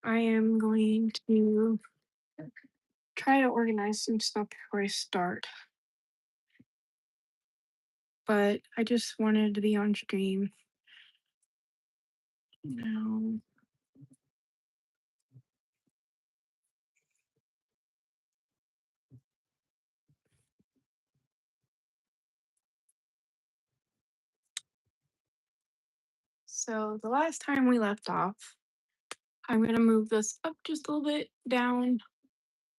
I am going to try to organize some stuff before I start, but I just wanted to be on stream. No. So the last time we left off, I'm going to move this up just a little bit down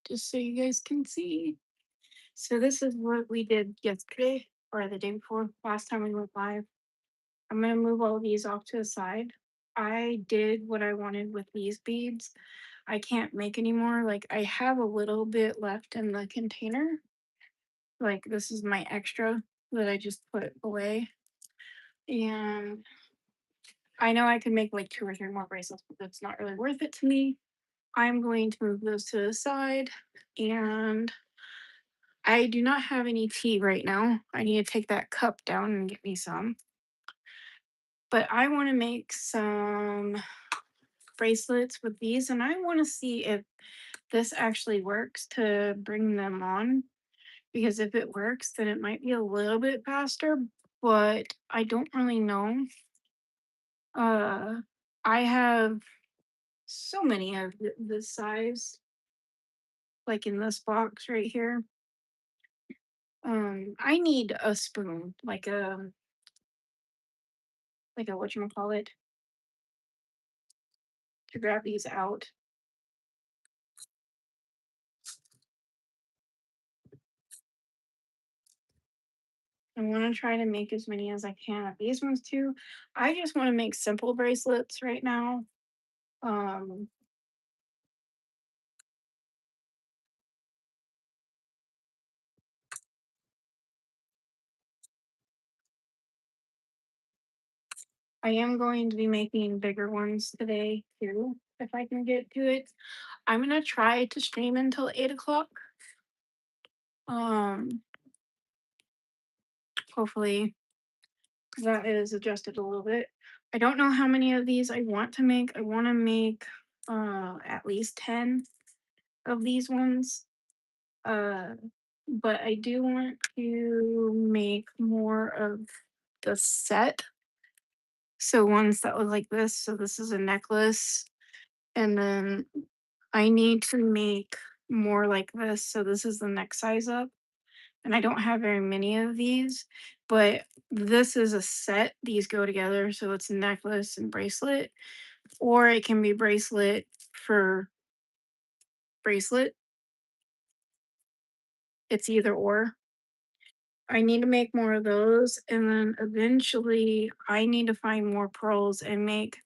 just so you guys can see. So this is what we did yesterday or the day before, last time we went live. I'm going to move all these off to the side. I did what I wanted with these beads. I can't make anymore. Like I have a little bit left in the container. Like this is my extra that I just put away. And I know I could make like two or three more bracelets, but that's not really worth it to me. I'm going to move those to the side. And I do not have any tea right now. I need to take that cup down and get me some. But I want to make some bracelets with these, and I want to see if this actually works to bring them on. Because if it works, then it might be a little bit faster, but I don't really know. Uh, I have so many of this size, like in this box right here. I need a spoon, like a whatchamacallit, to grab these out. I want to try to make as many as I can of these ones too. I just want to make simple bracelets right now. Um, I am going to be making bigger ones today too, if I can get to it. I'm gonna try to stream until 8 o'clock. Um, hopefully that is adjusted a little bit. I don't know how many of these I want to make. I want to make at least 10 of these ones. Uh, but I do want to make more of the set. So ones that look like this. So this is a necklace. And then I need to make more like this. So this is the next size up. And I don't have very many of these, but this is a set. These go together. So it's necklace and bracelet, or it can be bracelet for bracelet. It's either or. I need to make more of those. And then eventually I need to find more pearls and make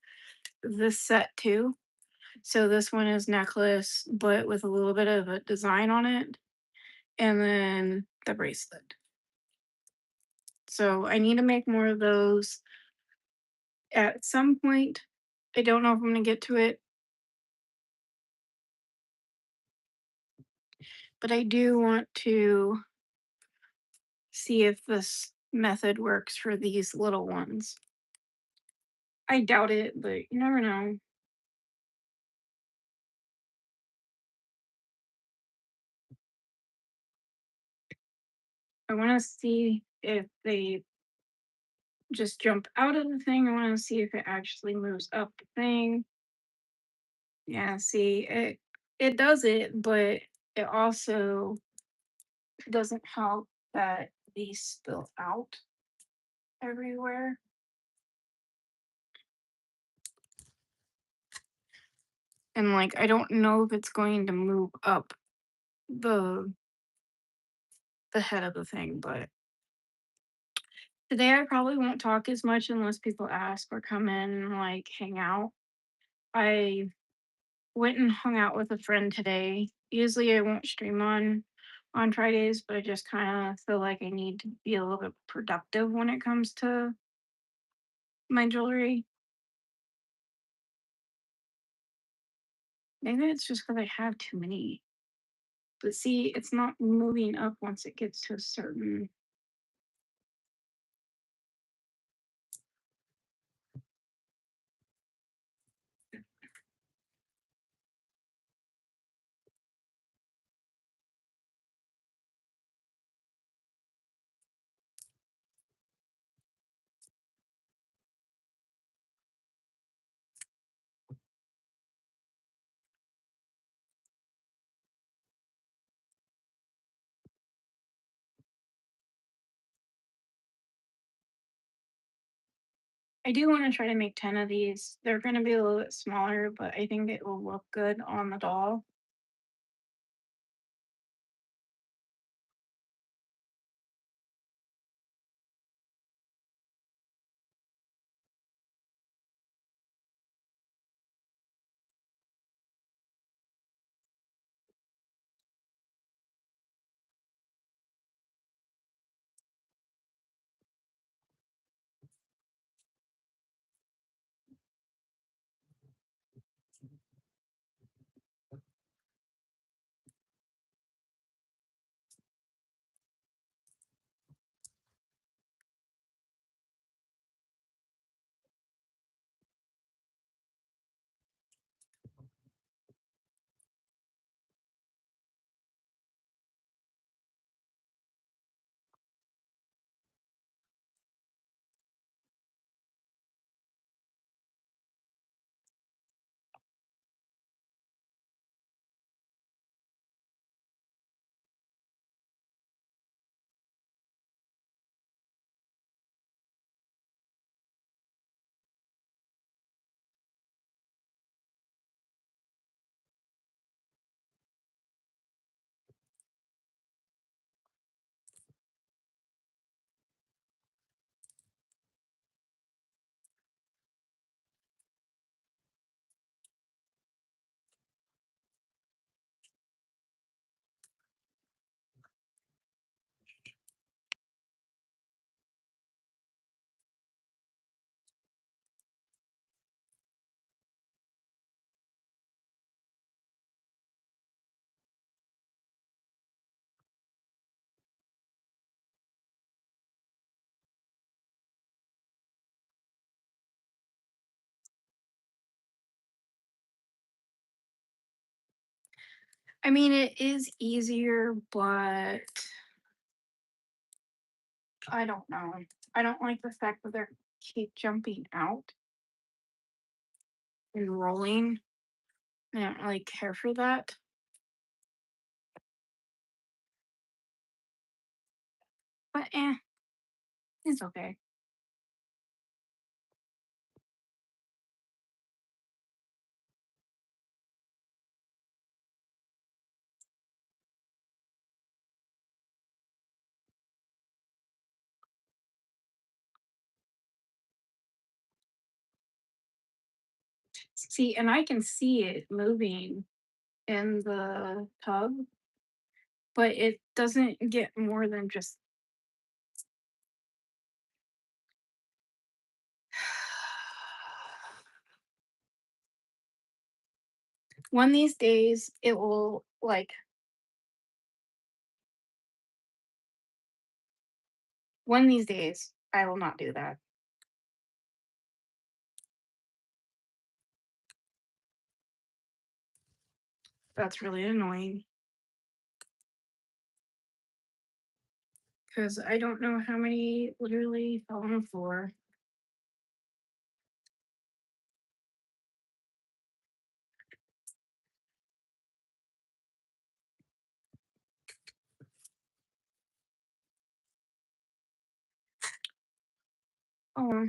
this set too. So this one is necklace, but with a little bit of a design on it. And then the bracelet. So I need to make more of those at some point. I don't know if I'm going to get to it, but I do want to see if this method works for these little ones. I doubt it, but you never know. I want to see if they just jump out of the thing. I want to see if it actually moves up the thing. Yeah, see, it does it, but it also doesn't help that these spill out everywhere. And like I don't know if it's going to move up the the head of the thing, but today I probably won't talk as much unless people ask or come in and like hang out. I went and hung out with a friend today. Usually I won't stream on Fridays, but I just kind of feel like I need to be a little bit productive when it comes to my jewelry. Maybe it's just because I have too many. But see, it's not moving up once it gets to a certain. I do want to try to make 10 of these. They're going to be a little bit smaller, but I think it will look good on the doll. I mean, it is easier, but I don't know. I don't like the fact that they keep jumping out and rolling. I don't really care for that. But it's okay. See, and I can see it moving in the tub, but it doesn't get more than just one these days it will like one these days I will not do that. That's really annoying because I don't know how many literally fell on the floor. Oh,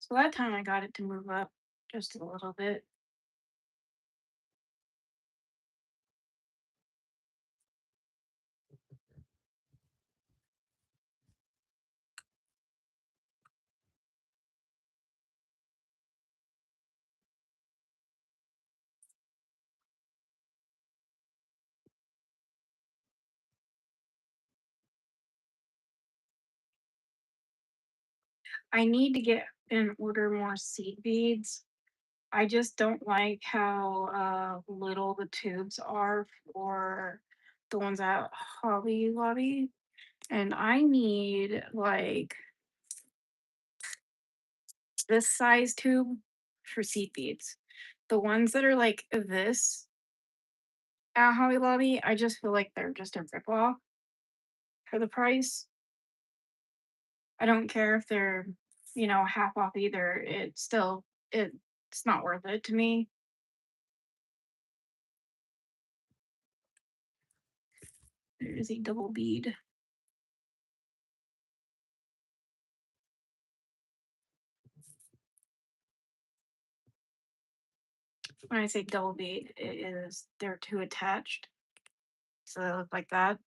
so that time I got it to move up just a little bit. I need to get and order more seed beads. I just don't like how little the tubes are for the ones at Hobby Lobby. And I need like this size tube for seed beads. The ones that are like this at Hobby Lobby, I just feel like they're just a ripoff for the price. I don't care if they're, half off either. It's not worth it to me. There is a double bead. When I say double bead, it is they're two attached. So they look like that.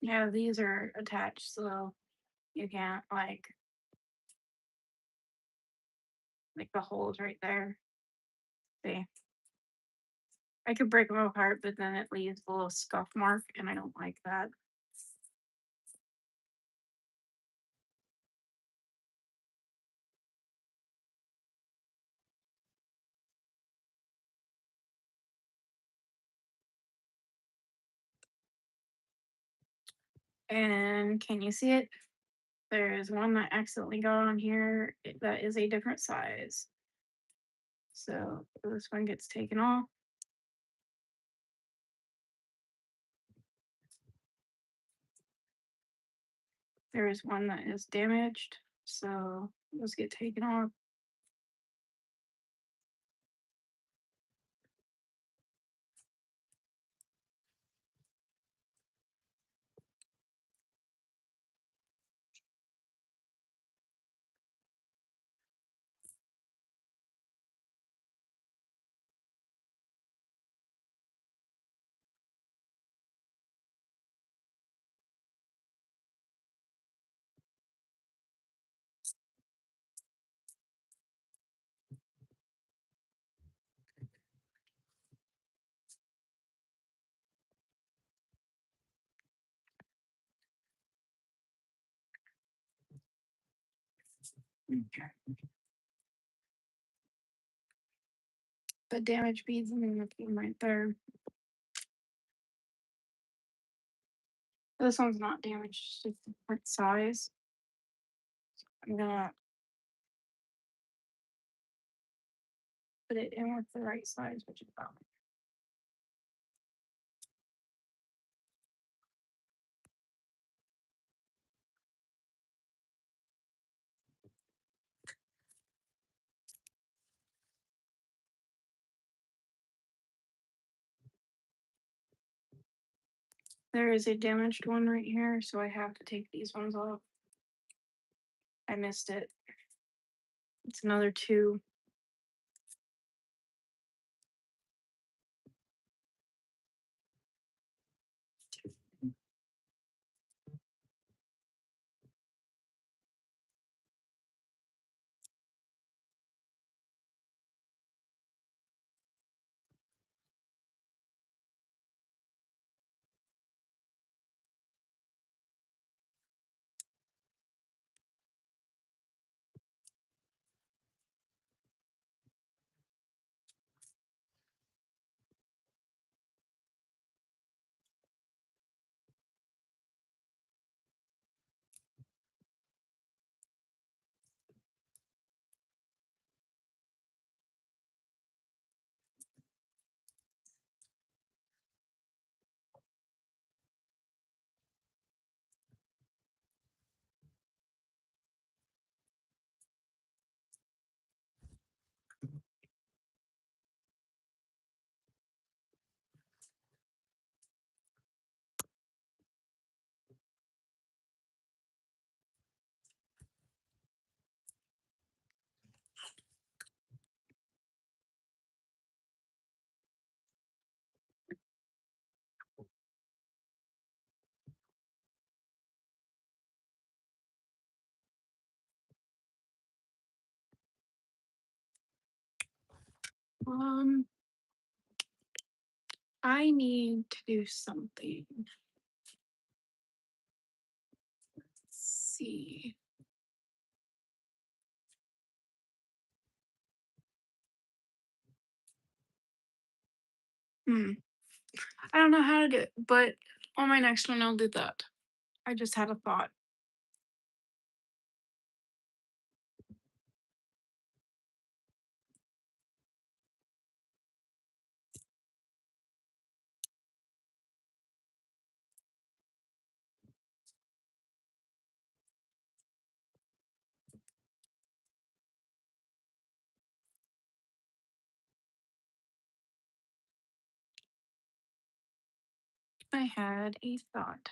Yeah, these are attached, so you can't like the holes right there. See, I could break them apart, but then it leaves a little scuff mark, and I don't like that. And can you see it? There's one that accidentally got on here that is a different size. So this one gets taken off. There is one that is damaged. So those get taken off. Okay. The damaged beads in the thing right there. This one's not damaged, it's just a different size. I'm gonna put it in with the right size, which is about. There is a damaged one right here, so I have to take these ones off. I missed it. It's another two. Um, I need to do something. Let's see. Hmm. I don't know how to do it, but on my next one, I'll do that. I just had a thought. I had a thought.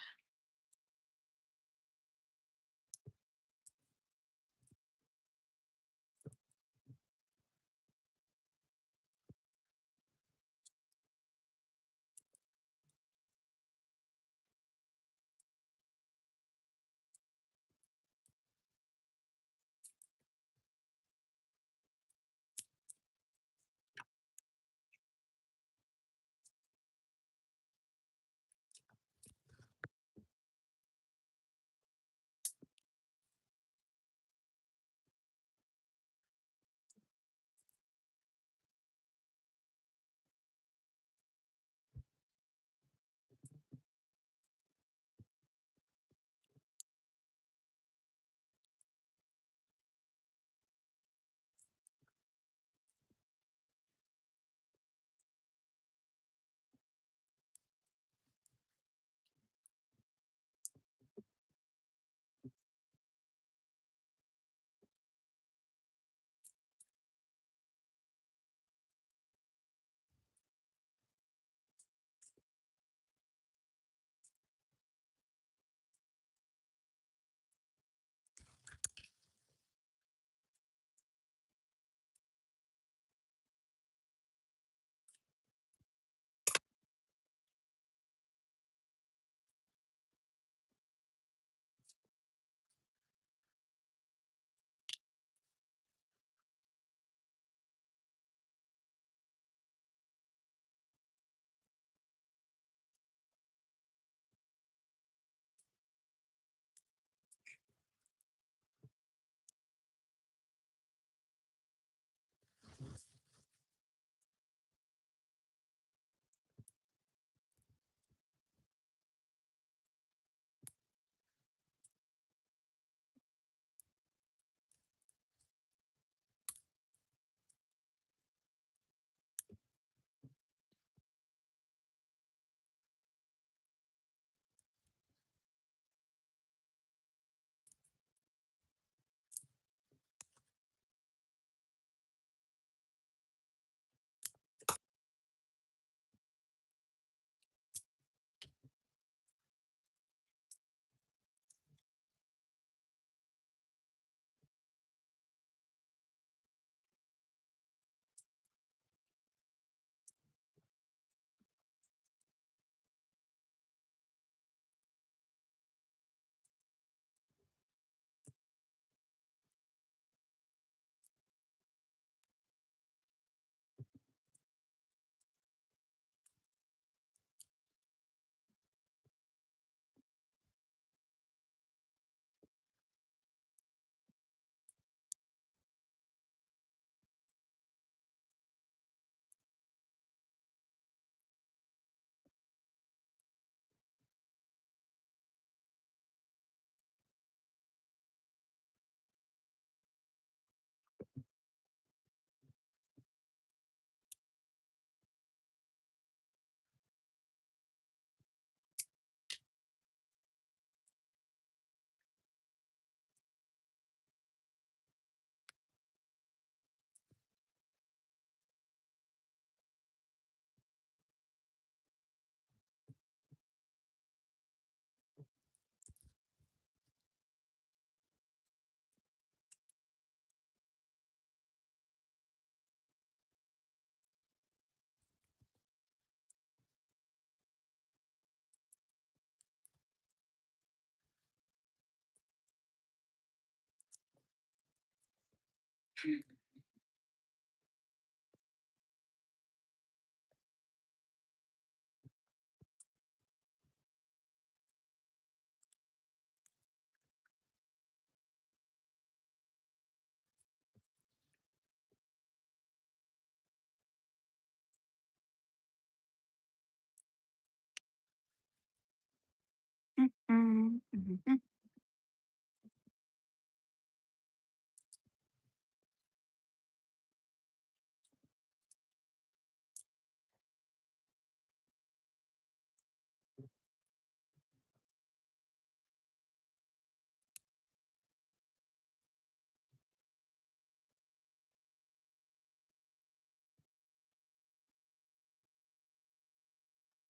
Mhm.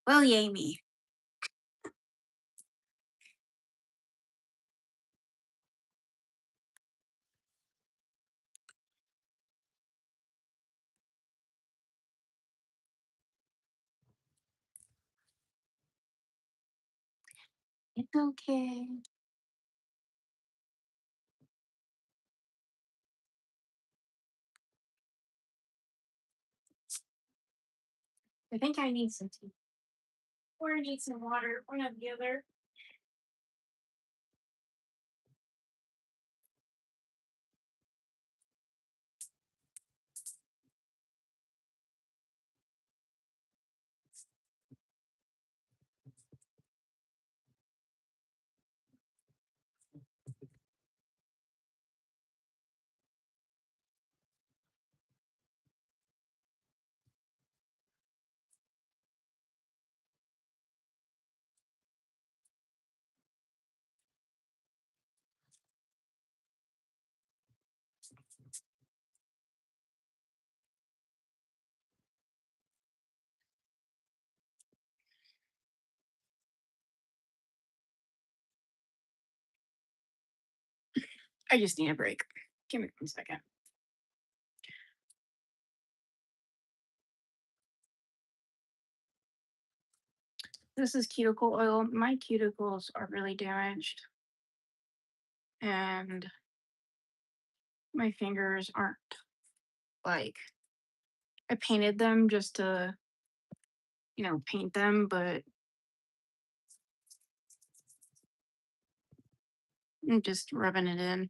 Well, yay me. It's okay. I think I need some tea. Or I need some water. One or the other. I just need a break. Give me 1 second. This is cuticle oil. My cuticles are really damaged, and my fingers aren't like I painted them just to, paint them, but I'm just rubbing it in.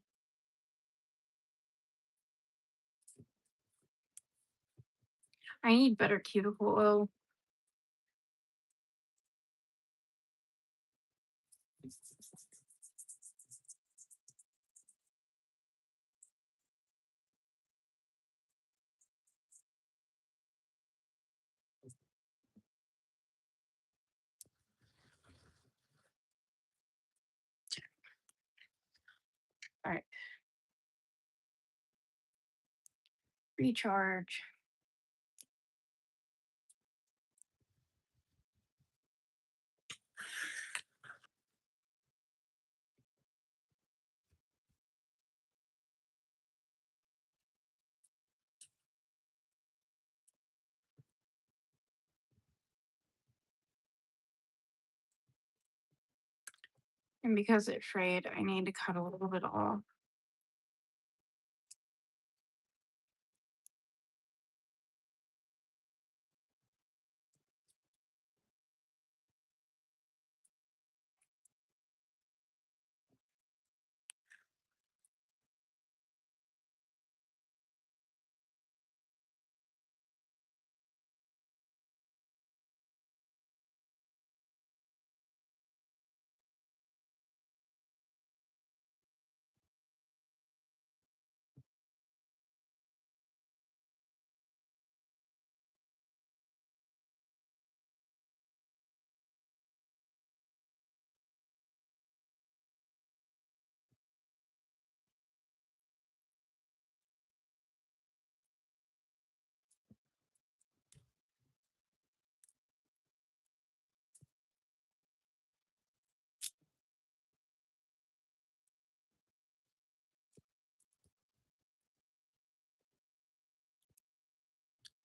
I need better cuticle oil. All right, recharge. And because it frayed, I need to cut a little bit off.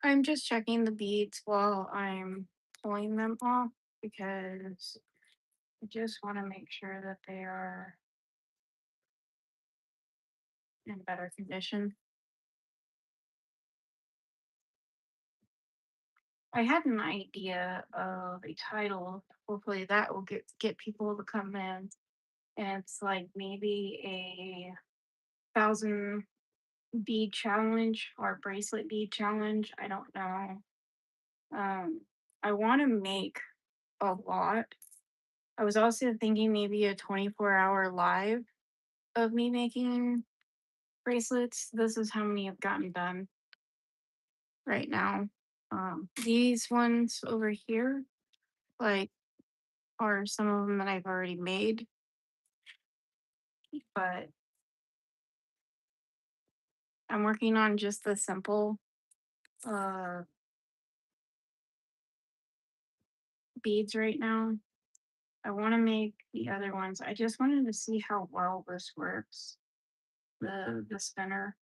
I'm just checking the beads while I'm pulling them off because I just want to make sure that they are in better condition. I had an idea of a title. Hopefully that will get people to come in. And it's like maybe a 1,000 bead challenge or bracelet bead challenge. I don't know. Um, I want to make a lot, I was also thinking maybe a 24-hour live of me making bracelets. This is how many I've gotten done right now. These ones over here, like, are some of them that I've already made, but I'm working on just the simple uh beads right now. I want to make the other ones. I just wanted to see how well this works. The spinner.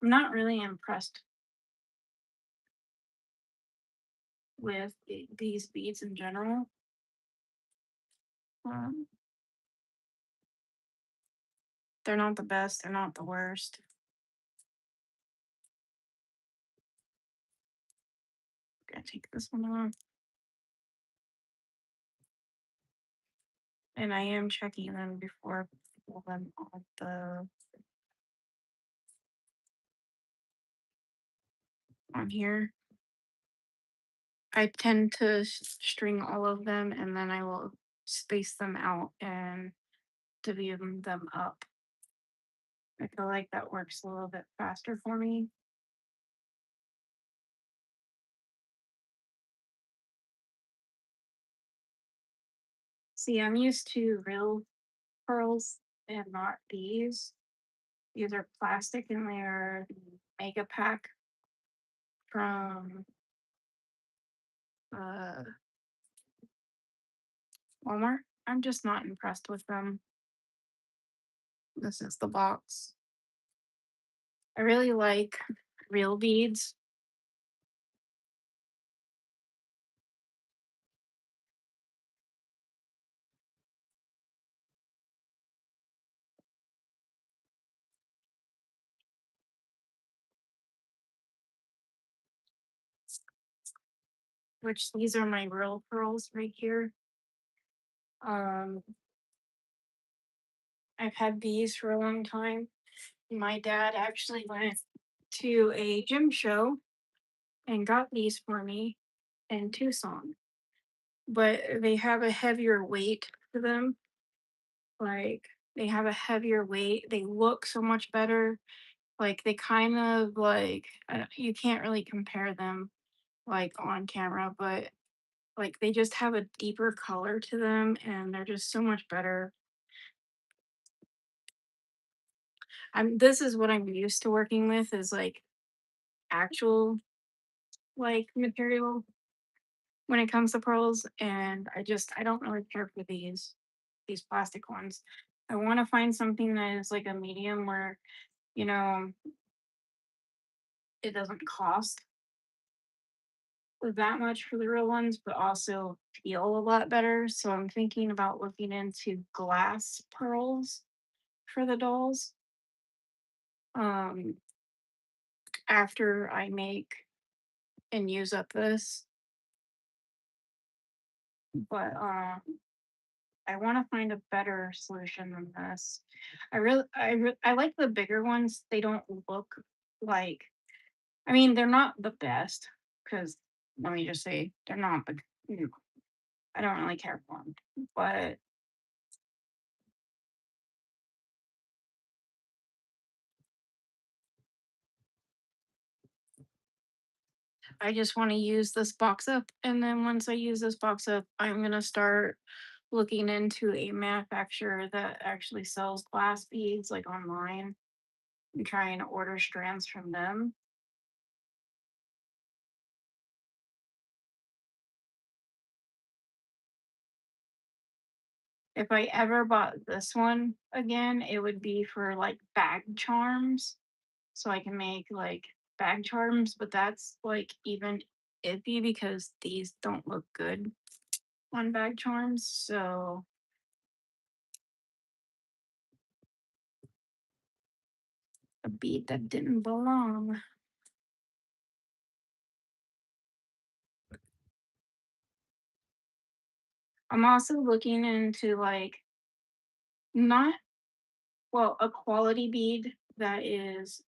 I'm not really impressed with these beads in general. Um, they're not the best. They're not the worst. Gonna take this one off, and I am checking them before I pull them on the on here. I tend to string all of them, and then I will space them out and divvy them up. I feel like that works a little bit faster for me. See, I'm used to real pearls and not these. These are plastic and they're the mega pack from uh, Walmart. I'm just not impressed with them. This is the box. I really like real beads, which these are my real pearls right here. Um, I've had these for a long time. My dad actually went to a gym show and got these for me in Tucson, but they have a heavier weight to them. Like, they have a heavier weight. They look so much better. Like, they kind of like, you can't really compare them like on camera, but like they just have a deeper color to them and they're just so much better. This is what I'm used to working with is like actual like material when it comes to pearls, and I don't really care for these plastic ones. I want to find something that is like a medium where, you know, it doesn't cost that much for the real ones, but also feel a lot better. So I'm thinking about looking into glass pearls for the dolls. Um, after I make and use up this, but I want to find a better solution than this. I like the bigger ones. They don't look like. I mean, they're not the best because let me just say they're not. But I don't really care for them. But I just want to use this box up, and then once I use this box up, I'm gonna start looking into a manufacturer that actually sells glass beads like online and try and order strands from them. If I ever bought this one again, it would be for like bag charms. So I can make like bag charms, but that's like even iffy because these don't look good on bag charms. So a bead that didn't belong. I'm also looking into like not well, a quality bead that is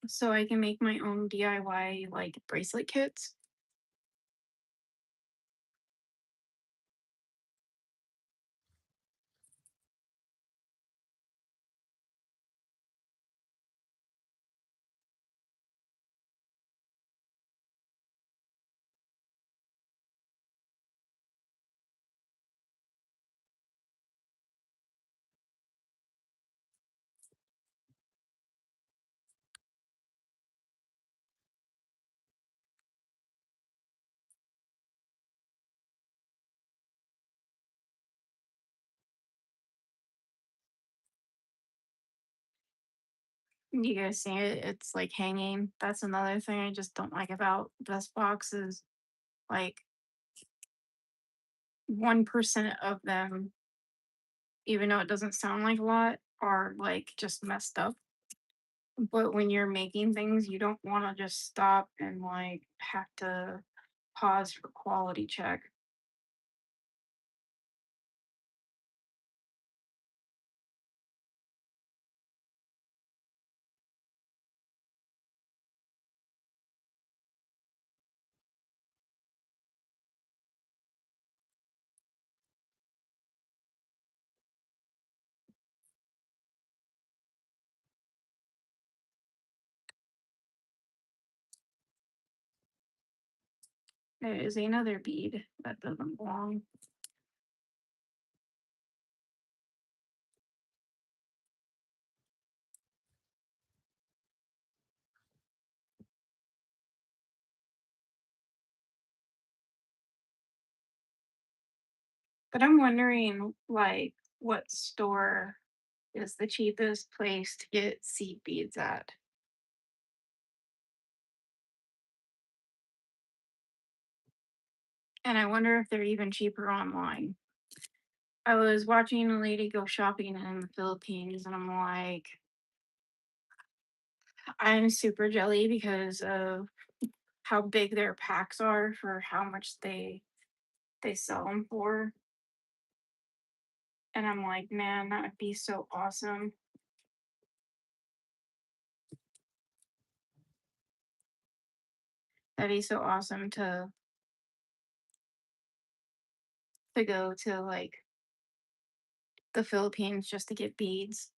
so I can make my own DIY like bracelet kits. You guys see it? It's like hanging. That's another thing I just don't like about best boxes. Like 1% of them, even though it doesn't sound like a lot, are like just messed up. But when you're making things, you don't want to just stop and like have to pause for quality check. There is another bead that doesn't belong. But I'm wondering, like, what store is the cheapest place to get seed beads at? And I wonder if they're even cheaper online. I was watching a lady go shopping in the Philippines, and I'm like, I'm super jelly because of how big their packs are for how much they sell them for. And I'm like, man, that would be so awesome. That'd be so awesome to go to like the Philippines just to get beads.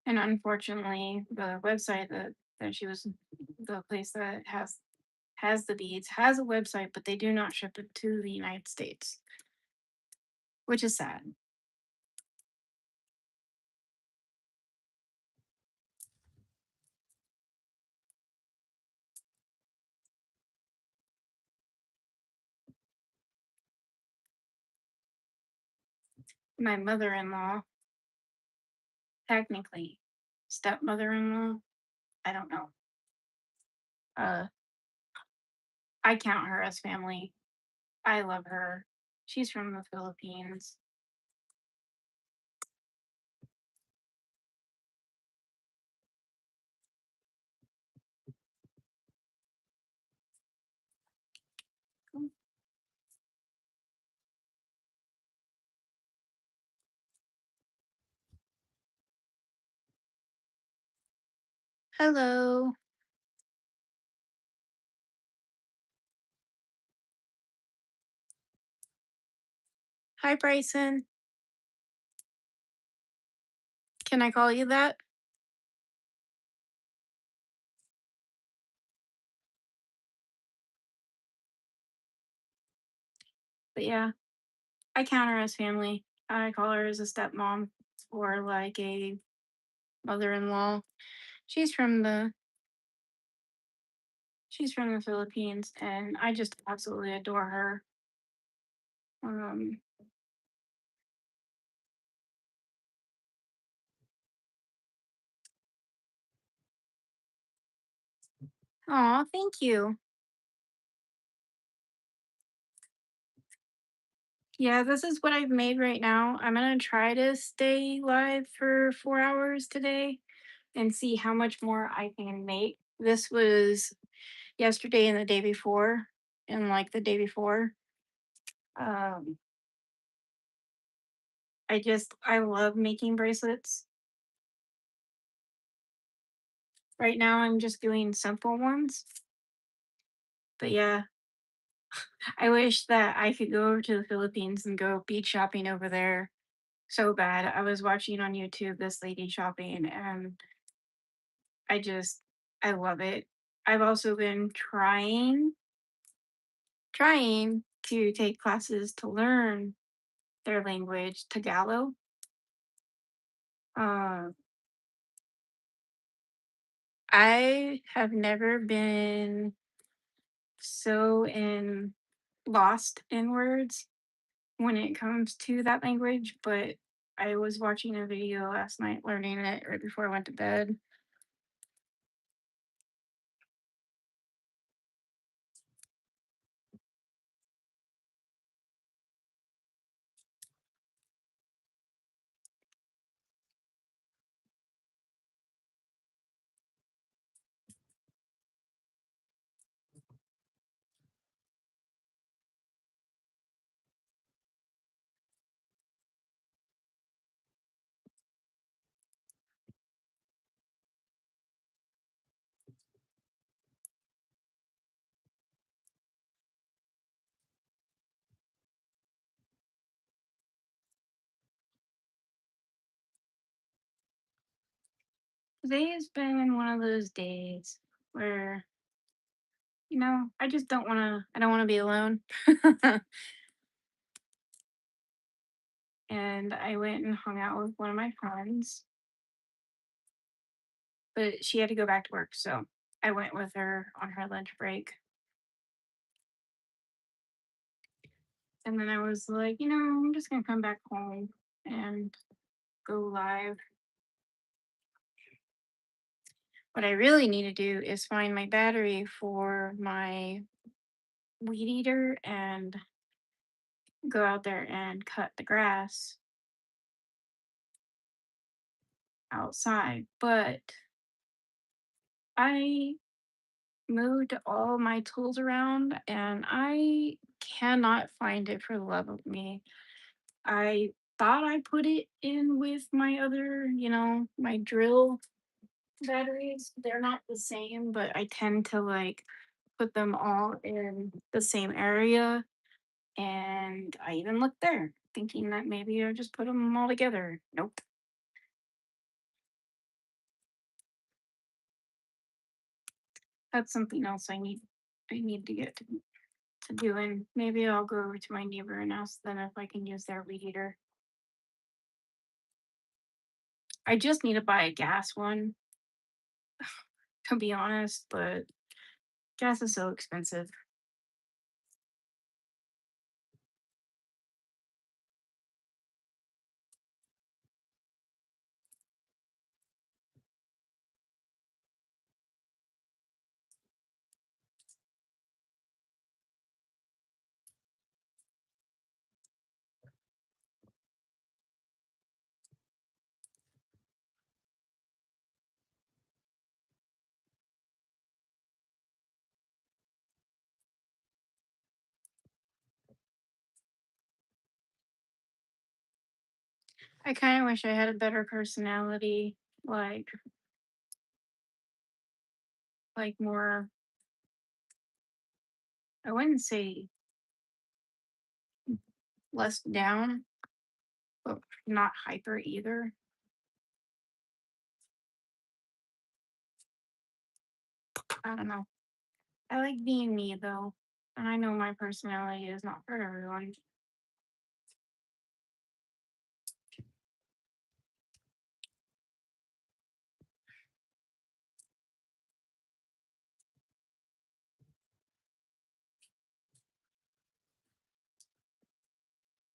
And unfortunately, the website that she was the place that has the beads has a website, but they do not ship it to the United States, which is sad. My mother-in-law, technically, stepmother-in-law, I don't know. Uh, I count her as family. I love her. She's from the Philippines. Hello. Hi, Bryson. Can I call you that? But yeah, I count her as family. I call her as a stepmom or like a mother-in-law. She's from the she's from the Philippines and I just absolutely adore her. Um Aw, thank you. Yeah, this is what I've made right now. I'm gonna try to stay live for 4 hours today and see how much more I can make. This was yesterday and the day before, and like the day before. Um, I love making bracelets. Right now I'm just doing simple ones. But yeah, I wish that I could go over to the Philippines and go beach shopping over there so bad. I was watching on YouTube this lady shopping and I just I love it. I've also been trying to take classes to learn their language, Tagalog. Uh, I have never been so in lost in words when it comes to that language, but I was watching a video last night learning it right before I went to bed. Today has been one of those days where, I just I don't want to be alone. And I went and hung out with one of my friends, but she had to go back to work, so I went with her on her lunch break. And then I was like, I'm just gonna come back home and go live. What I really need to do is find my battery for my weed eater and go out there and cut the grass outside. But I moved all my tools around and I cannot find it for the love of me. I thought I put it in with my other, my drill batteries. They're not the same, but I tend to like put them all in the same area. And I even looked there, thinking that maybe I just put them all together. Nope. That's something else I need to get to doing. Maybe I'll go over to my neighbor and ask them if I can use their weed eater. I just need to buy a gas one, to be honest, but gas is so expensive. I kind of wish I had a better personality, like more. I wouldn't say less down, but not hyper either. I don't know. I like being me though, and I know my personality is not for everyone.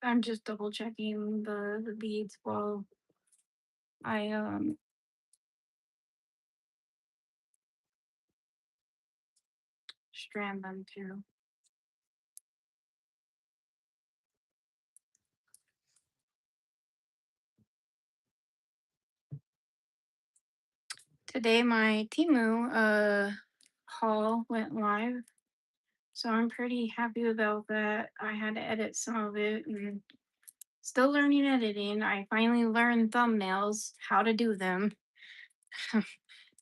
I'm just double checking the beads while I strand them too. Today my Timu haul went live, so I'm pretty happy about that. I had to edit some of it and Still learning editing. I finally learned thumbnails, how to do them.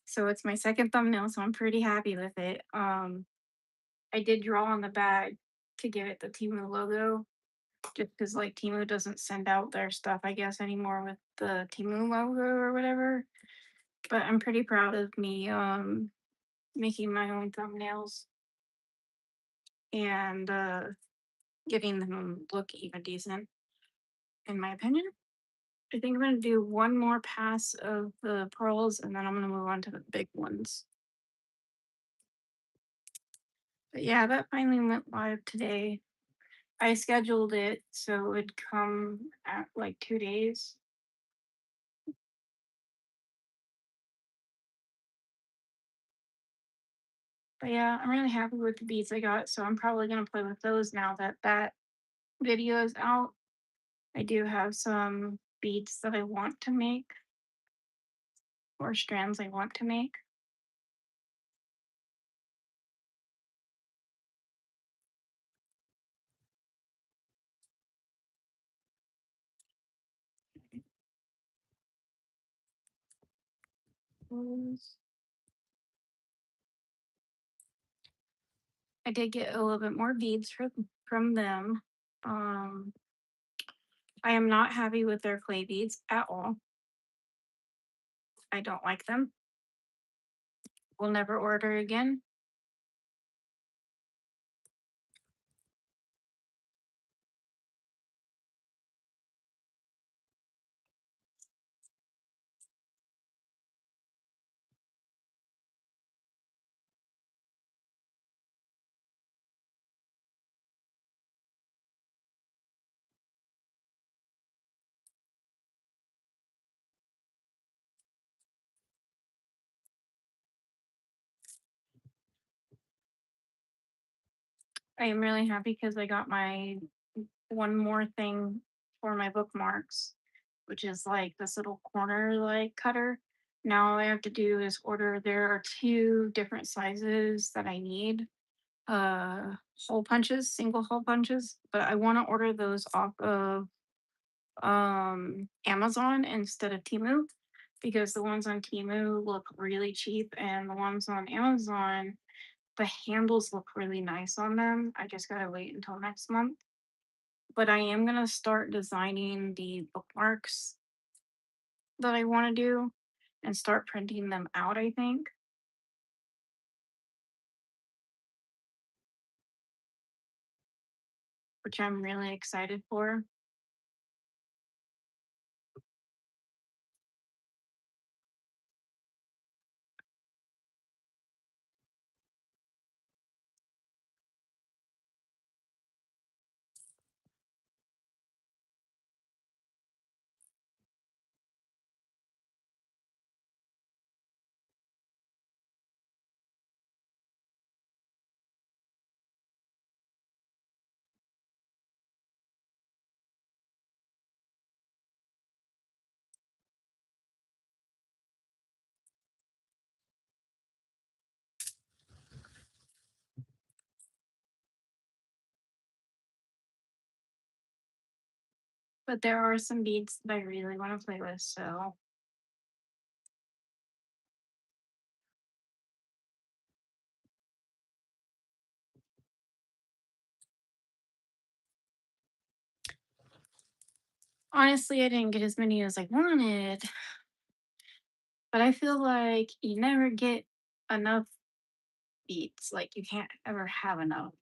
So it's my second thumbnail, so I'm pretty happy with it. I did draw on the bag to give it the Timu logo, just because like Timu doesn't send out their stuff, I guess, anymore with the Timu logo or whatever. But I'm pretty proud of me making my own thumbnails and getting them look even decent, in my opinion. I think I'm gonna do one more pass of the pearls and then I'm gonna move on to the big ones. But yeah, that finally went live today. I scheduled it so it'd come at like 2 days. But yeah, I'm really happy with the beads I got, so I'm probably gonna play with those now that that video is out. I do have some beads that I want to make, or strands I want to make. Those- I did get a little bit more beads from them. Um, I am not happy with their clay beads at all. I don't like them. Will never order again. I am really happy because I got my one more thing for my bookmarks, which is like this little corner like cutter. Now all I have to do is order. There are two different sizes that I need. Hole punches, single hole punches, but I want to order those off of Amazon instead of Temu because the ones on Temu look really cheap and the ones on Amazon, the handles look really nice on them. I just gotta wait until next month. But I am gonna start designing the bookmarks that I want to do and start printing them out, I think, which I'm really excited for. But there are some beads that I really want to play with, so honestly, I didn't get as many as I wanted, but I feel like you never get enough beats. Like you can't ever have enough.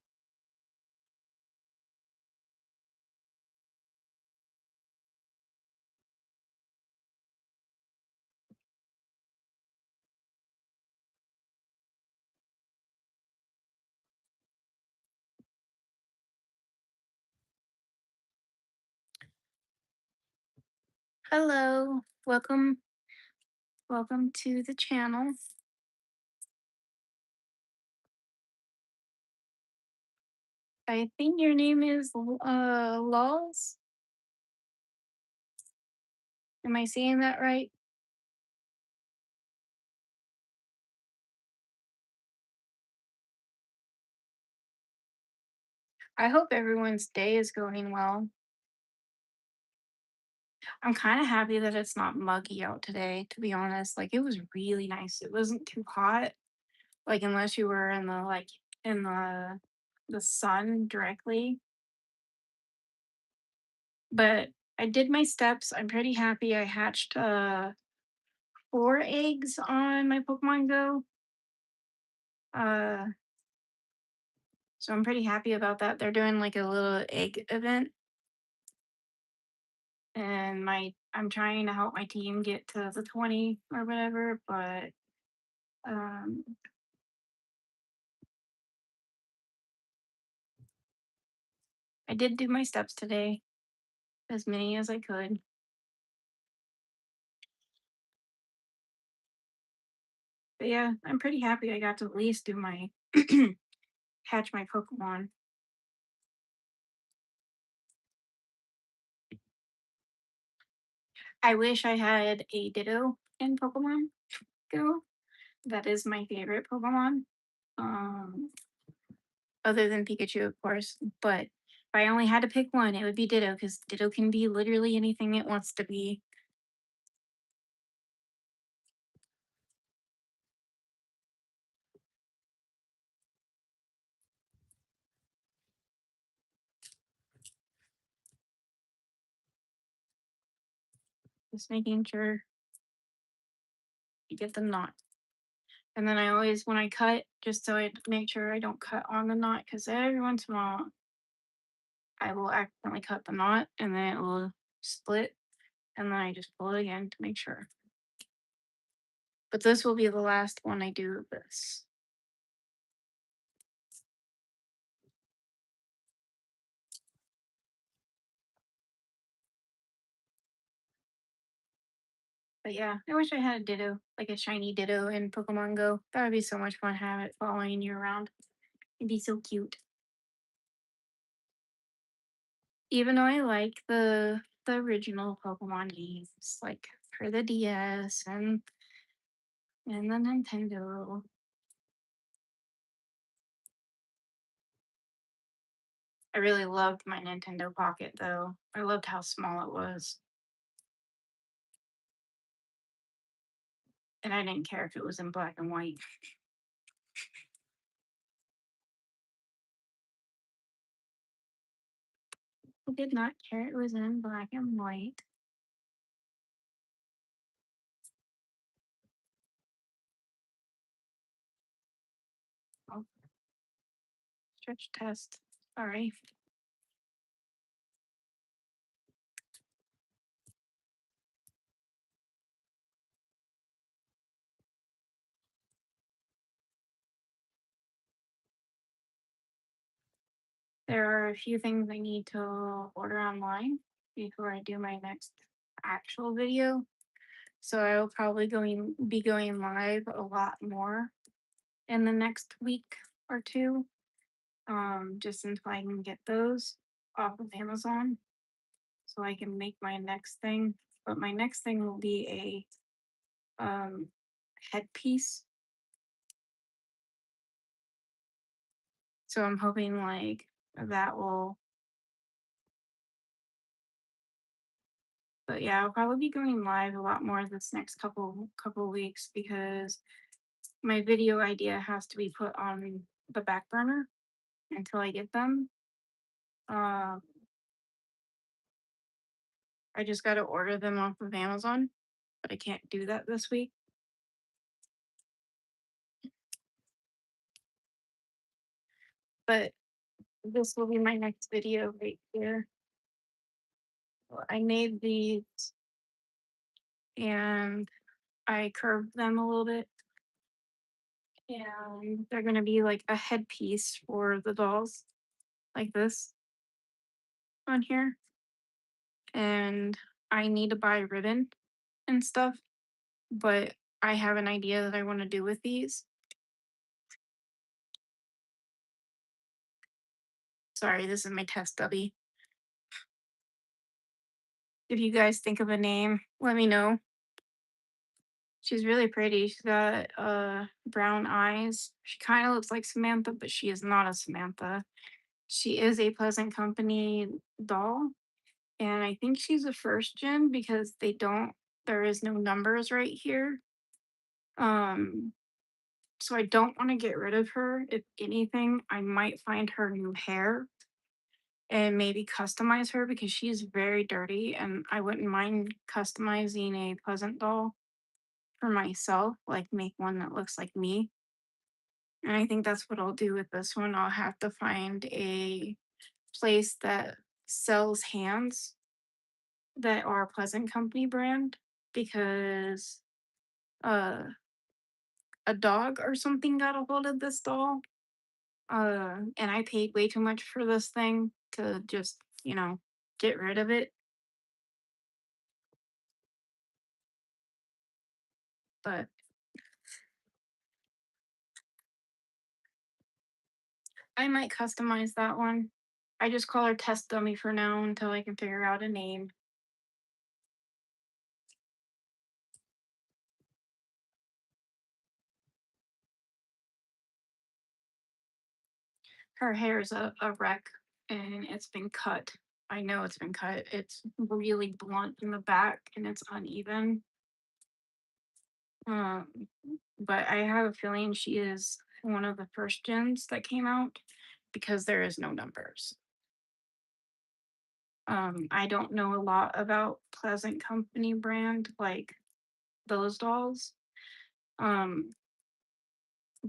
Hello, welcome to the channel. I think your name is Laws. Am I saying that right? I hope everyone's day is going well. I'm kind of happy that it's not muggy out today, to be honest. Like it was really nice. It wasn't too hot. Like unless you were in the sun directly. But I did my steps. I'm pretty happy. I hatched 4 eggs on my Pokemon Go. Uh so I'm pretty happy about that. They're doing like a little egg event and my I'm trying to help my team get to the 20 or whatever, but um I did do my steps today, as many as I could. But yeah, I'm pretty happy I got to at least do my catch my Pokemon. I wish I had a Ditto in Pokemon Go. That is my favorite Pokemon. Um, other than Pikachu, of course. But if I only had to pick one, it would be Ditto because Ditto can be literally anything it wants to be. Just making sure you get the knot. And then I always, when I cut, just so I make sure I don't cut on the knot, because every once in a while I will accidentally cut the knot and then it will split. And then I just pull it again to make sure. But this will be the last one I do of this. But yeah, I wish I had a Ditto, like a shiny Ditto in Pokemon Go. That would be so much fun having it following you around. It'd be so cute. Even though I like the original Pokemon games, like for the DS and the Nintendo. I really loved my Nintendo Pocket though. I loved how small it was. And I didn't care if it was in black and white. I did not care it was in black and white. Oh, stretch test. Sorry. There are a few things I need to order online before I do my next actual video. So I will probably be going live a lot more in the next week or two. Just until I can get those off of Amazon so I can make my next thing. But my next thing will be a headpiece. So I'm hoping like that will, but yeah, I'll probably be going live a lot more this next couple weeks because my video idea has to be put on the back burner until I get them. Um, I just got to order them off of Amazon, but I can't do that this week. But this will be my next video right here. I made these and I curved them a little bit. And they're going to be like a headpiece for the dolls, like this on here. And I need to buy ribbon and stuff, but I have an idea that I want to do with these. Sorry, this is my test stubby. If you guys think of a name, let me know. She's really pretty. She's got brown eyes. She kind of looks like Samantha, but she is not a Samantha. She is a Pleasant Company doll, and I think she's a first gen because there is no numbers right here. Um, so I don't want to get rid of her. If anything, I might find her new hair and maybe customize her because she's very dirty and I wouldn't mind customizing a Pleasant doll for myself, like make one that looks like me. And I think that's what I'll do with this one. I'll have to find a place that sells hands that are Pleasant Company brand because uh a dog or something got a hold of this doll. And I paid way too much for this thing to just, get rid of it. But I might customize that one. I just call her test dummy for now until I can figure out a name. Her hair is a wreck and it's been cut. I know it's been cut. It's really blunt in the back and it's uneven. Um, but I have a feeling she is one of the first gens that came out because there is no numbers. I don't know a lot about Pleasant Company brand, like those dolls. Um,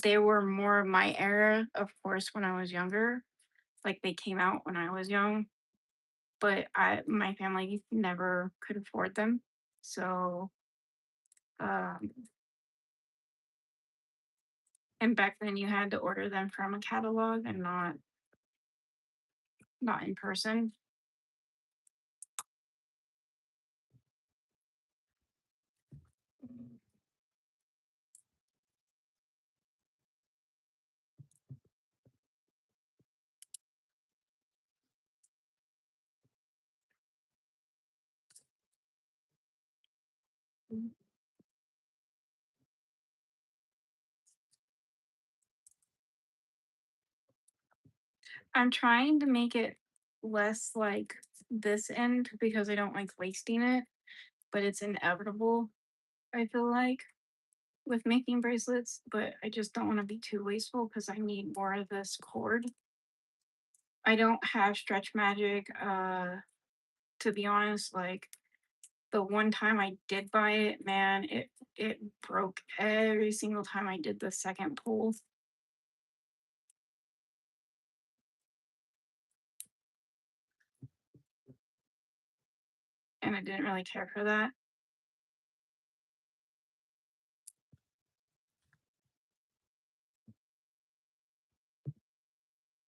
they were more of my era, of course, when I was younger. Like they came out when I was young, but my family never could afford them. So, um, and back then you had to order them from a catalog and not in person. I'm trying to make it less like this end because I don't like wasting it, but it's inevitable, I feel like, with making bracelets, but I just don't want to be too wasteful because I need more of this cord. I don't have stretch magic. To be honest, like the one time I did buy it, man, it broke every single time I did the second pull. And I didn't really care for that.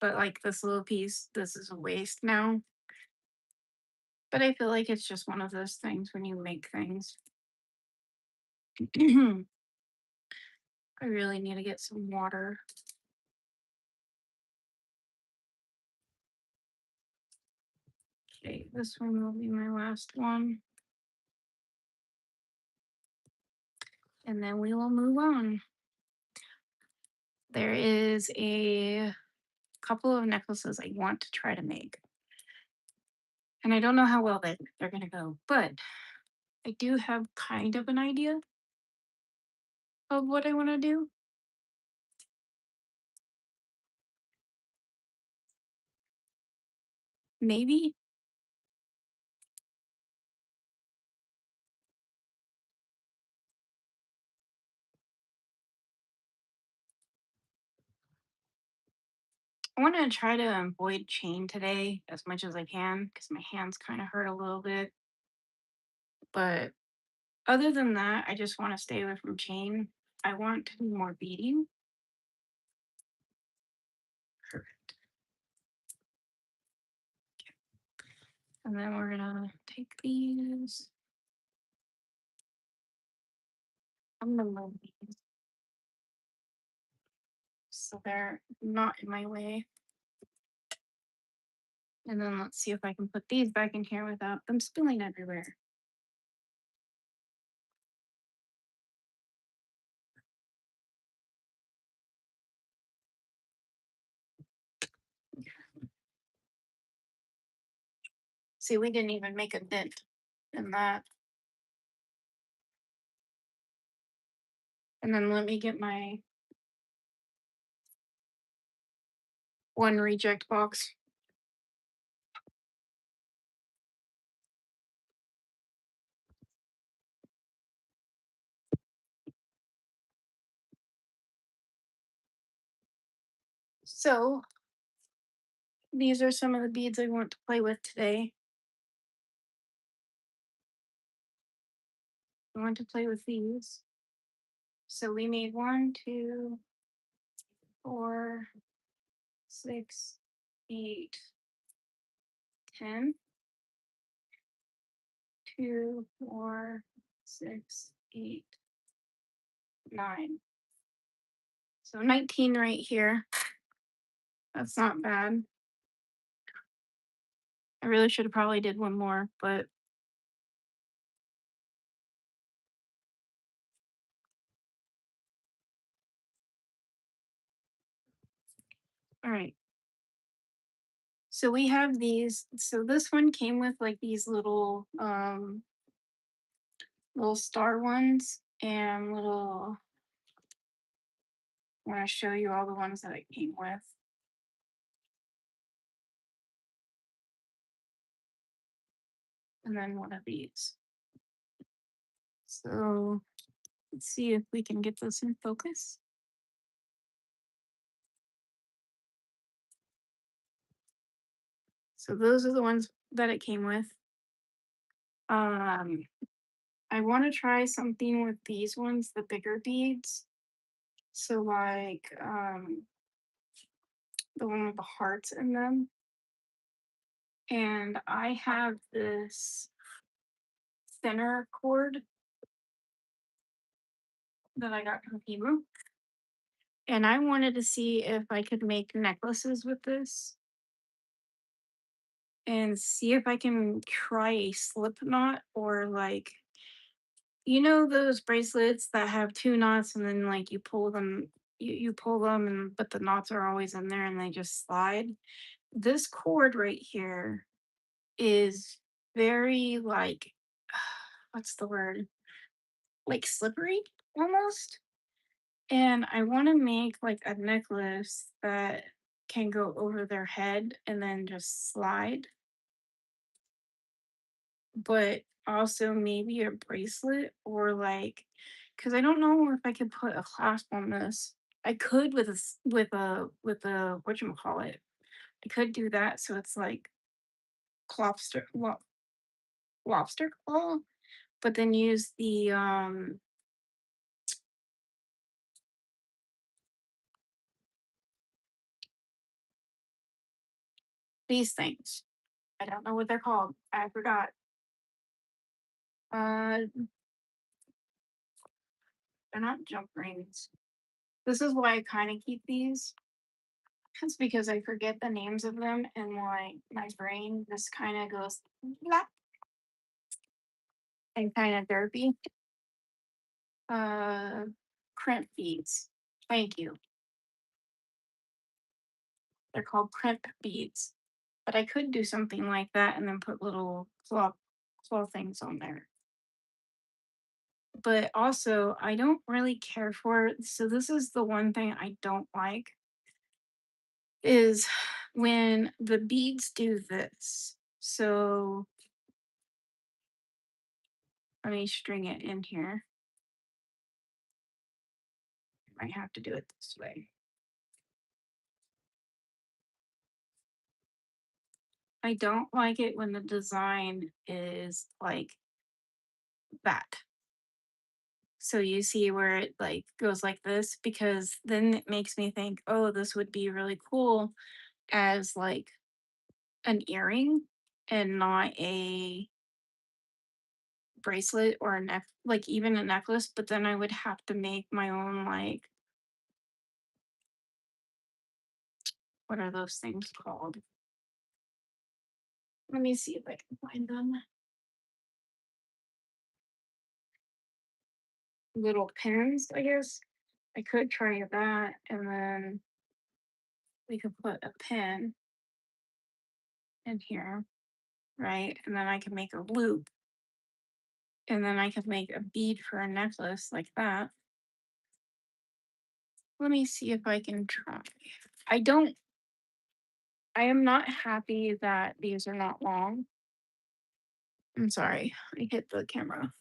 But like this little piece, this is a waste now. But I feel like it's just one of those things when you make things. I really need to get some water. Okay, this one will be my last one. And then we will move on. There is a couple of necklaces I want to try to make. And I don't know how well they're going to go, but I do have kind of an idea of what I want to do. Maybe. I want to try to avoid chain today as much as I can because my hands kind of hurt a little bit. But other than that, I just want to stay away from chain. I want to do more beading. Perfect. And then we're gonna take these. I'm gonna move these so they're not in my way. And then let's see if I can put these back in here without them spilling everywhere. See, we didn't even make a dent in that. And then let me get my one reject box. So these are some of the beads I want to play with today. I want to play with these. So we made 1, 2, 4, 6, 8, 10. 2, 4, 6, 8, 9. So 19 right here. That's not bad. I really should have probably did one more, but all right. So we have these. So this one came with like these little star ones and little. I want to show you all the ones that it came with. And then one of these. So let's see if we can get this in focus. So those are the ones that it came with. Um, I want to try something with these ones, the bigger beads. So like the one with the hearts in them. And I have this thinner cord that I got from Temu. And I wanted to see if I could make necklaces with this and see if I can try a slip knot or like those bracelets that have two knots and then like you pull them and but the knots are always in there and they just slide. This cord right here is very like what's the word? Like slippery almost. And I want to make like a necklace that can go over their head and then just slide, but also maybe a bracelet or like, because I don't know if I could put a clasp on this. I could with with a whatchamacallit. I could do that so it's like lobster claw, but then use these things. I don't know what they're called. I forgot. Uh, they're not jump rings. This is why I kind of keep these. It's because I forget the names of them and my brain just kind of goes blah and kind of derpy. Uh, crimp beads. Thank you. They're called crimp beads. But I could do something like that and then put little claw things on there. But also, I don't really care for it. So this is the one thing I don't like is when the beads do this. So let me string it in here. Might have to do it this way. I don't like it when the design is like that. So you see where it like goes like this because then it makes me think, oh, this would be really cool as like an earring and not a bracelet or a neck, like even a necklace. But then I would have to make my own like what are those things called? Let me see if I can find them. Little pins, I guess. I could try that and then we could put a pin in here. right? And then I can make a loop, and then I can make a bead for a necklace like that. Let me see if I can try. I don't, I am not happy that these are not long. I'm sorry, I hit the camera.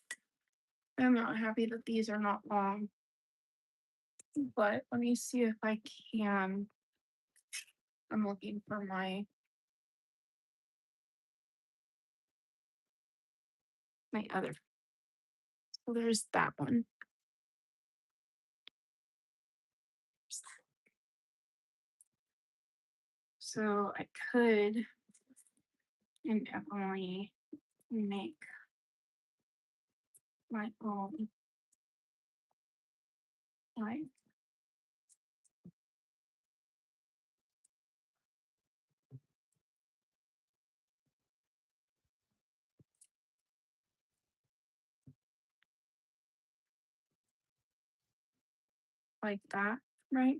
I'm not happy that these are not long, but let me see if I can. I'm looking for my other. So there's that one. So I could and definitely make my own like that, right?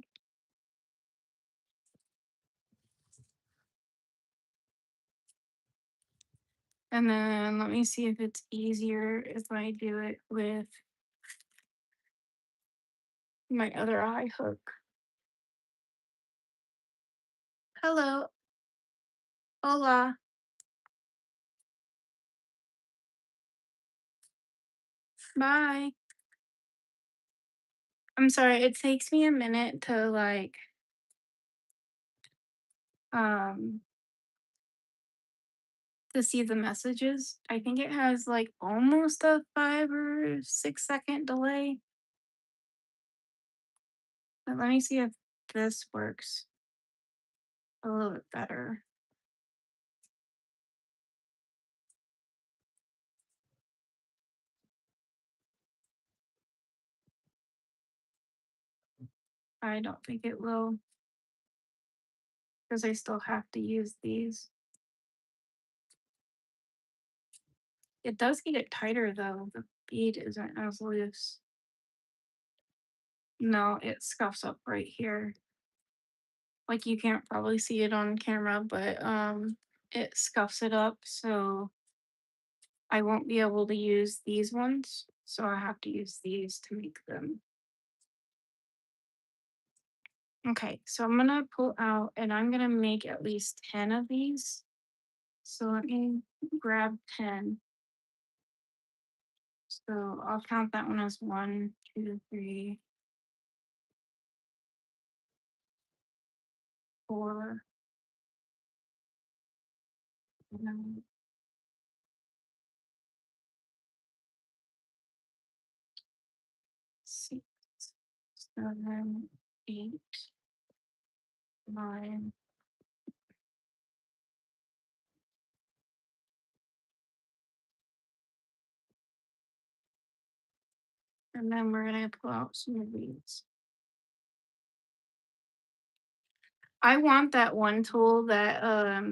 And then let me see if it's easier if I do it with my other eye hook. Hello, hola, bye. I'm sorry, it takes me a minute to um to see the messages. I think it has like almost a 5 or 6 second delay. But let me see if this works a little bit better. I don't think it will because I still have to use these. It does get it tighter though. The bead isn't as loose. No, it scuffs up right here. Like you can't probably see it on camera, but it scuffs it up, so I won't be able to use these ones. So I have to use these to make them. Okay, so I'm gonna pull out and I'm gonna make at least 10 of these. So let me grab 10. So I'll count that one as 1, 2, 3, 4, and then 6, 7, 8, 9. And then we're gonna pull out some of these. I want that one tool that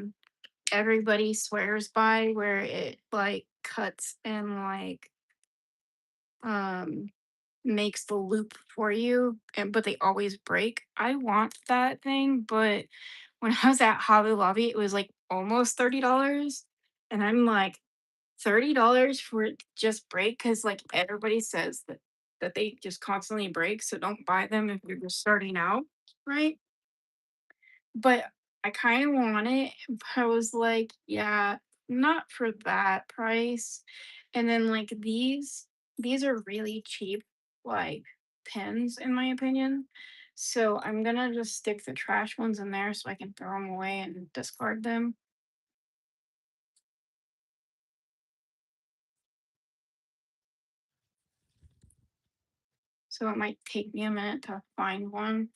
everybody swears by where it like cuts and um makes the loop for you and but they always break. I want that thing, but when I was at Hobby Lobby, it was like almost $30. And I'm like, $30 for it to just break? Because like everybody says that they just constantly break. So don't buy them if you're just starting out, right? But I kind of want it, but I was like, yeah, not for that price. And then like these are really cheap, like pens in my opinion. So I'm gonna just stick the trash ones in there so I can throw them away and discard them. So it might take me a minute to find one.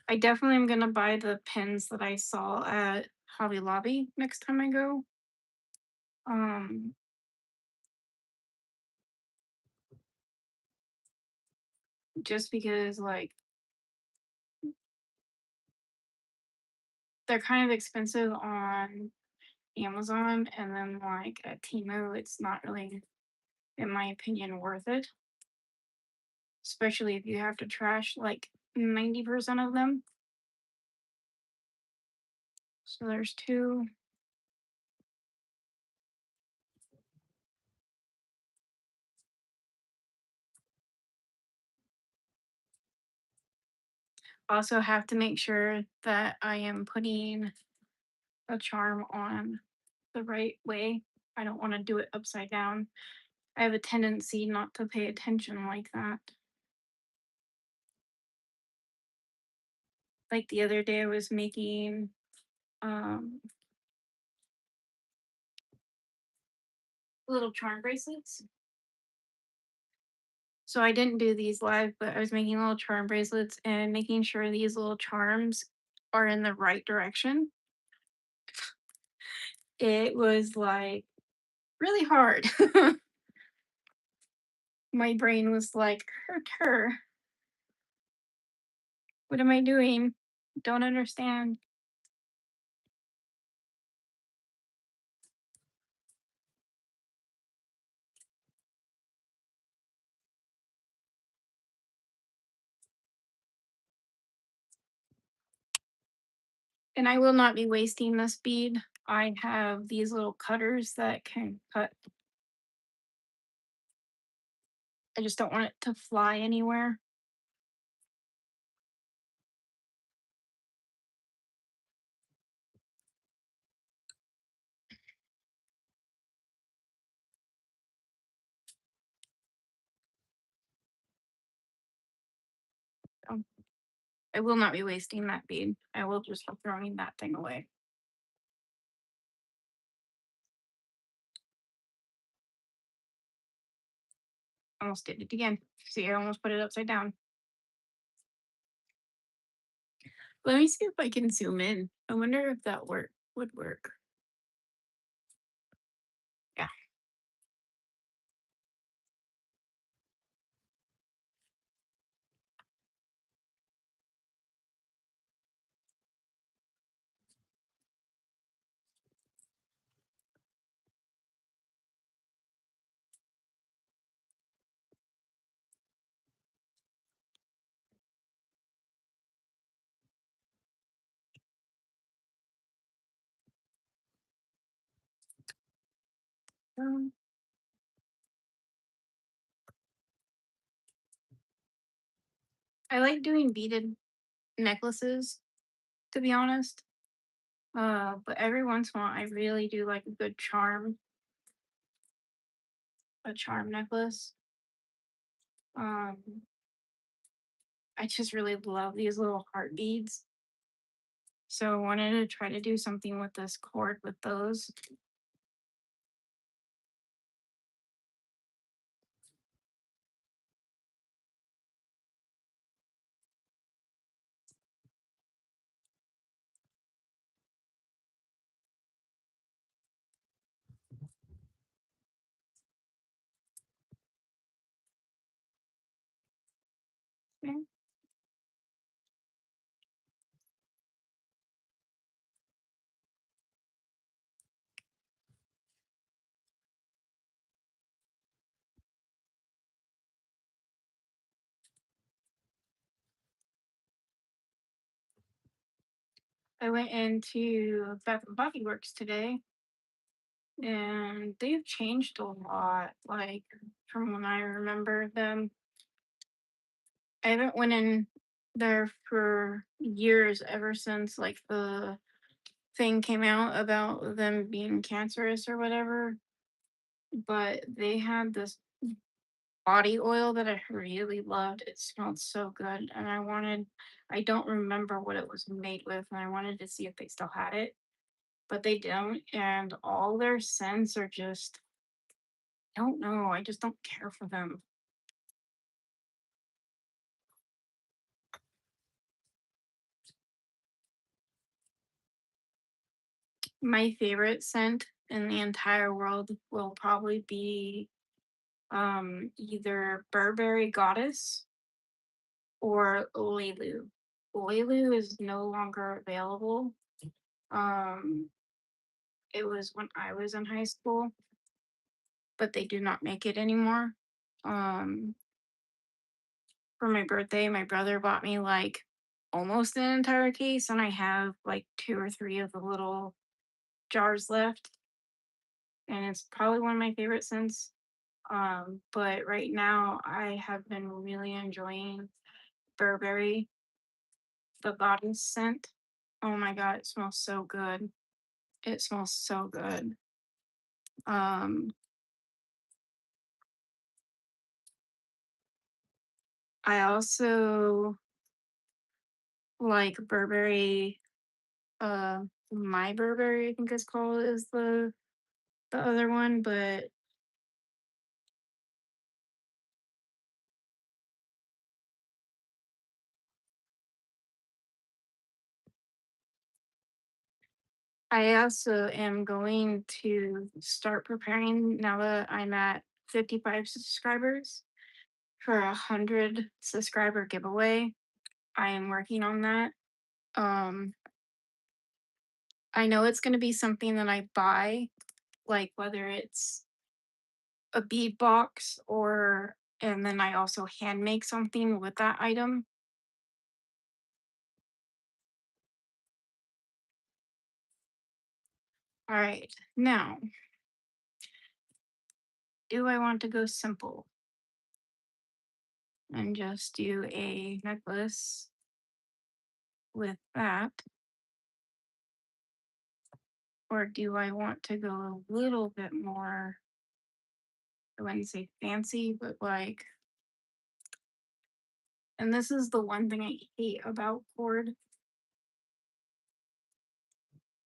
I definitely am gonna buy the pens that I saw at Hobby Lobby next time I go. Um, just because like they're kind of expensive on Amazon and then like at Temu, it's not really, in my opinion, worth it. Especially if you have to trash like 90% of them. So there's two. Also have to make sure that I am putting a charm on the right way. I don't want to do it upside down. I have a tendency not to pay attention like that. Like the other day I was making um little charm bracelets. So I didn't do these live, but I was making little charm bracelets and making sure these little charms are in the right direction. It was like really hard. My brain was like, her, what am I doing? Don't understand. And I will not be wasting this bead. I have these little cutters that can cut. I just don't want it to fly anywhere. So I will not be wasting that bead. I will just be throwing that thing away. Almost did it again. See, I almost put it upside down. Let me see if I can zoom in. I wonder if that would work. Yeah. Um, I like doing beaded necklaces, to be honest. But every once in a while, I really do like a good a charm necklace. Um, I just really love these little heart beads. So I wanted to try to do something with this cord with those. Okay. I went into Bath and Body Works today and they've changed a lot, like from when I remember them. I haven't went in there for years, ever since like the thing came out about them being cancerous or whatever. But they had this body oil that I really loved. It smelled so good, and I don't remember what it was made with, and I wanted to see if they still had it, but they don't. And all their scents are just, I don't know, I just don't care for them. My favorite scent in the entire world will probably be either Burberry Goddess or Leilu. Leilu is no longer available. Um, it was when I was in high school, but they do not make it anymore. Um, for my birthday, my brother bought me like almost an entire case, and I have like two or three of the little jars left, and it's probably one of my favorite scents. But right now I have been really enjoying Burberry, the body scent. Oh my god, it smells so good. It smells so good. Um, I also like Burberry, uh, My Burberry, I think it's called, is the other one, but I also am going to start preparing now that I'm at 55 subscribers for 100 subscriber giveaway. I am working on that. Um, I know it's going to be something that I buy, like whether it's a bead box or, and then I also hand make something with that item. All right, now, do I want to go simple and just do a necklace with that? Or do I want to go a little bit more, I wouldn't say fancy, but like, and this is the one thing I hate about cord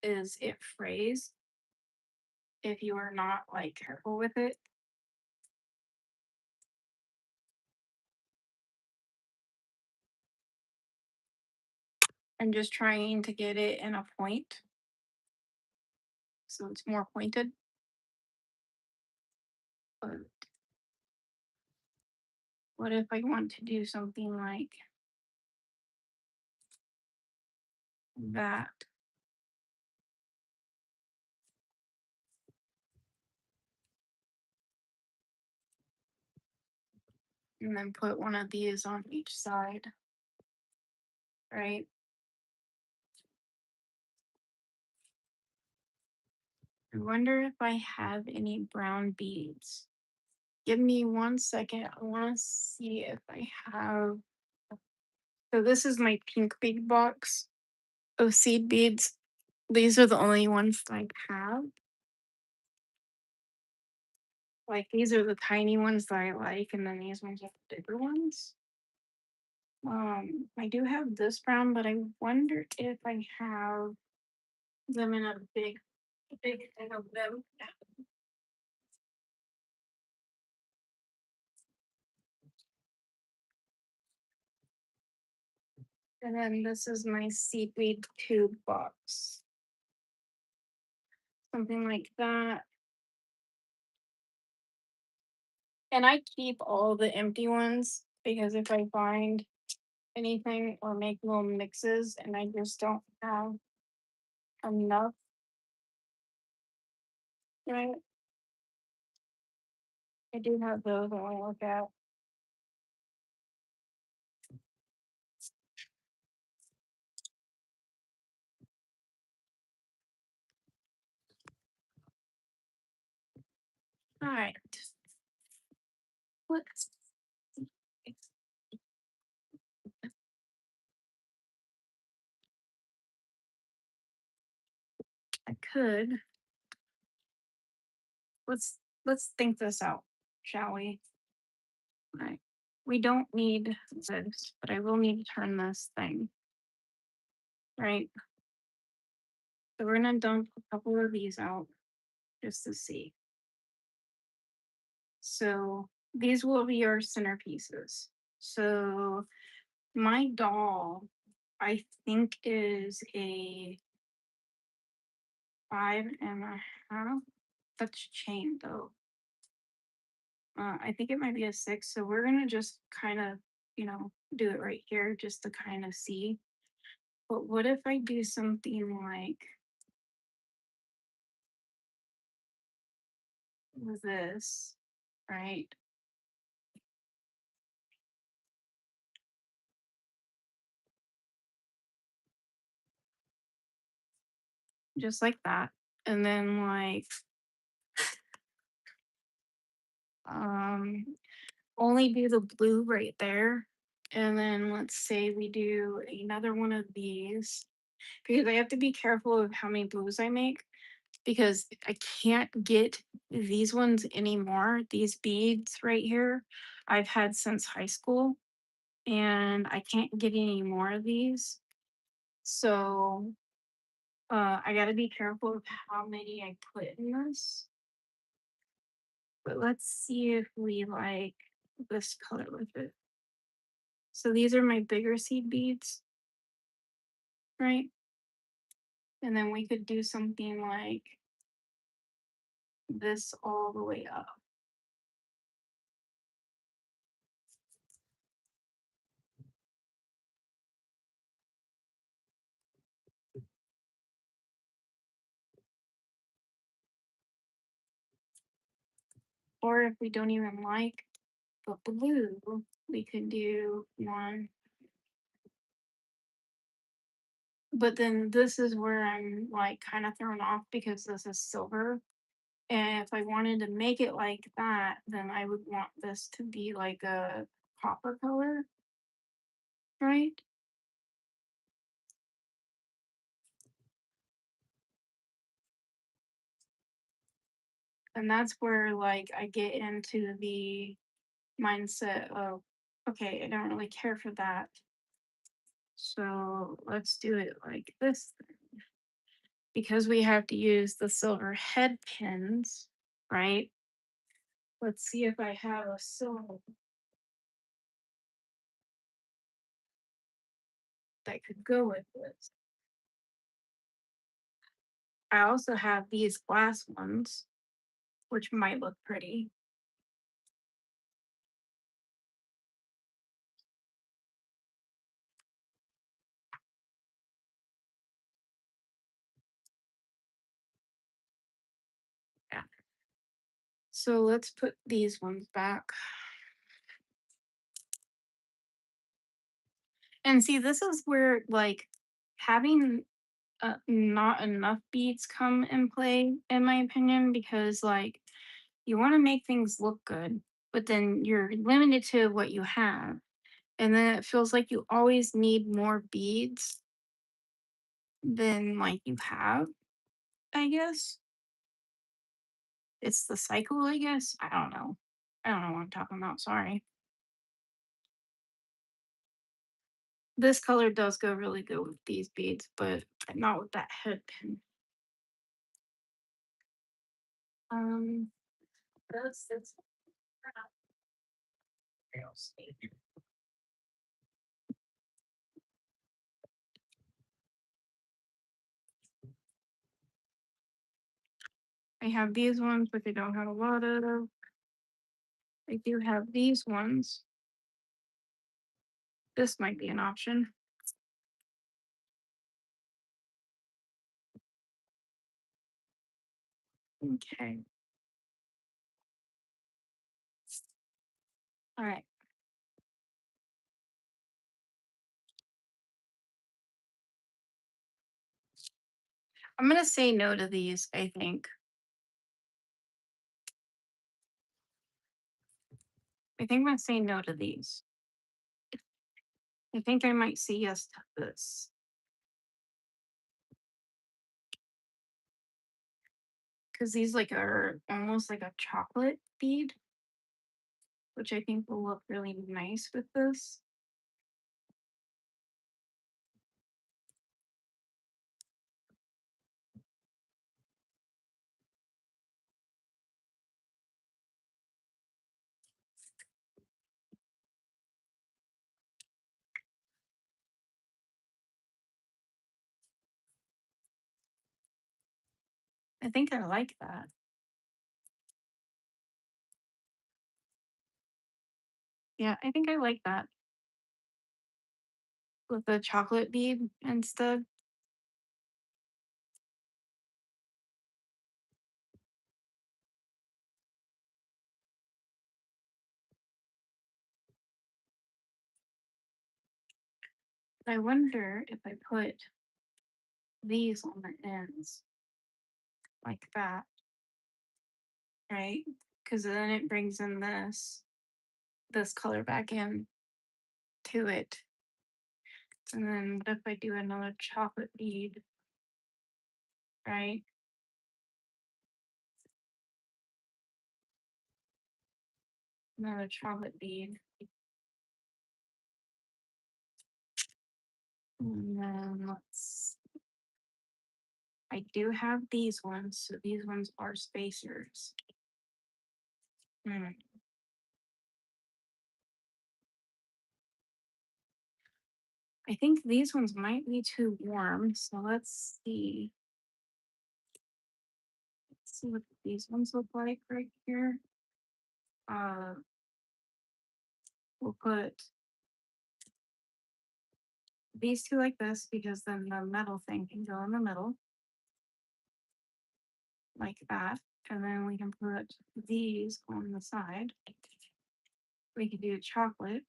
is it frays if you are not like careful with it. I'm just trying to get it in a point so it's more pointed. But what if I want to do something like that? And then put one of these on each side, right? I wonder if I have any brown beads. Give me 1 second. I want to see if I have. So this is my pink bead box of seed beads. These are the only ones I have. Like these are the tiny ones that I like, and then these ones are the bigger ones. I do have this brown, but I wonder if I have them in a big thing of them. And then this is my seaweed tube box. Something like that. And I keep all the empty ones because if I find anything or make little mixes and I just don't have enough, right? I do have those when I look at. All right. Let's I could let's think this out, shall we? Right. We don't need this, but I will need to turn this thing. Right. So we're gonna dump a couple of these out just to see. So these will be our centerpieces. So my doll, I think, is a 5.5. That's chain though. I think it might be a 6. So we're gonna just kind of, do it right here just to kind of see. But what if I do something like this, right? just like that. And then like um only do the blue right there. And then let's say we do another one of these because I have to be careful of how many blues I make because I can't get these ones anymore. These beads right here, I've had since high school and I can't get any more of these. So I got to be careful of how many I put in this. But let's see if we like this color with it. So these are my bigger seed beads, right? And then we could do something like this all the way up. Or if we don't even like the blue, we could do one. But then this is where I'm like kind of thrown off because this is silver. And if I wanted to make it like that, then I would want this to be like a copper color, right? And that's where like I get into the mindset of, okay, I don't really care for that. So let's do it like this. Because we have to use the silver head pins, right? Let's see if I have a silver that could go with this. I also have these glass ones, which might look pretty. Yeah. So let's put these ones back. And see, this is where like having not enough beads come in play, in my opinion, because like you want to make things look good, but then you're limited to what you have. And then it feels like you always need more beads than like you have, I guess. It's the cycle, I guess. I don't know. I don't know what I'm talking about. Sorry. This color does go really good with these beads, but not with that head pin. Um, that's I have these ones, but I don't have a lot of. I do have these ones. This might be an option. Okay. All right. I'm gonna say no to these, I think. I think I'm gonna say no to these. I think I might say yes to this. Because these like are almost like a chocolate bead, which I think will look really nice with this. I think I like that. Yeah, I think I like that with the chocolate bead instead. I wonder if I put these on the ends like that, right? Because then it brings in this color back in to it. And then what if I do another chocolate bead, right? Another chocolate bead. And then I do have these ones, so these ones are spacers. Hmm. I think these ones might be too warm, so let's see. Let's see what these ones look like right here. Uh, we'll put these two like this because then the metal thing can go in the middle, like that. And then we can put these on the side. We could do chocolate.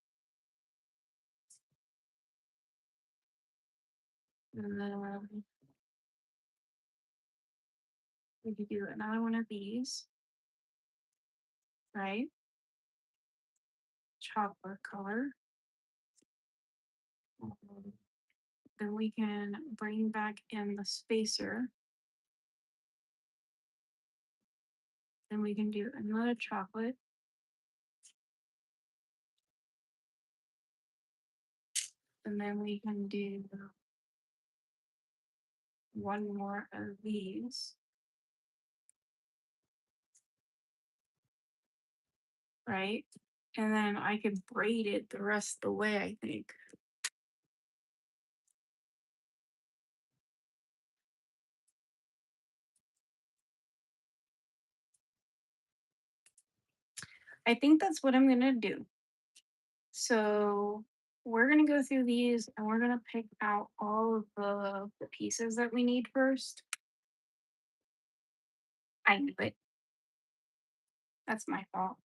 And then we could do another one of these, right? Chocolate color. Then we can bring back in the spacer. Then we can do another chocolate. And then we can do one more of these. Right? And then I could braid it the rest of the way, I think. I think that's what I'm gonna do. So we're gonna go through these and we're gonna pick out all of the pieces that we need first. I knew it. That's my fault.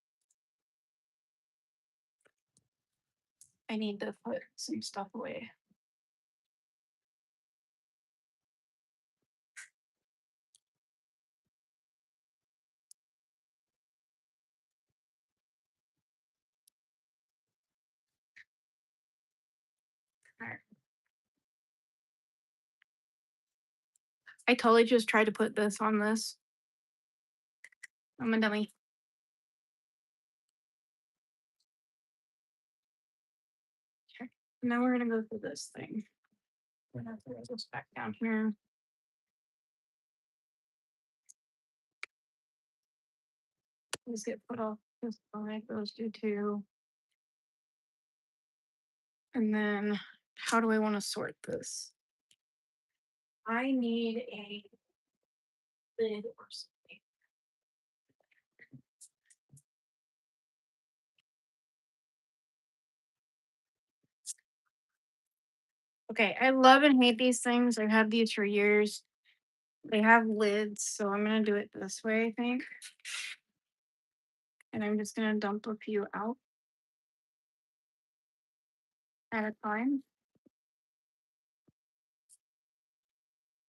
I need to put some stuff away. Alright. I totally just tried to put this on this. I'm a dummy. Okay. Now we're gonna go through this thing. We're gonna throw this back down here. These get put off this side, those do too. And then how do I want to sort this? I need a lid or something. Okay, I love and hate these things. I've had these for years. They have lids, so I'm gonna do it this way, I think. And I'm just gonna dump a few out at a time.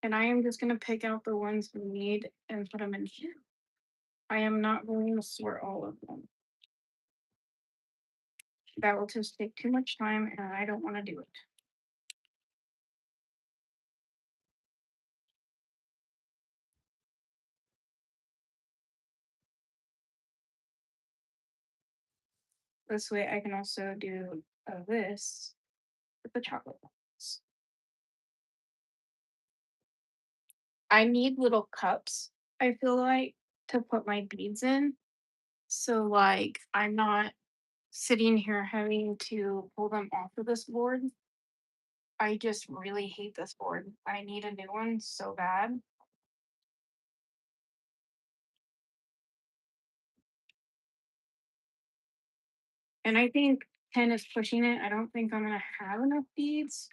And I am just gonna pick out the ones we need and put them in here. I am not going to sort all of them. That will just take too much time and I don't want to do it. This way I can also do this with the chocolate ones. I need little cups, I feel like, to put my beads in. So like I'm not sitting here having to pull them off of this board. I just really hate this board. I need a new one so bad. And I think 10 is pushing it. I don't think I'm gonna have enough beads,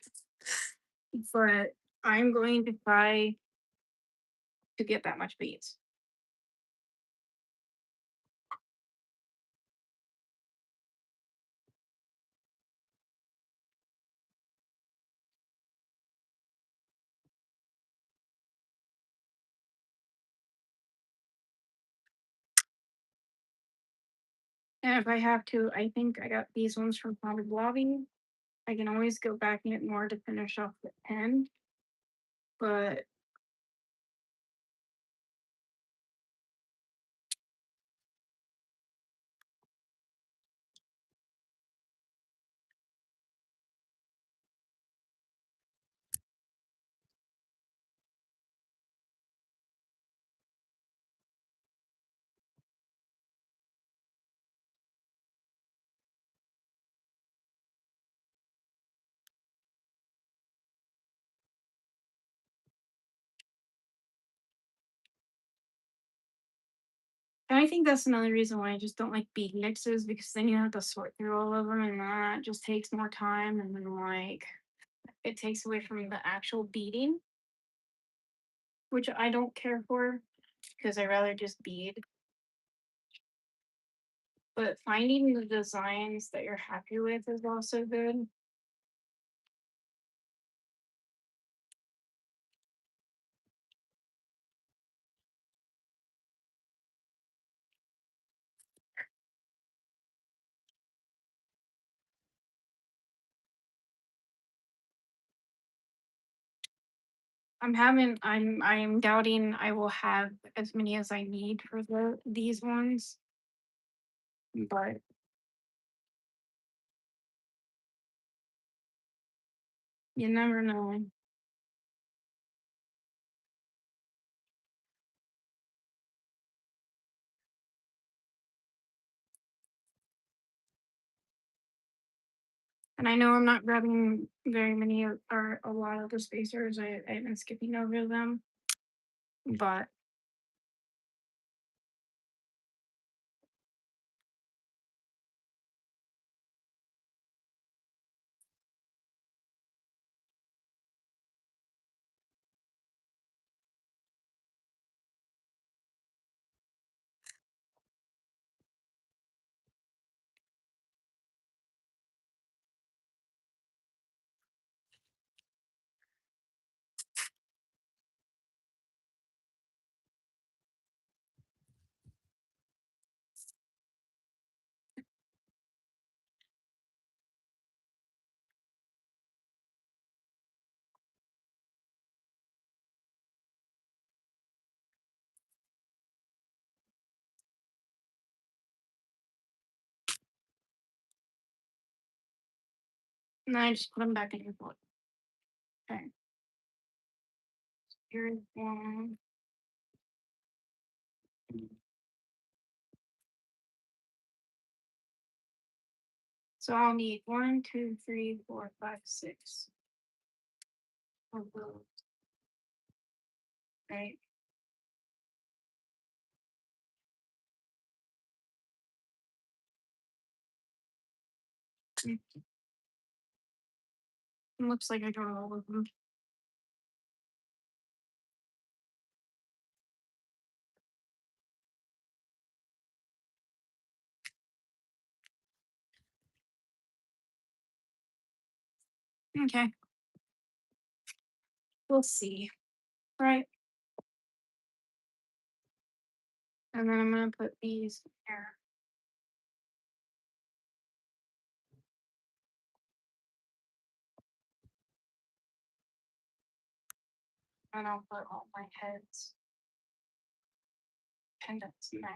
but I'm going to try to get that much beads. And if I have to, I think I got these ones from Hobby Lobby. I can always go back and get more to finish off the end. But and I think that's another reason why I just don't like bead mixes, because then you have to sort through all of them and that just takes more time, and then like it takes away from the actual beading, which I don't care for because I rather just bead. But finding the designs that you're happy with is also good. I am doubting I will have as many as I need for these ones, but you never know. And I know I'm not grabbing very many or a lot of the spacers. I've been skipping over them, but no, I just put them back in your book. Okay, here's one. So I'll need one, two, three, four, five, six of those, right? Mm, looks like I got all of them. Okay, we'll see, right? And then I'm gonna put these here, and I'll put all my heads, pendants in there,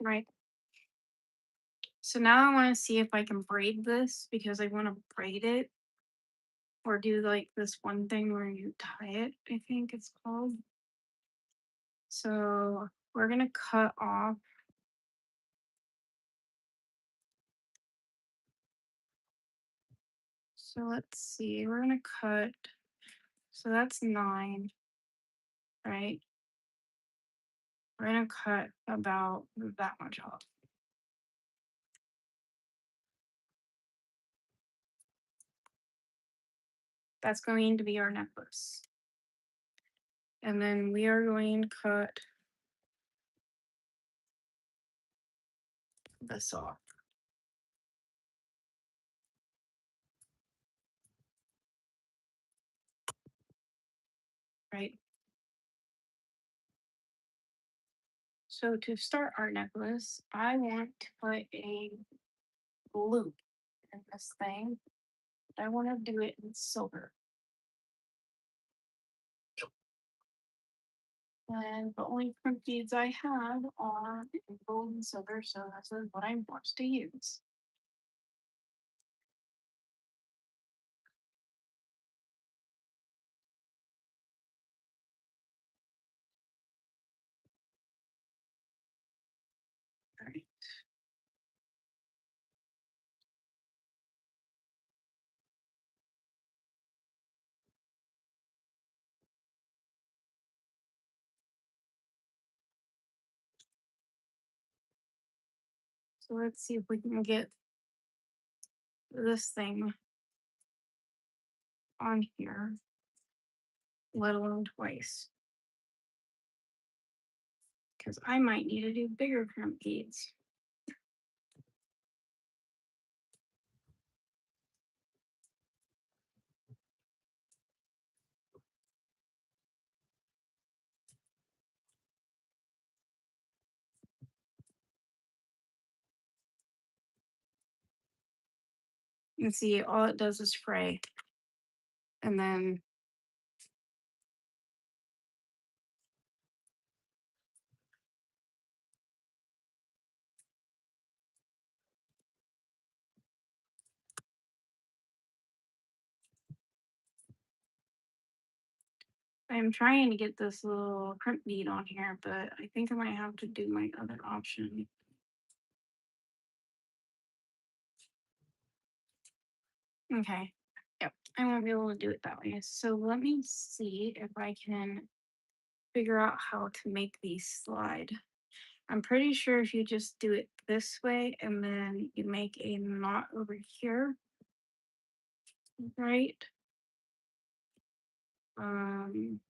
right? So now I want to see if I can braid this because I want to braid it or do like this one thing where you tie it, I think it's called. So we're gonna cut off. So let's see, we're gonna cut. So that's 9, right? We're gonna cut about that much off. That's going to be our necklace. And then we are going to cut this off, right? So to start our necklace, I want to put a loop in this thing. I want to do it in silver. And the only print beads I have are in gold and silver, so that's what I want to use. All right. So let's see if we can get this thing on here, let alone twice. Because I might need to do bigger print beads. And see, all it does is spray. And then I'm trying to get this little print bead on here, but I think I might have to do my other option. Okay. Yep. I won't be able to do it that way. So let me see if I can figure out how to make these slide. I'm pretty sure if you just do it this way and then you make a knot over here, right? Um,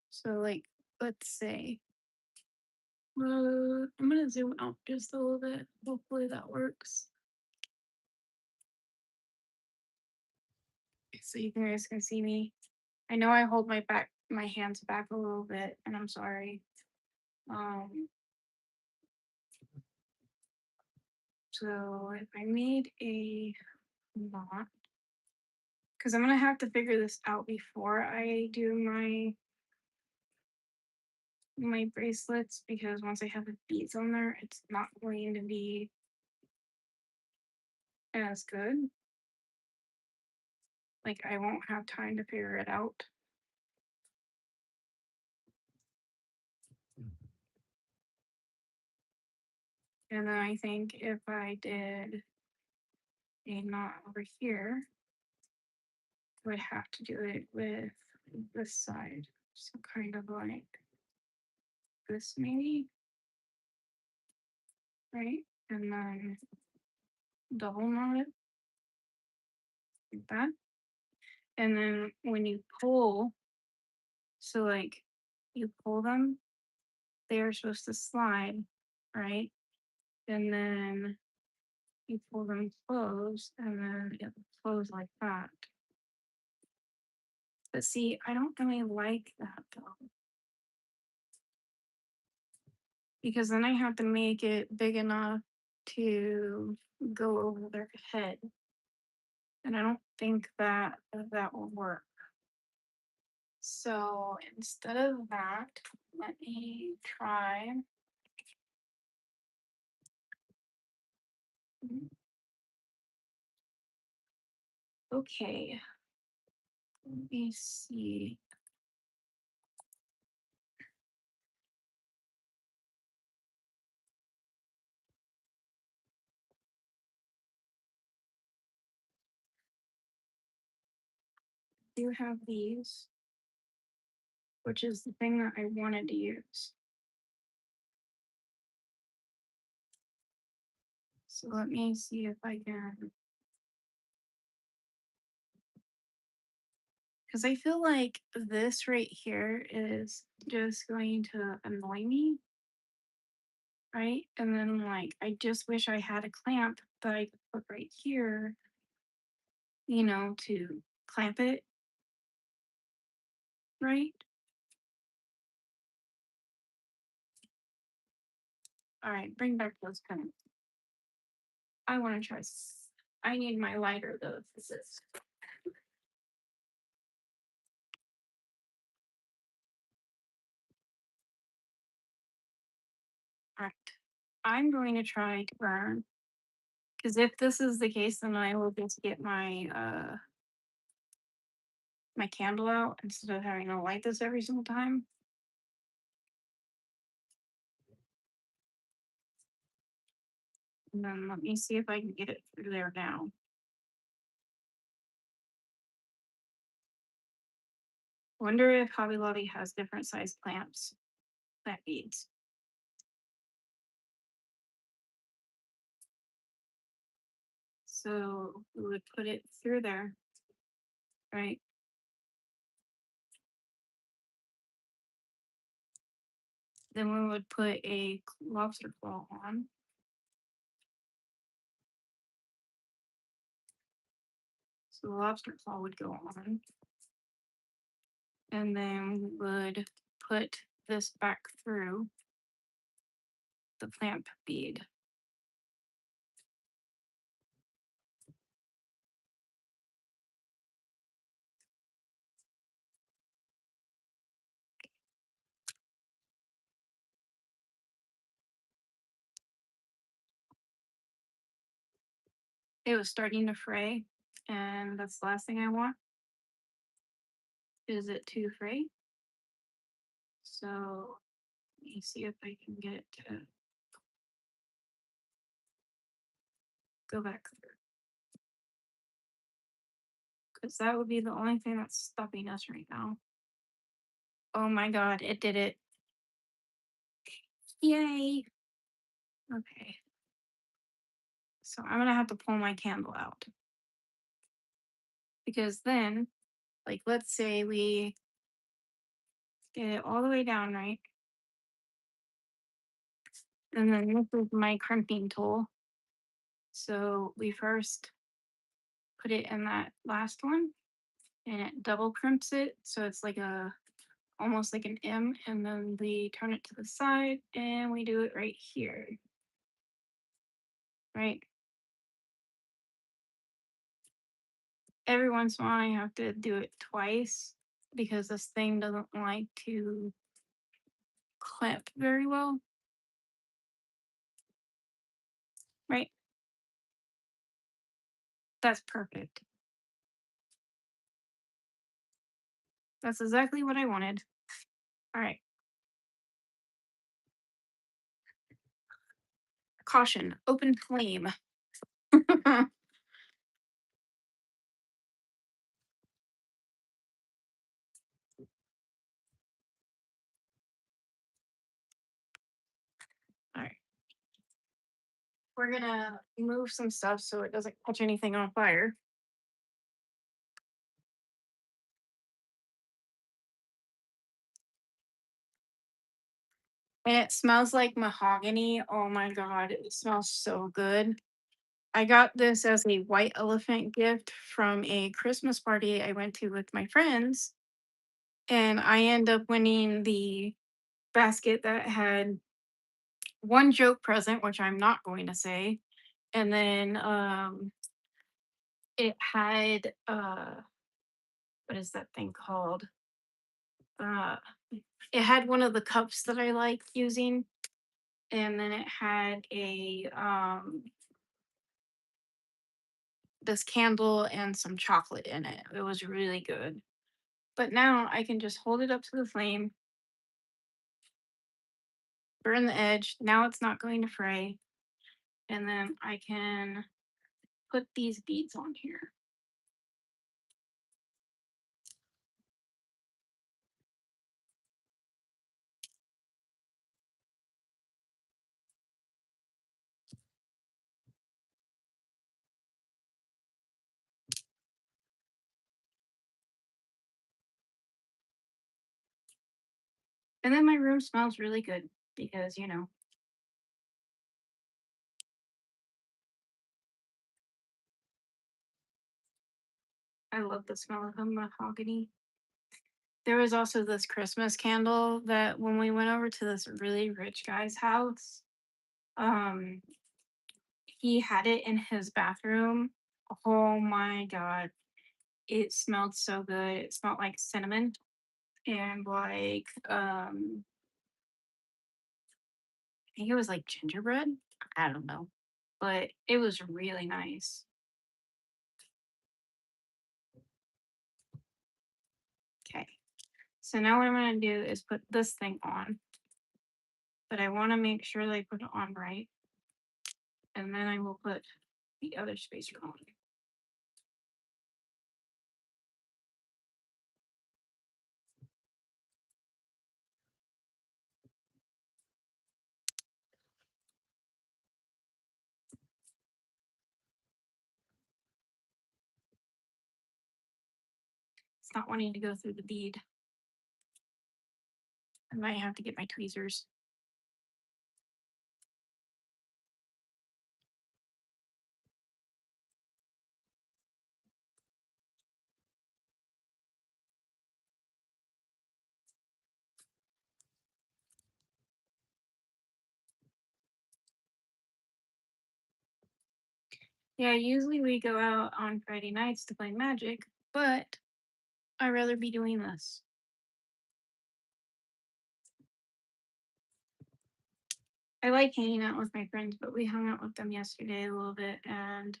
so like, let's say, I'm gonna zoom out just a little bit. Hopefully that works. So you guys can see me. I know I hold my hands back a little bit, and I'm sorry. Um, so if I made a knot, because I'm gonna have to figure this out before I do my bracelets, because once I have the beads on there, it's not going to be as good. Like I won't have time to figure it out. And then I think if I did a knot over here, I would have to do it with this side. So kind of like this maybe, right? And then double knot it like that. And then when you pull, so like you pull them, they are supposed to slide, right? And then you pull them close and then it flows like that. But see, I don't really like that though. Because then I have to make it big enough to go over their head. And I don't think that will work. So instead of that, let me try. Okay, let me see. Do have these, which is the thing that I wanted to use. So let me see if I can. Because I feel like this right here is just going to annoy me, right? And then, like, I just wish I had a clamp that I could put right here, to clamp it. right? All right, bring back those pens. I want to try. I need my lighter though. This is. All right. I'm going to try to burn because if this is the case, then I will just get my candle out instead of having to light this every single time. And then let me see if I can get it through there now. Wonder if Hobby Lobby has different size clamps, plant beads. So we would put it through there, right? Then we would put a lobster claw on. So the lobster claw would go on. And then we would put this back through the clamp bead. It was starting to fray, and that's the last thing I want is it to fray. So let me see if I can get it to go back through. Because that would be the only thing that's stopping us right now. Oh my god, it did it. Yay. Okay. So I'm gonna have to pull my candle out. Because then, like, let's say we get it all the way down, right? And then this is my crimping tool. So we first put it in that last one and it double crimps it. So it's like a almost like an M. And then we turn it to the side and we do it right here. Right. Every once in a while I have to do it twice because this thing doesn't like to clamp very well. Right. That's perfect. That's exactly what I wanted. All right. Caution, open flame. All right. We're gonna move some stuff so it doesn't catch anything on fire. And it smells like mahogany. Oh my god, it smells so good. I got this as a white elephant gift from a Christmas party I went to with my friends. And I end up winning the basket that had one joke present, which I'm not going to say. And then it had what is that thing called? Uh it had one of the cups that I like using. And then it had a this candle and some chocolate in it. It was really good. But now I can just hold it up to the flame, burn the edge. Now it's not going to fray. And then I can put these beads on here. And then my room smells really good because, I love the smell of the mahogany. There was also this Christmas candle that when we went over to this really rich guy's house, um, he had it in his bathroom. Oh my god. It smelled so good. It smelled like cinnamon and like I think it was like gingerbread. I don't know. But it was really nice. Okay. So now what I'm gonna do is put this thing on, but I want to make sure that I put it on right. And then I will put the other spacer on. It's not wanting to go through the bead. I might have to get my tweezers. Yeah, usually we go out on Friday nights to play Magic, but I'd rather be doing this. I like hanging out with my friends, but we hung out with them yesterday a little bit and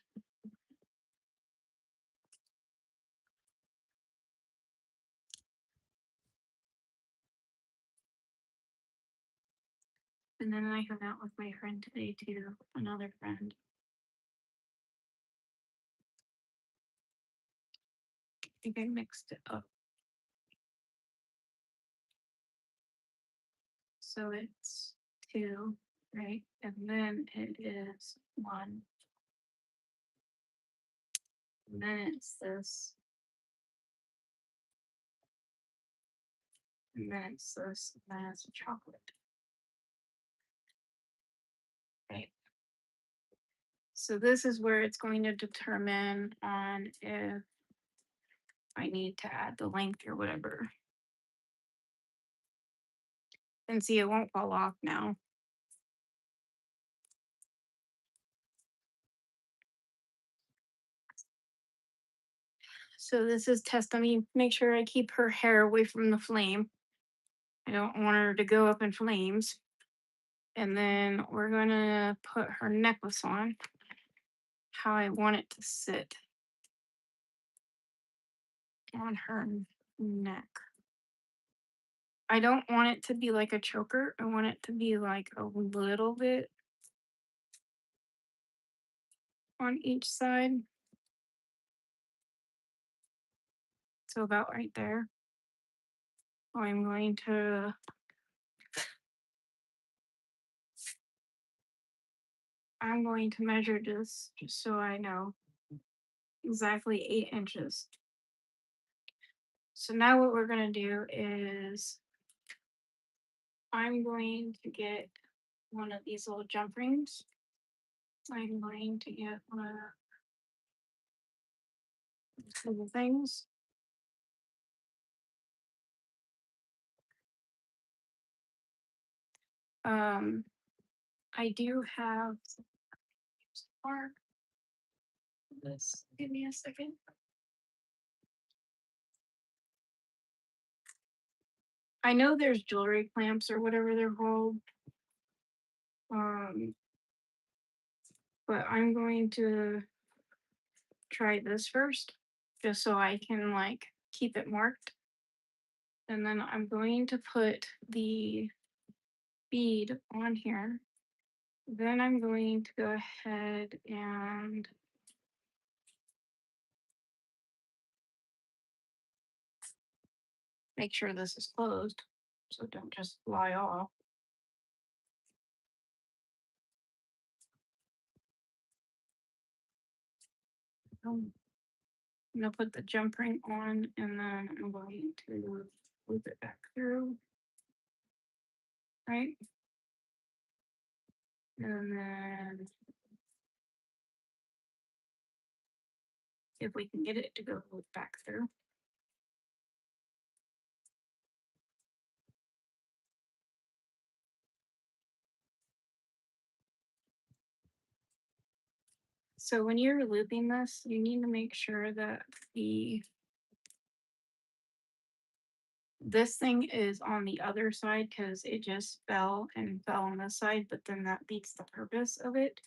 then I hung out with my friend today too, another friend. I think I mixed it up. So it's two, right? And then it is one. And then it's this. And then it's this. And then it's chocolate. Right. So this is where it's going to determine on if I need to add the length or whatever. And see, it won't fall off now. So this is testing me. Make sure I keep her hair away from the flame. I don't want her to go up in flames. And then we're gonna put her necklace on how I want it to sit on her neck. I don't want it to be like a choker. I want it to be like a little bit on each side. So about right there. I'm going to measure this just so I know exactly 8 inches. So now what we're gonna do is I'm going to get one of these little jump rings. I'm going to get one of these little things. Um, I do have mark this. Give me a second. I know there's jewelry clamps or whatever they're called. Um, but I'm going to try this first, just so I can like keep it marked. And then I'm going to put the bead on here. Then I'm going to go ahead and make sure this is closed so it don't just fly off. I'm gonna put the jump ring on and then I'm going to loop it back through. Right? And then if we can get it to go loop back through. So when you're looping this, you need to make sure that this thing is on the other side because it just fell and fell on this side, but then that beats the purpose of it,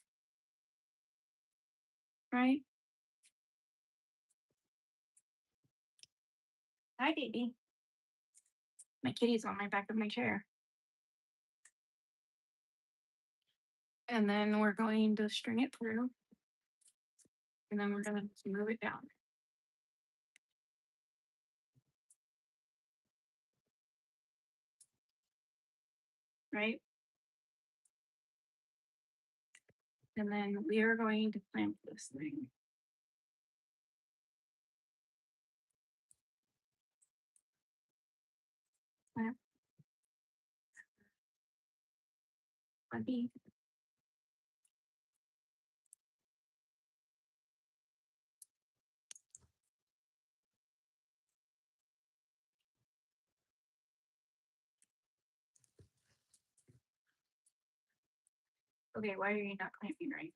right? Hi, baby. My kitty's on my back of my chair. And then we're going to string it through, and then we're going to move it down. Right? And then we are going to clamp this thing. Clamp. Buddy. Okay, why are you not clamping right?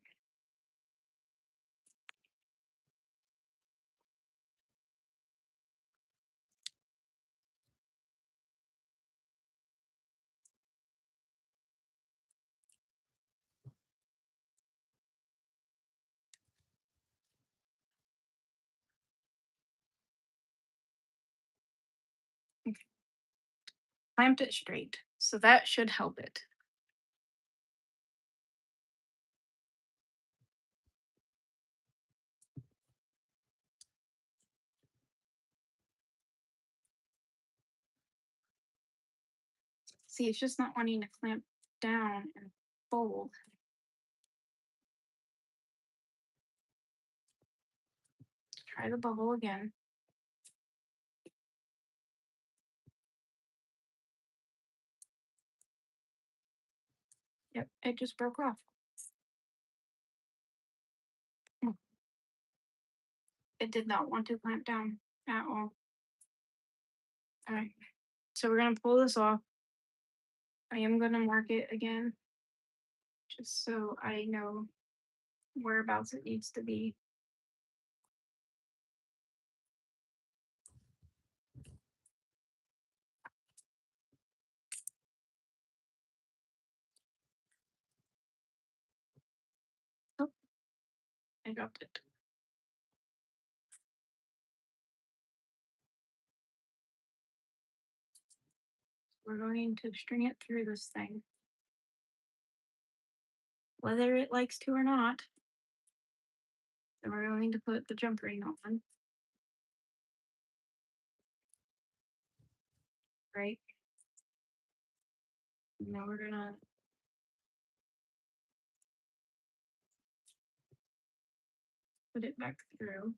Okay. Clamped it straight. So that should help it. See, it's just not wanting to clamp down and fold. Try the bubble again. Yep, it just broke off. It did not want to clamp down at all. All right, so we're gonna pull this off. I am gonna mark it again, just so I know whereabouts it needs to be. Oh, I dropped it. We're going to string it through this thing, whether it likes to or not. Then we're going to put the jump ring on. Right? And then we're gonna put it back through.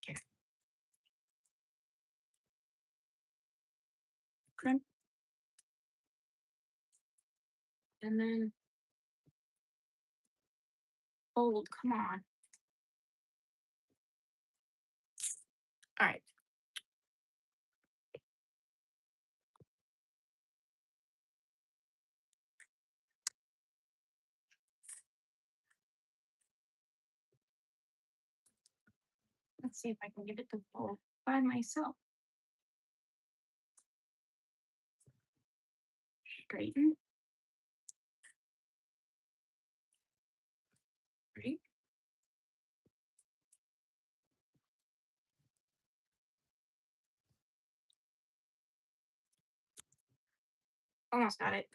Okay. Crimp. And then fold, come on. All right. Let's see if I can get it to fold by myself. Straighten. Right. Almost got it.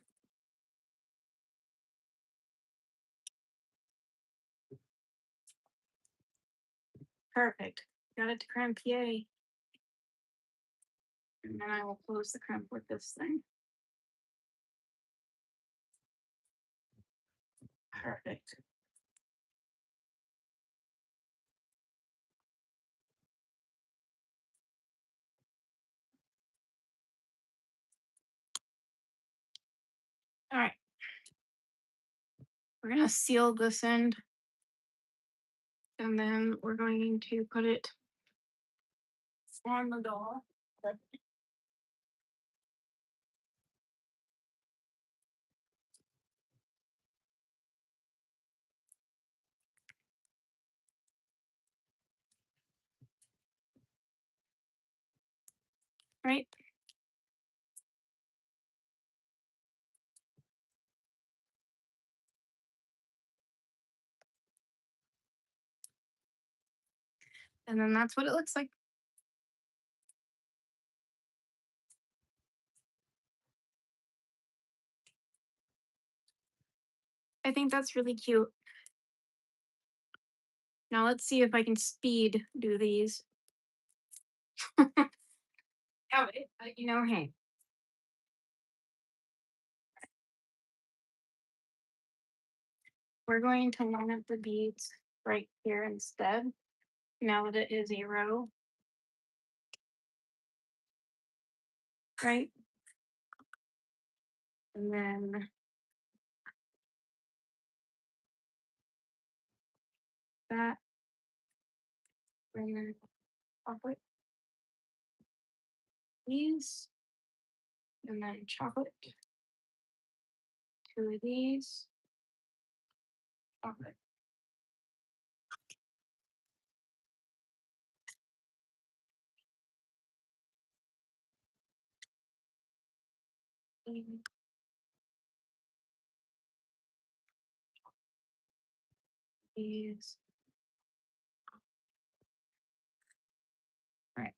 Perfect. Got it to crimp, yay. And then I will close the crimp with this thing. Perfect. We're gonna seal this end and then we're going to put it on the doll. Right? And then that's what it looks like. I think that's really cute. Now let's see if I can speed do these. Oh, hey, we're going to line up the beads right here instead. Now that it is a row, right? And then that, and then chocolate, these, and then chocolate, two of these, chocolate, these, these. Right.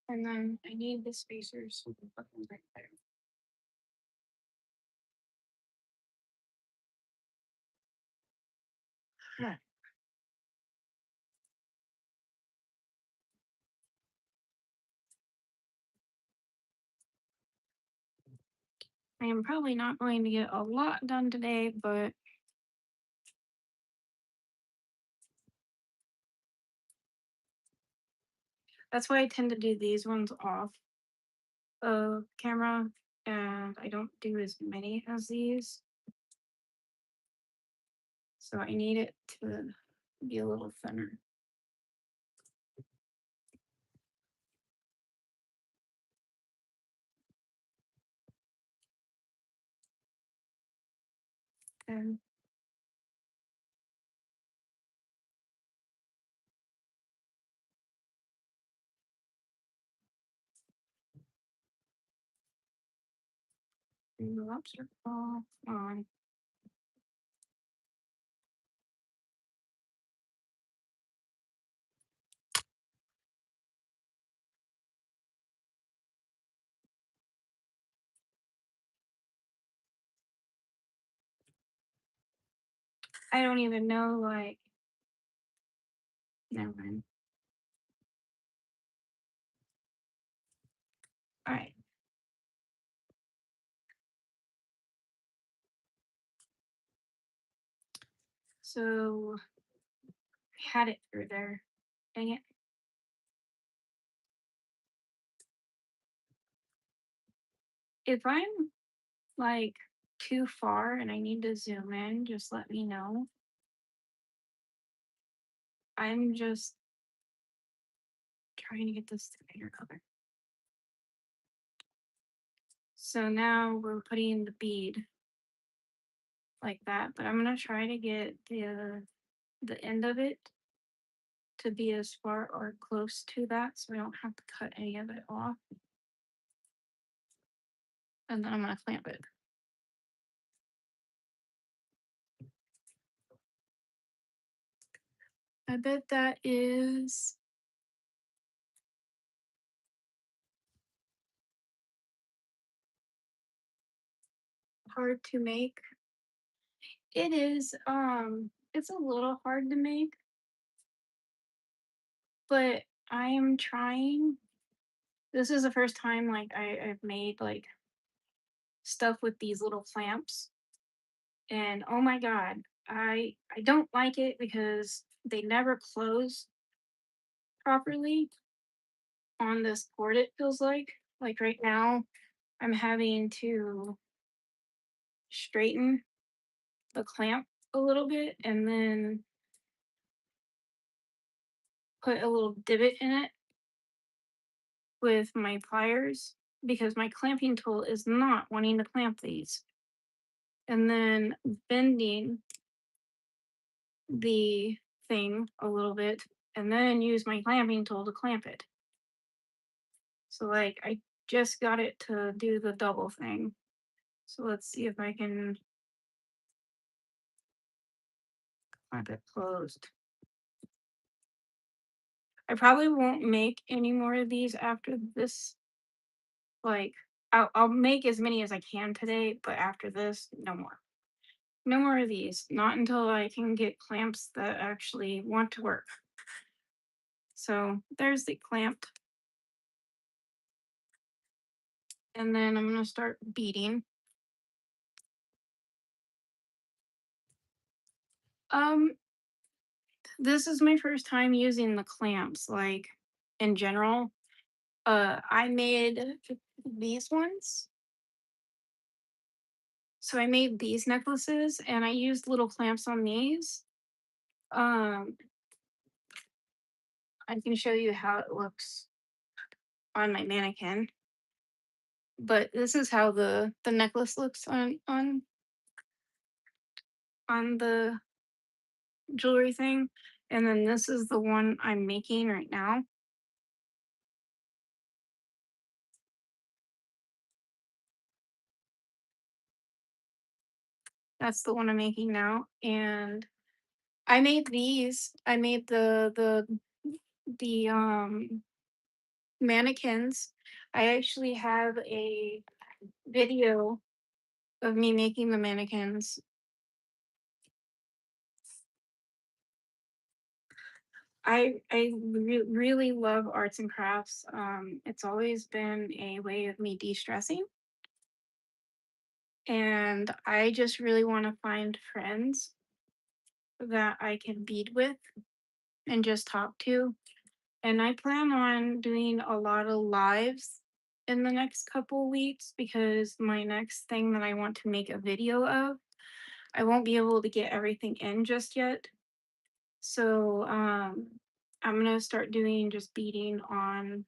And then I need the spacers, so we can put them right there. Yeah. I am probably not going to get a lot done today, but that's why I tend to do these ones off of camera and I don't do as many as these. So I need it to be a little thinner. And the lobster claw on. I don't even know, like, never mind. All right. So I had it through there. Dang it. If I'm like too far and I need to zoom in, just let me know. I'm just trying to get this to bigger color. So now we're putting the bead like that, but I'm gonna try to get the end of it to be as far or close to that so I don't have to cut any of it off. And then I'm gonna clamp it. I bet that is hard to make. It is, it's a little hard to make, but I am trying. This is the first time like I've made like stuff with these little clamps. And oh my god, I don't like it because they never close properly on this cord, it feels like. Like right now, I'm having to straighten the clamp a little bit and then put a little divot in it with my pliers because my clamping tool is not wanting to clamp these. And then bending the thing a little bit and then use my clamping tool to clamp it. So like I just got it to do the double thing. So let's see if I can clamp it closed. I probably won't make any more of these after this. Like I'll make as many as I can today, but after this, no more. No more of these. Not until I can get clamps that actually want to work. So there's the clamp. And then I'm gonna start beating. Um, this is my first time using the clamps, like in general. I made these ones. So I made these necklaces and I used little clamps on these. Um, I can show you how it looks on my mannequin. But this is how the necklace looks on the jewelry thing. And then this is the one I'm making right now. That's the one I'm making now. And I made these. I made the mannequins. I actually have a video of me making the mannequins. I really love arts and crafts. It's always been a way of me de-stressing, and I just really want to find friends that I can bead with and just talk to. And I plan on doing a lot of lives in the next couple weeks because my next thing that I want to make a video of, I won't be able to get everything in just yet. So I'm gonna start doing just beading on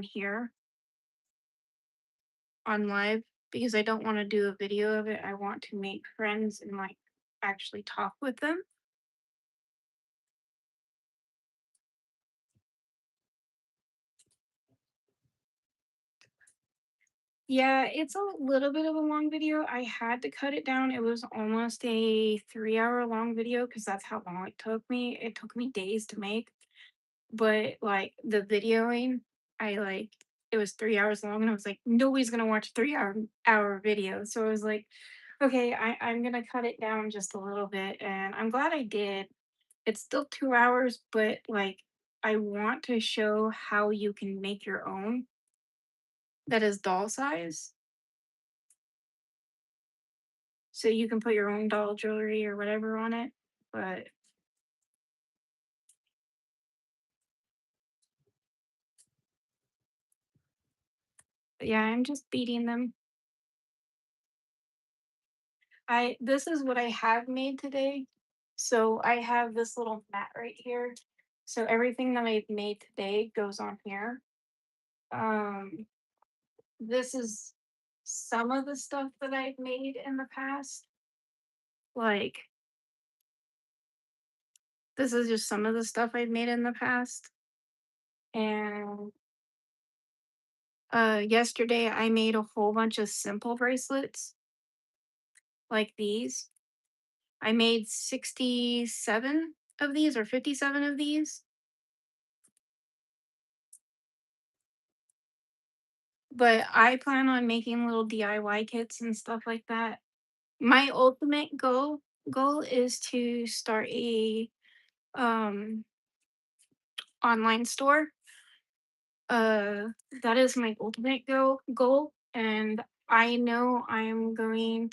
here on live because I don't want to do a video of it. I want to make friends and like actually talk with them. Yeah, it's a little bit of a long video. I had to cut it down. It was almost a 3 hour long video because that's how long it took me. It took me days to make. But like the videoing, I like it was 3 hours long and I was like, nobody's gonna watch a 3 hour video. So I was like, okay, I'm gonna cut it down just a little bit. And I'm glad I did. It's still 2 hours, but like I want to show how you can make your own that is doll size. So you can put your own doll jewelry or whatever on it. But yeah, I'm just beating them. I This is what I have made today. So I have this little mat right here. So everything that I've made today goes on here. Um this is some of the stuff that I've made in the past. Like this is just some of the stuff I've made in the past. And yesterday I made a whole bunch of simple bracelets like these. I made 67 of these or 57 of these. But I plan on making little DIY kits and stuff like that. My ultimate goal is to start a um online store. Uh that is my ultimate goal and I know I'm going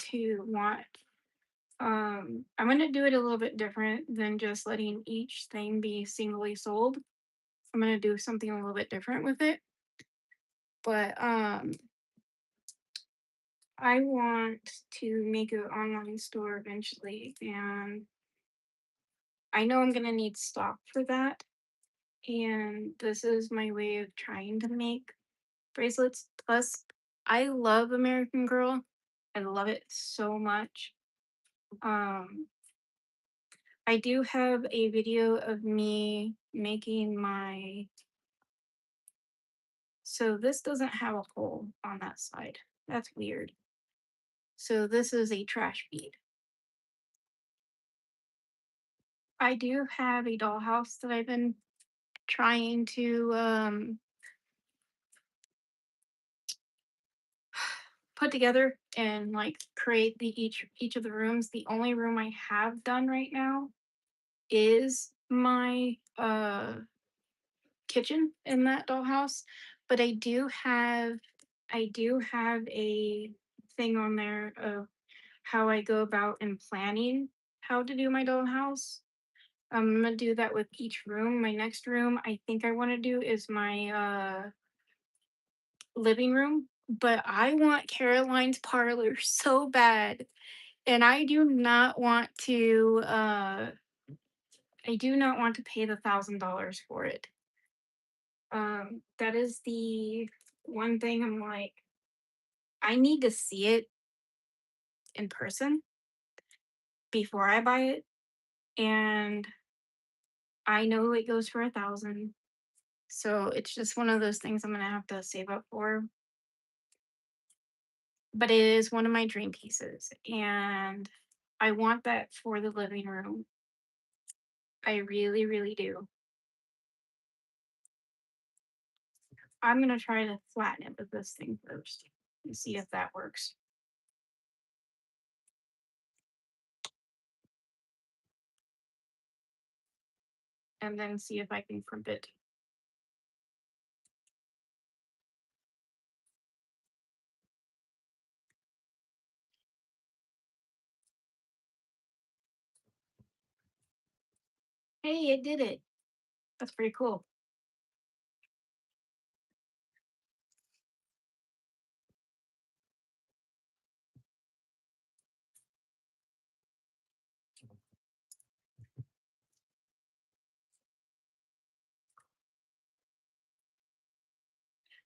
to do it a little bit different than just letting each thing be singly sold. I'm going to do something a little bit different with it. But I want to make an online store eventually, and I know I'm gonna need stock for that. And this is my way of trying to make bracelets. Plus, I love American Girl. I love it so much. Um, I do have a video of me making my. So this doesn't have a hole on that side. That's weird. So this is a trash bead. I do have a dollhouse that I've been trying to put together and like create the each of the rooms. The only room I have done right now is my kitchen in that dollhouse, but I do have a thing on there of how I go about in planning how to do my dollhouse. I'm gonna do that with each room. My next room I think I want to do is my living room, but I want Caroline's parlor so bad. And I do not want to pay the $1,000 for it. That is the one thing I'm like, I need to see it in person before I buy it. And I know it goes for 1,000. So it's just one of those things I'm gonna have to save up for. But it is one of my dream pieces. And I want that for the living room. I really, really do. I'm gonna try to flatten it with this thing first and see if that works. And then see if I can crimp it. Hey, it did it. That's pretty cool.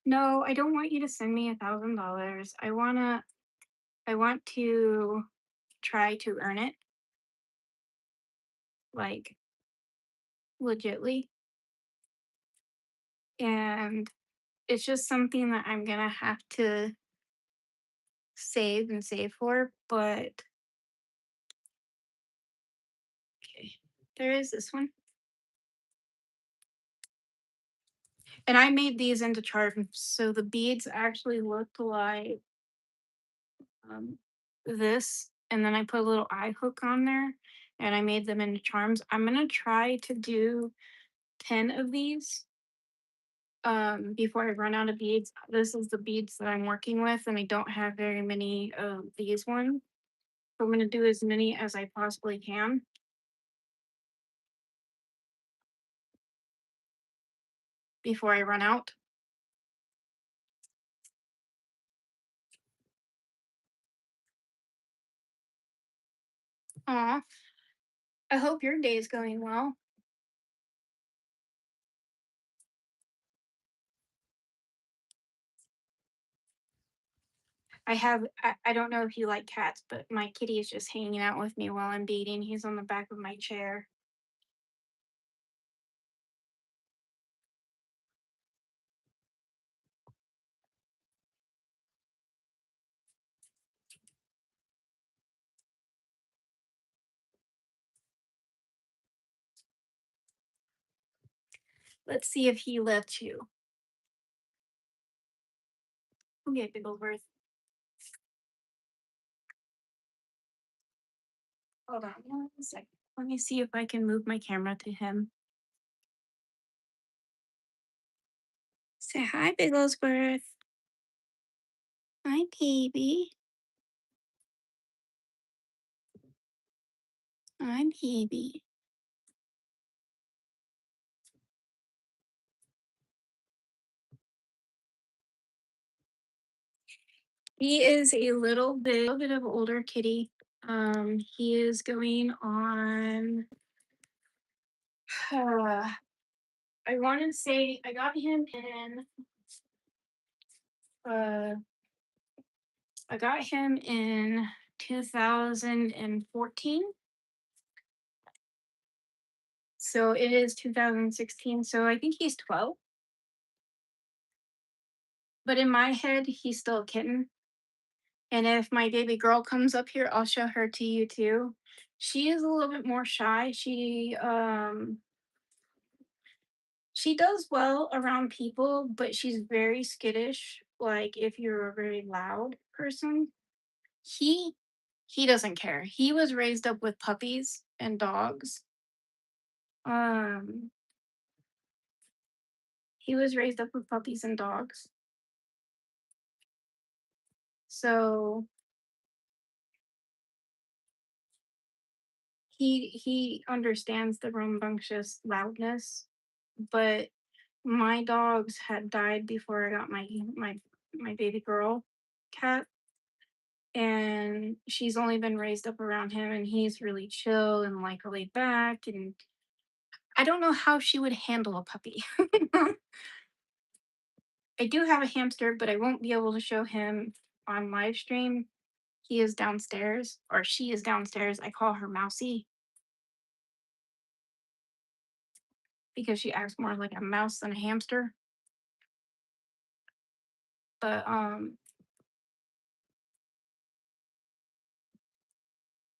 No, I don't want you to send me $1,000. I want to try to earn it, like legitly. And it's just something that I'm gonna have to save and save for. But okay, there is this one. And I made these into charms. So the beads actually look like um, this. And then I put a little eye hook on there and I made them into charms. I'm gonna try to do 10 of these before I run out of beads. This is the beads that I'm working with, and I don't have very many of these ones. So I'm gonna do as many as I possibly can before I run out. Aw, I hope your day is going well. I don't know if you like cats, but my kitty is just hanging out with me while I'm beading. He's on the back of my chair. Let's see if he lets you. Okay, Bigglesworth. Hold on 1 second. Let me see if I can move my camera to him. Say hi, Bigglesworth. Hi, baby. Hi, baby. He is a little bit of older kitty. He is going on. I want to say I got him in. Uh, I got him in 2014. So it is 2016. So I think he's 12. But in my head, he's still a kitten. And if my baby girl comes up here, I'll show her to you too. She is a little bit more shy. She does well around people, but she's very skittish. Like if you're a very loud person, he he doesn't care. He was raised up with puppies and dogs. Um, he was raised up with puppies and dogs. So he understands the rambunctious loudness, but my dogs had died before I got my baby girl cat, and she's only been raised up around him, and he's really chill and like laid back, and I don't know how she would handle a puppy. I do have a hamster, but I won't be able to show him on live stream. He is downstairs, or she is downstairs. I call her Mousy because she acts more like a mouse than a hamster. But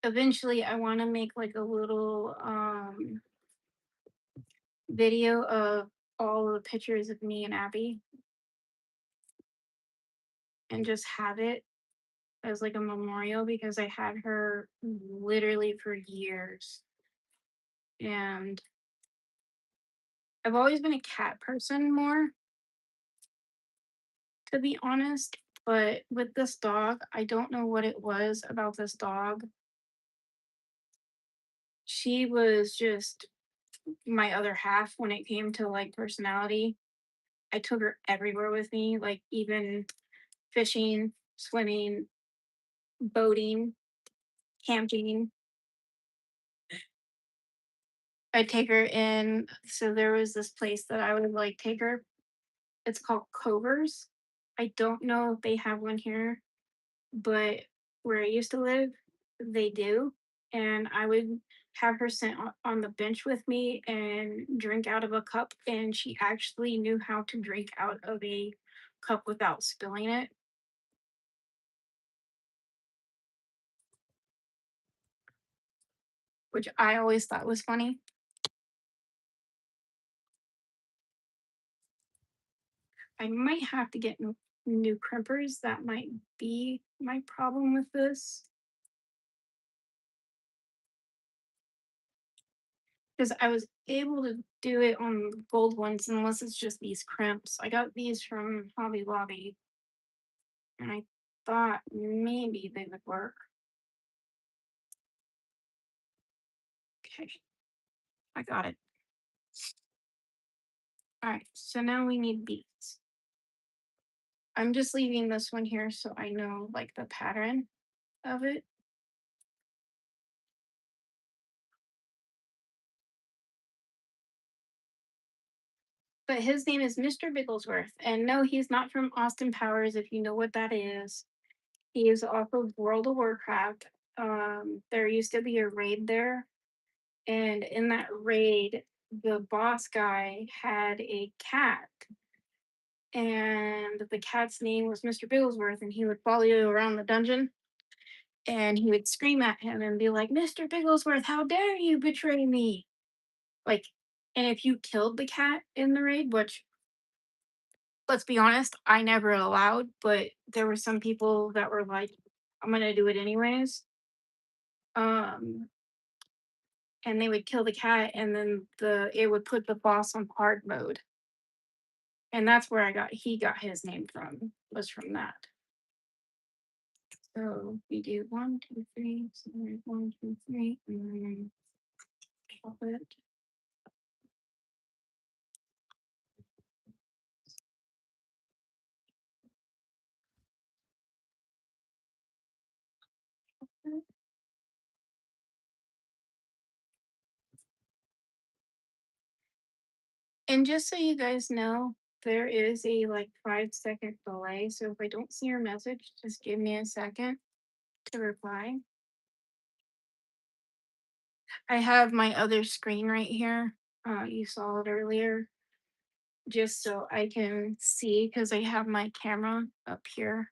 eventually I want to make like a little video of all the pictures of me and Abby and just have it as like a memorial because I had her literally for years. And I've always been a cat person more, to be honest. But with this dog, I don't know what it was about this dog. She was just my other half when it came to like personality. I took her everywhere with me, like even fishing, swimming, boating, camping. I'd take her in. So there was this place that I would like take her. It's called Covers. I don't know if they have one here, but where I used to live, they do. And I would have her sit on the bench with me and drink out of a cup. And she actually knew how to drink out of a cup without spilling it, which I always thought was funny. I might have to get new crimpers. That might be my problem with this. Because I was able to do it on gold ones unless it's just these crimps. I got these from Hobby Lobby and I thought maybe they would work. Okay, I got it. All right, so now we need beads. I'm just leaving this one here so I know like the pattern of it. But his name is Mr. Bigglesworth. And no, he's not from Austin Powers, if you know what that is. He is off of World of Warcraft. There used to be a raid there, and in that raid, the boss guy had a cat, and the cat's name was Mr. Bigglesworth, and he would follow you around the dungeon, and he would scream at him and be like, "Mr. Bigglesworth, how dare you betray me!" Like, and if you killed the cat in the raid, which let's be honest, I never allowed, but there were some people that were like, "I'm gonna do it anyways." Um, and they would kill the cat and then it would put the boss on hard mode. And that's where he got his name from, was from that. So we do 1, 2, 3, so there's 1, 2, 3, and then chop it. And just so you guys know, there is a like 5-second delay. So if I don't see your message, just give me a second to reply. I have my other screen right here. You saw it earlier, just so I can see because I have my camera up here.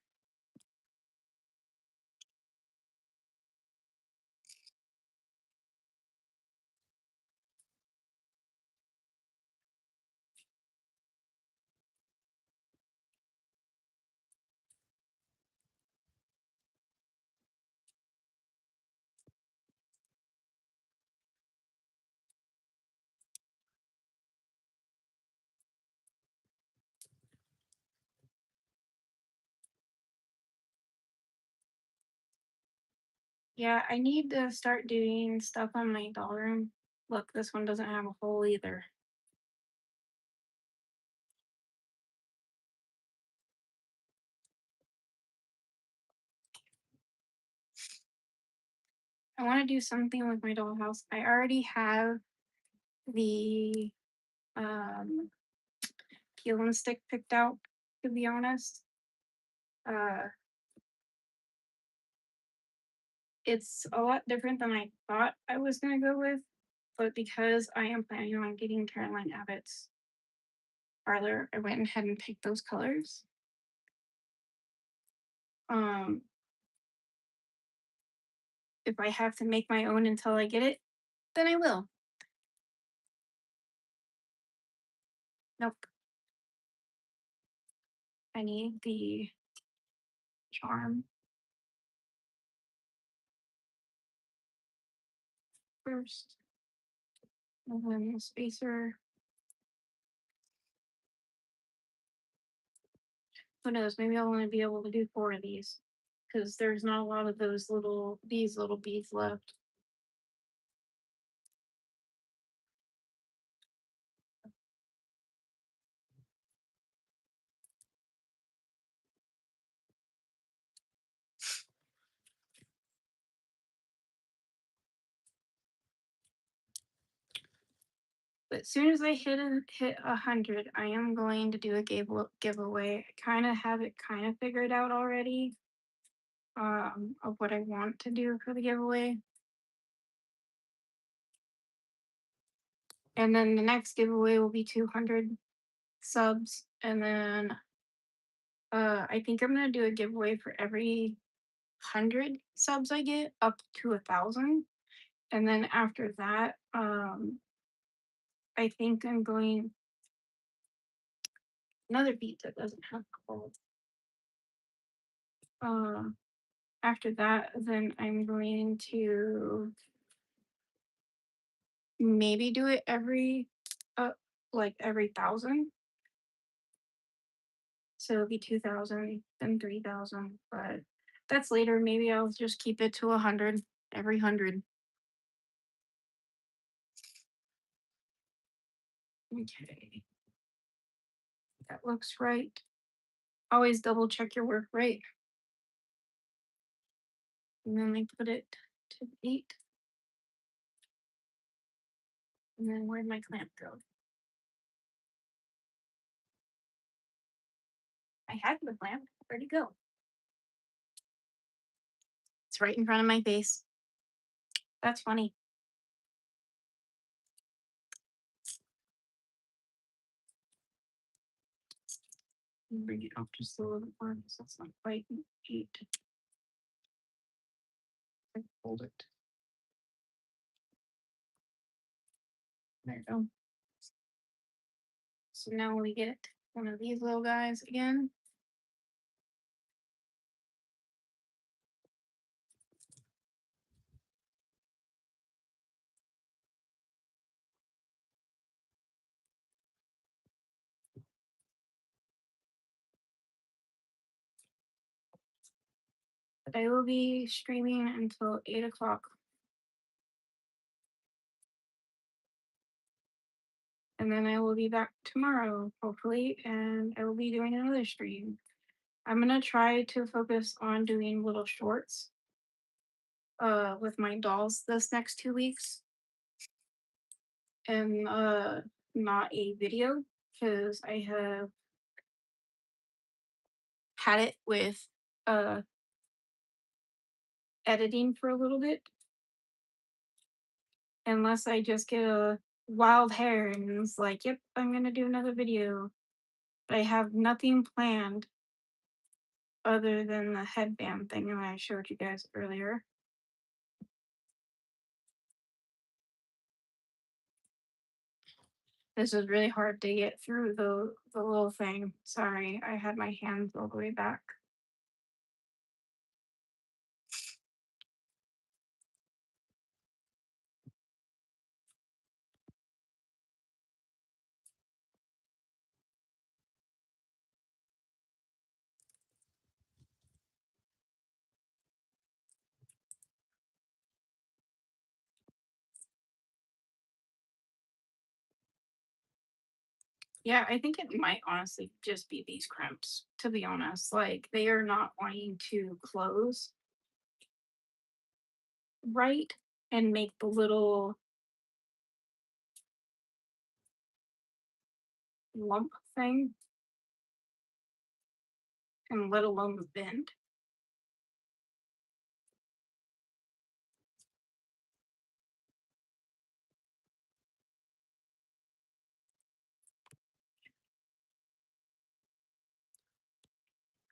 Yeah, I need to start doing stuff on my doll room. Look, this one doesn't have a hole either. I want to do something with my dollhouse. I already have the um peel and stick picked out, to be honest. Uh it's a lot different than I thought I was gonna go with, but because I am planning on getting Caroline Abbott's parlor, I went ahead and picked those colors. Um if I have to make my own until I get it, then I will. Nope. I need the charm first, and then the spacer. Who knows? Maybe I'll only be able to do 4 of these because there's not a lot of these little beads left. But as soon as I hit 100, I am going to do a giveaway. I kind of have it kind of figured out already. Of what I want to do for the giveaway, and then the next giveaway will be 200 subs, and then I think I'm gonna do a giveaway for every 100 subs I get up to 1,000, and then after that, I think I'm going another beat that doesn't have gold. Uh, After that, then I'm going to maybe do it uh, like every 1,000. So it'll be 2,000, then 3,000. But that's later. Maybe I'll just keep it to 100 every 100. Okay, that looks right. Always double check your work, right? And then I put it to 8. And then where'd my clamp go? I had the clamp. Where'd it go? It's right in front of my face. That's funny. Bring it up just a little bit more because that's not quite 8. I hold it. There you go. So now we get one of these little guys again. I will be streaming until 8 o'clock. And then I will be back tomorrow, hopefully, and I will be doing another stream. I'm gonna try to focus on doing little shorts with my dolls this next 2 weeks. And not a video, because I have had it with uh editing for a little bit, unless I just get a wild hair and it's like, yep, I'm gonna do another video. But I have nothing planned other than the headband thing that I showed you guys earlier. This was really hard to get through the little thing. Sorry, I had my hands all the way back. Yeah, I think it might honestly just be these crimps, to be honest. Like they are not wanting to close right and make the little lump thing, and let alone the bend.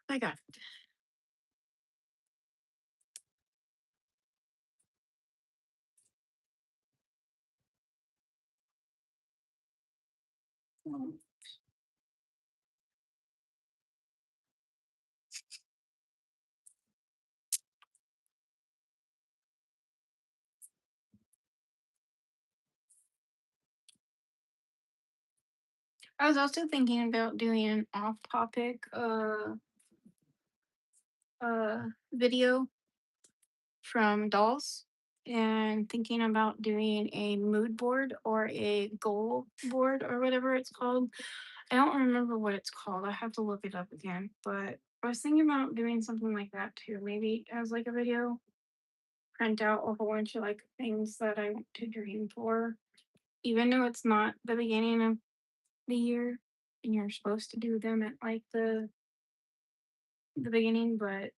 I got it. I was also thinking about doing an off-topic video from dolls, and thinking about doing a mood board or a goal board or whatever it's called. I don't remember what it's called. I have to look it up again. But I was thinking about doing something like that too. Maybe as like a video, print out a whole bunch of like things that I want to dream for, even though it's not the beginning of the year and you're supposed to do them at like the beginning, but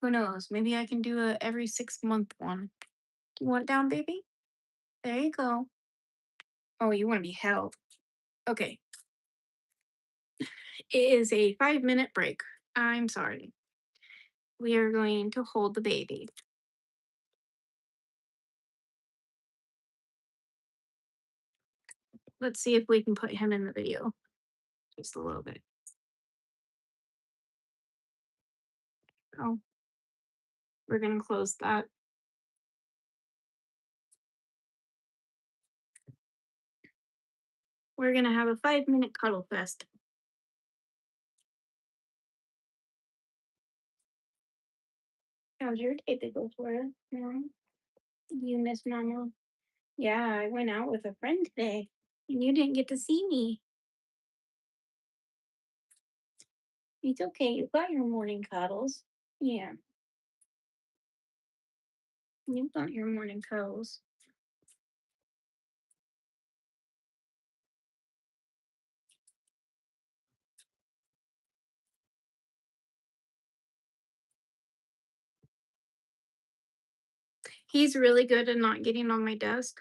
who knows? Maybe I can do a every 6 month one. You want it down, baby? There you go. Oh, you want to be held. Okay. It is a 5 minute break. I'm sorry. We are going to hold the baby. Let's see if we can put him in the video just a little bit. Oh, we're going to close that. We're going to have a 5 minute cuddle fest. How's your day, big old Florida? You miss mama? Yeah, I went out with a friend today and you didn't get to see me. It's okay. You got your morning cuddles. Yeah, you got your morning cuddles. He's really good at not getting on my desk,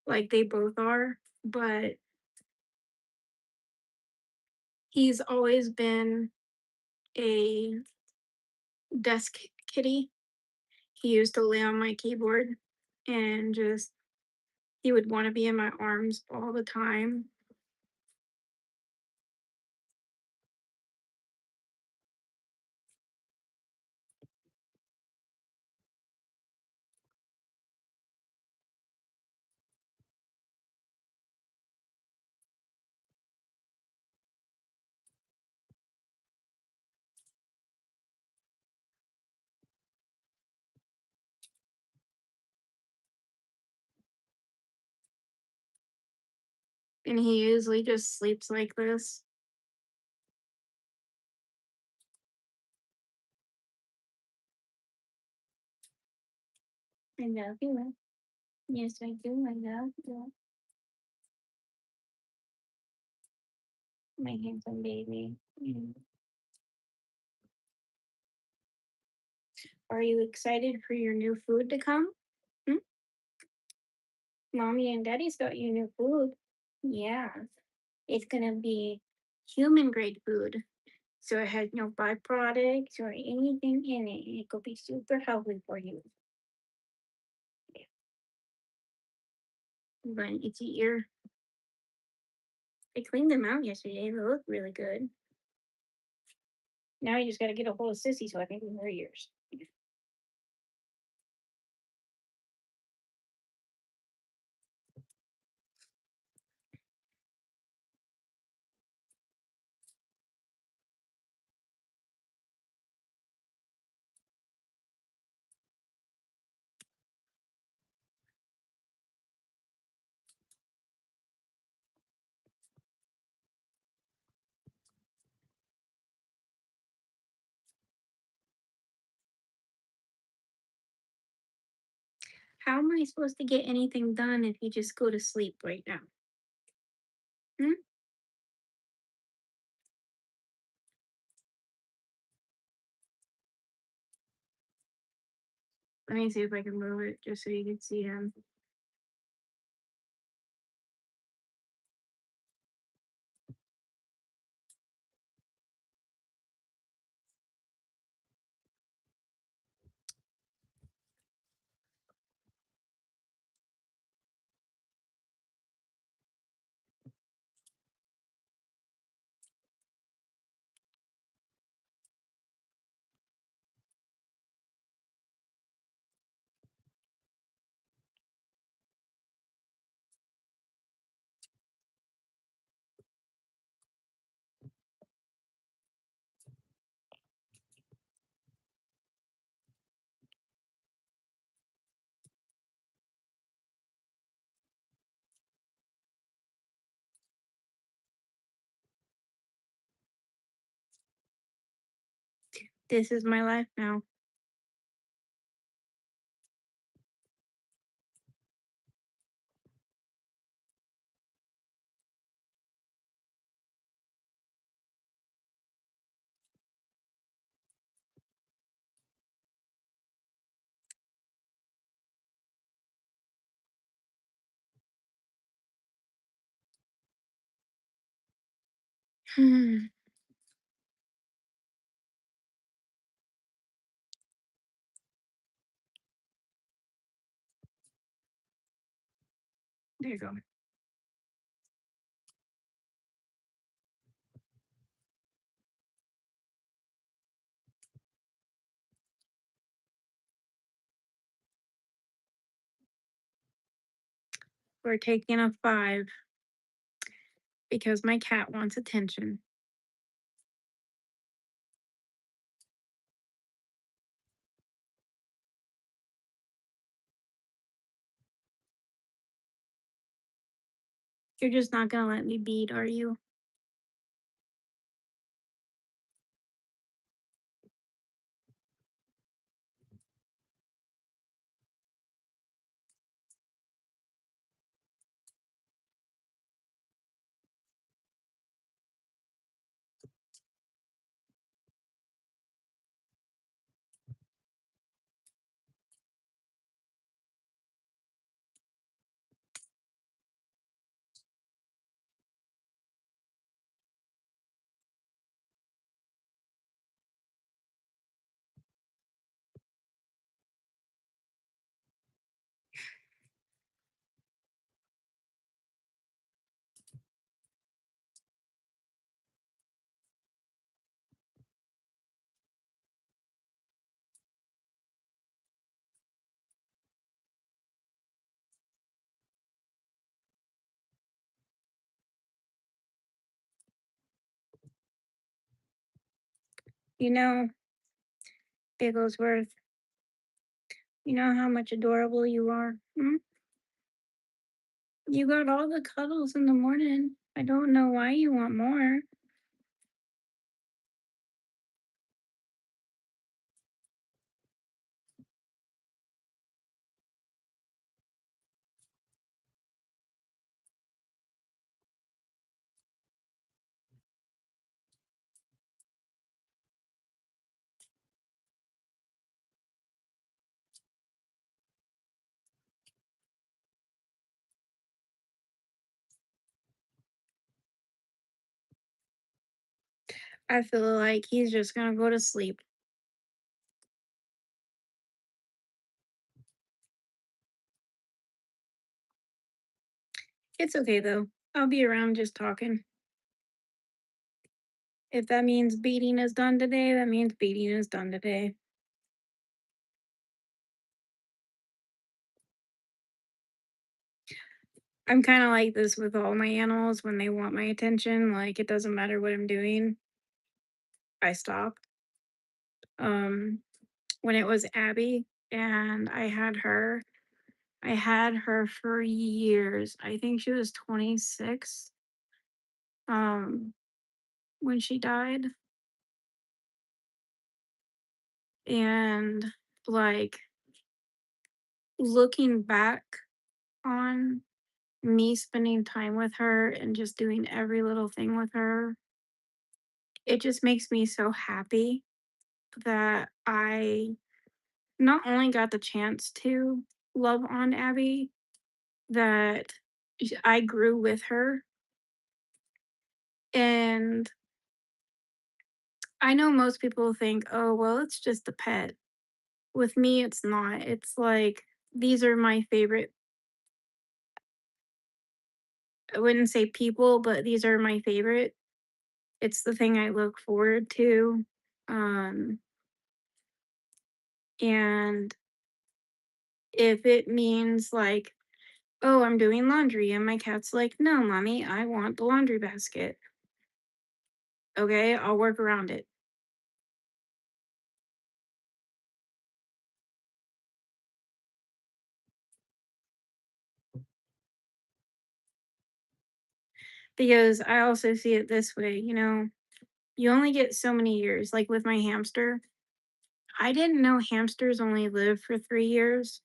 like they both are, but he's always been a desk kitty. He used to lay on my keyboard and just he would want to be in my arms all the time. And he usually just sleeps like this. I know he will. Yes, I do. I love you, my handsome baby. Are you excited for your new food to come? Hmm? Mommy and Daddy's got you new food. Yeah, it's gonna be human grade food. So it has no byproducts or anything in it. It could be super healthy for you. But it's your I cleaned them out yesterday. They look really good. Now you just gotta get a hold of Sissy so I can clean her ears. How am I supposed to get anything done if you just go to sleep right now? Hmm? Let me see if I can move it just so you can see him. This is my life now. there you go. We're taking a 5 because my cat wants attention. You're just not gonna let me beat, are you? You know, Bigglesworth, you know how much adorable you are? Hmm? You got all the cuddles in the morning. I don't know why you want more. I feel like he's just gonna go to sleep. It's okay though. I'll be around just talking. If that means beating is done today, that means beating is done today. I'm kind of like this with all my animals when they want my attention. Like, it doesn't matter what I'm doing, I stop. Um, when it was Abby and I had her for years. I think she was 26 um when she died. And like looking back on me spending time with her and just doing every little thing with her, it just makes me so happy that I not only got the chance to love on Abby, that I grew with her. And I know most people think, oh, well, it's just a pet. With me, it's not. It's like these are my favorite, I wouldn't say people, but these are my favorite. It's the thing I look forward to. Um, and if it means like, oh, I'm doing laundry, and my cat's like, no, mommy, I want the laundry basket. Okay, I'll work around it. Because I also see it this way, you only get so many years. Like with my hamster, I didn't know hamsters only live for 3 years.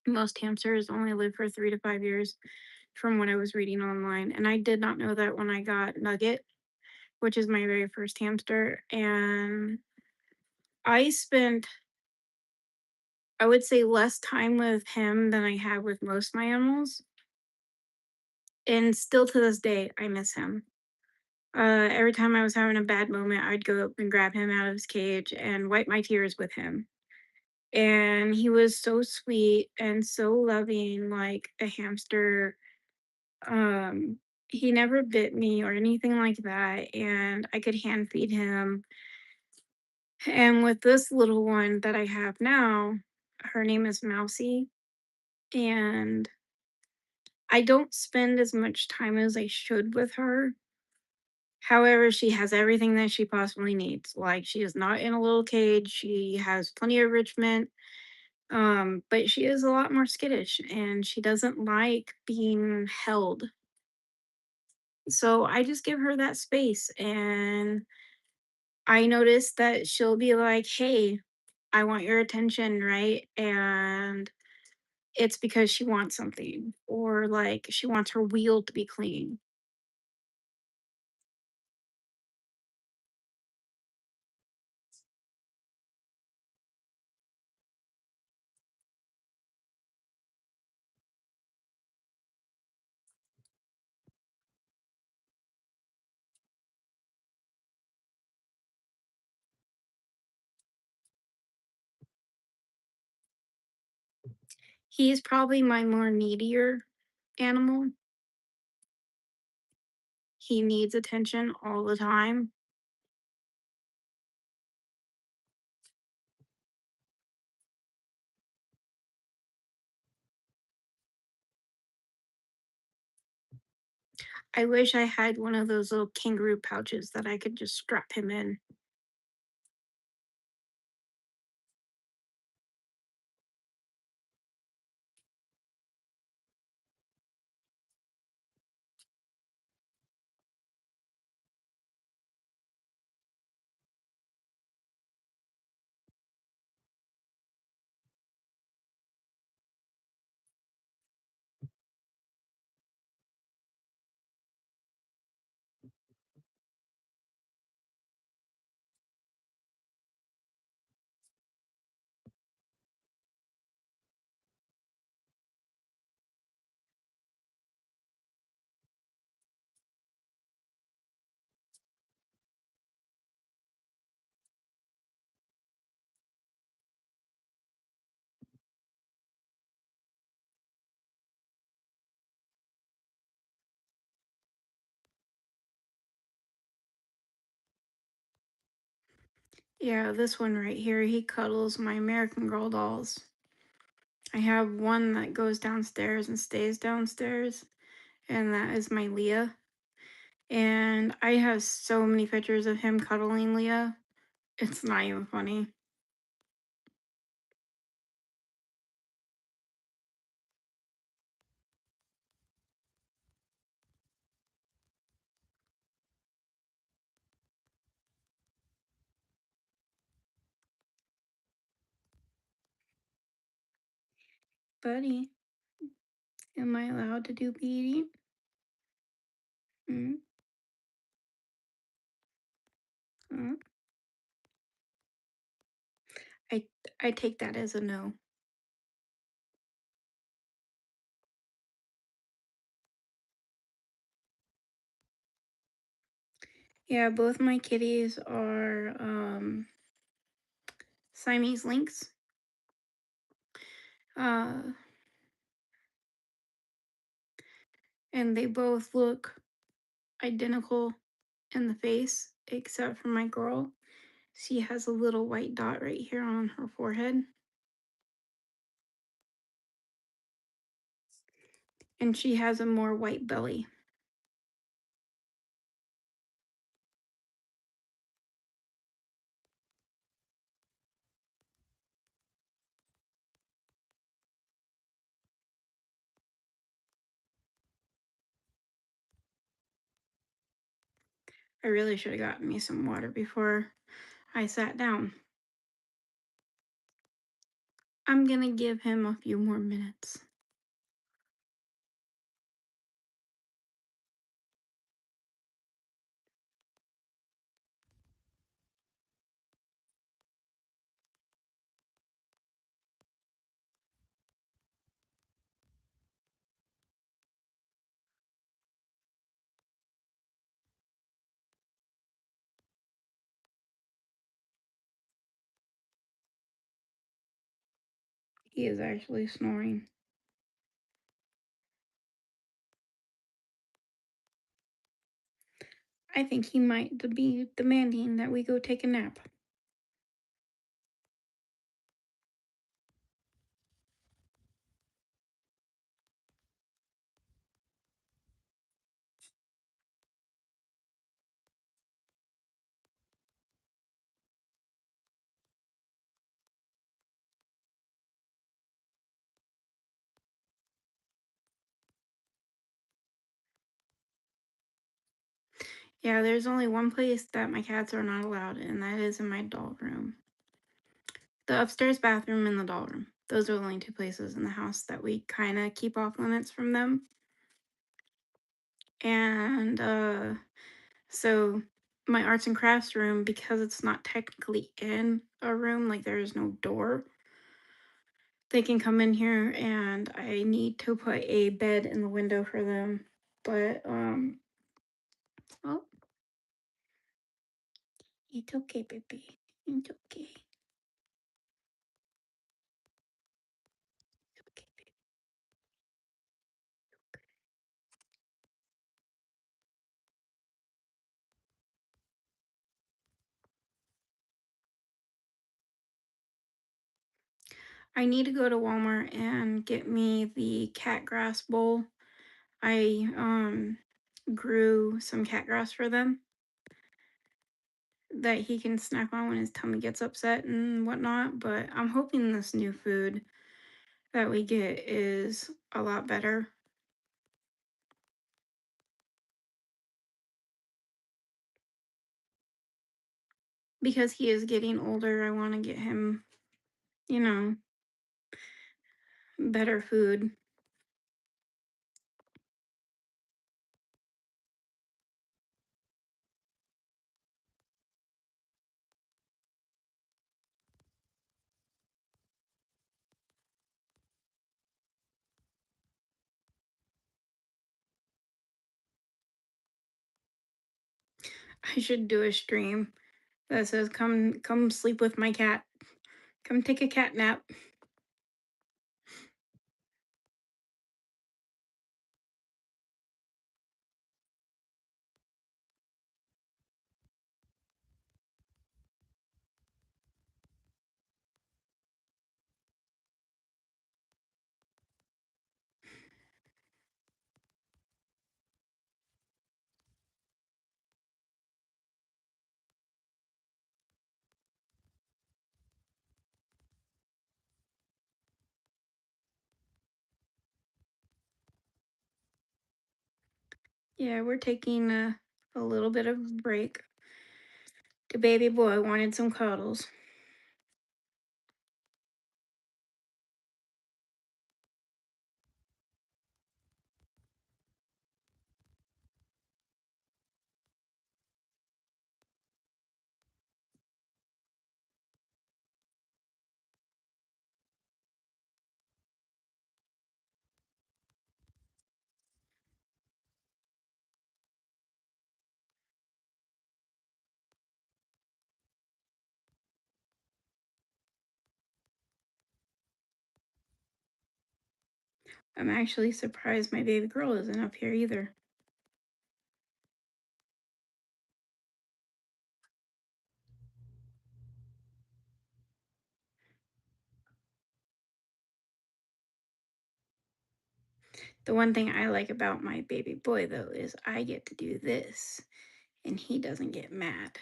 Most hamsters only live for 3 to 5 years from what I was reading online. And I did not know that when I got Nugget, which is my very first hamster. And I spent, I would say, less time with him than I have with most of my animals. And still to this day, I miss him. Every time I was having a bad moment, I'd go up and grab him out of his cage and wipe my tears with him. And he was so sweet and so loving, like a hamster. Um, he never bit me or anything like that, and I could hand feed him. And with this little one that I have now, her name is Mousy, and I don't spend as much time as I should with her. However, she has everything that she possibly needs. Like, she is not in a little cage, she has plenty of enrichment, but she is a lot more skittish and she doesn't like being held. So I just give her that space, and I notice that she'll be like, "Hey, I want your attention," right? And it's because she wants something, or like she wants her wheel to be clean. He's probably my more needier animal. He needs attention all the time. I wish I had one of those little kangaroo pouches that I could just strap him in. Yeah, this one right here, he cuddles my American Girl dolls. I have one that goes downstairs and stays downstairs, and that is my Leah. And I have so many pictures of him cuddling Leah. It's not even funny. Buddy, am I allowed to do beating? Mm, mm. I I take that as a no. Yeah, both my kitties are Siamese lynx. Uh, and they both look identical in the face, except for my girl. She has a little white dot right here on her forehead, and she has a more white belly. I really should have gotten me some water before I sat down. I'm gonna give him a few more minutes. He is actually snoring. I think he might be demanding that we go take a nap. Yeah, there's only one place that my cats are not allowed, and that is in my doll room. The upstairs bathroom and the doll room. Those are the only two places in the house that we kind of keep off limits from them. And so my arts and crafts room, because it's not technically in a room, like there is no door, they can come in here, and I need to put a bed in the window for them. But oh, it's okay, baby. It's okay. It's okay, baby. I need to go to Walmart and get me the cat grass bowl. I grew some cat grass for them that he can snack on when his tummy gets upset and whatnot. But I'm hoping this new food that we get is a lot better because he is getting older. I want to get him, you know, better food. I should do a stream that says come sleep with my cat. Come take a cat nap. Yeah, we're taking a little bit of a break. The baby boy wanted some cuddles. I'm actually surprised my baby girl isn't up here either. The one thing I like about my baby boy, though, is I get to do this and he doesn't get mad.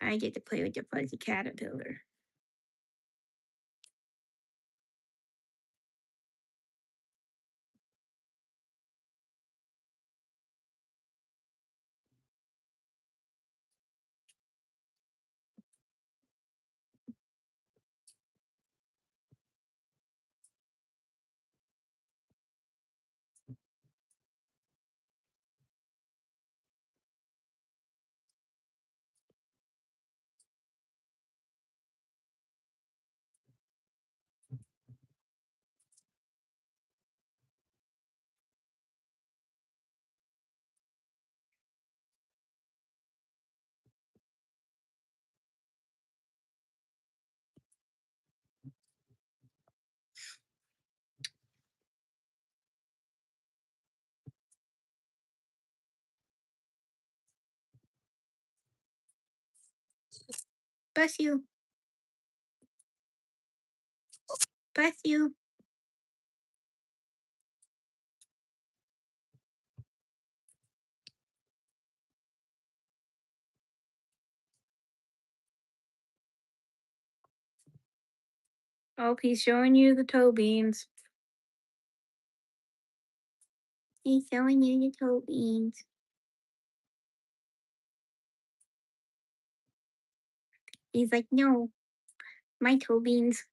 I get to play with the fuzzy caterpillar. Bless you. Bless you. Oh, he's showing you the toe beans. He's showing you the toe beans. He's like, no, my toe beans.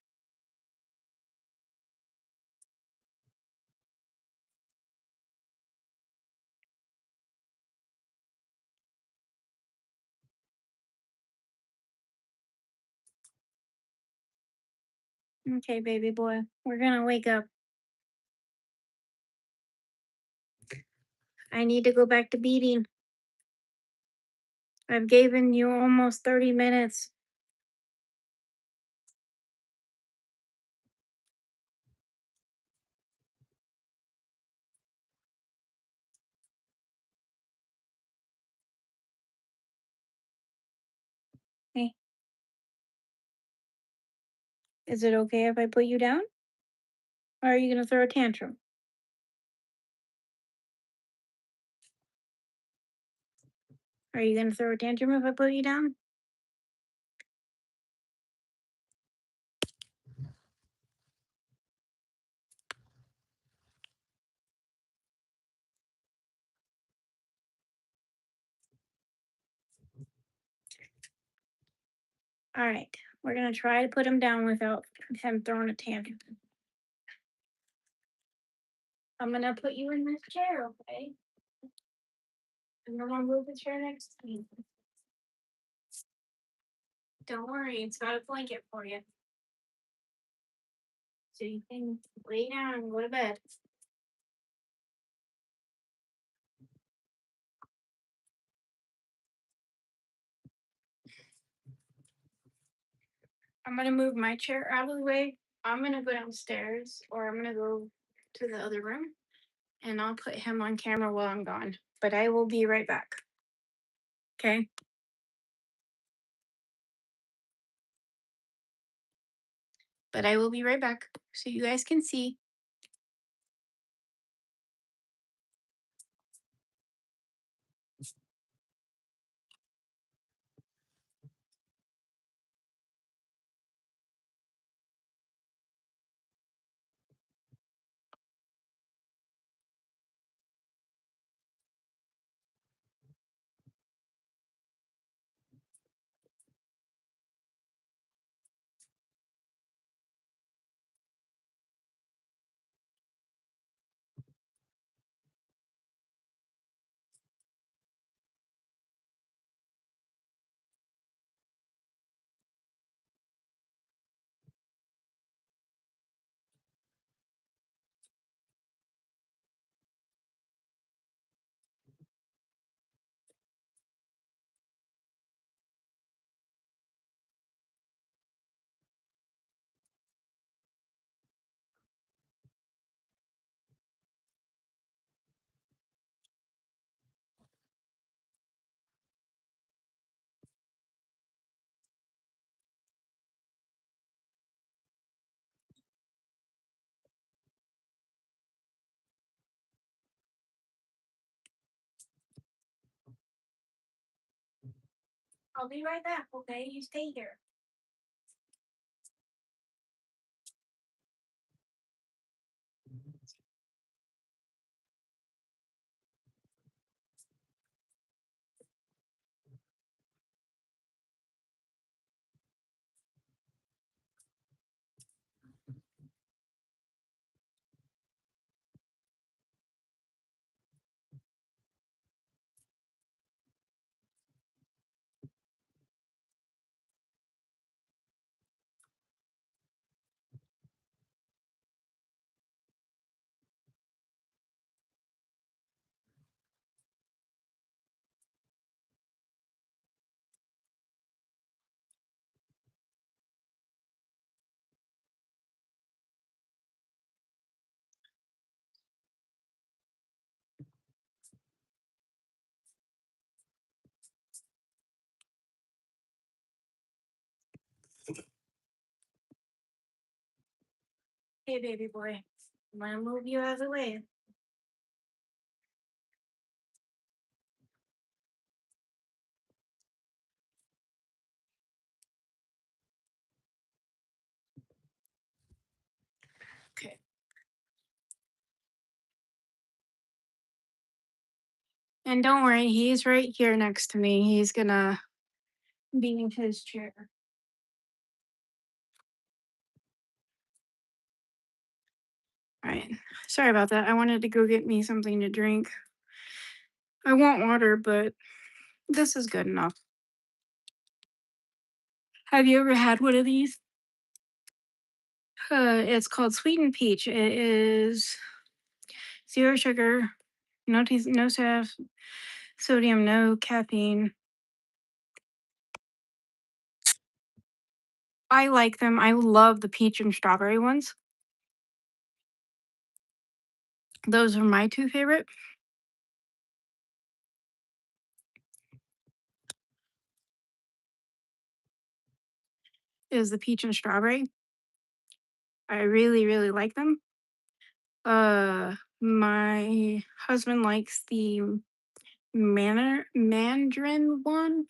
Okay, baby boy, we're gonna wake up. I need to go back to beating. I've given you almost 30 minutes. Hey, is it okay if I put you down? Or are you gonna throw a tantrum? Are you gonna throw a tantrum if I put you down? All right, we're gonna try to put him down without him throwing a tantrum. I'm gonna put you in this chair, okay? I'm gonna move the chair next to me. Don't worry, it's got a blanket for you. So you can lay down and go to bed. I'm gonna move my chair out of the way. I'm gonna go downstairs or I'm gonna go to the other room and I'll put him on camera while I'm gone. But I will be right back. Okay? But I will be right back so you guys can see. I'll be right back, okay? You stay here. Hey, baby boy. I'm gonna move you out of the way. Okay. And don't worry, he's right here next to me. He's gonna be in his chair. All right. Sorry about that. I wanted to go get me something to drink. I want water, but this is good enough. Have you ever had one of these? It's called Sweetened Peach. It is zero sugar, no sodium, no caffeine. I like them. I love the peach and strawberry ones. Those are my two favorite. Is the peach and strawberry. I really, really like them. My husband likes the mandarin one.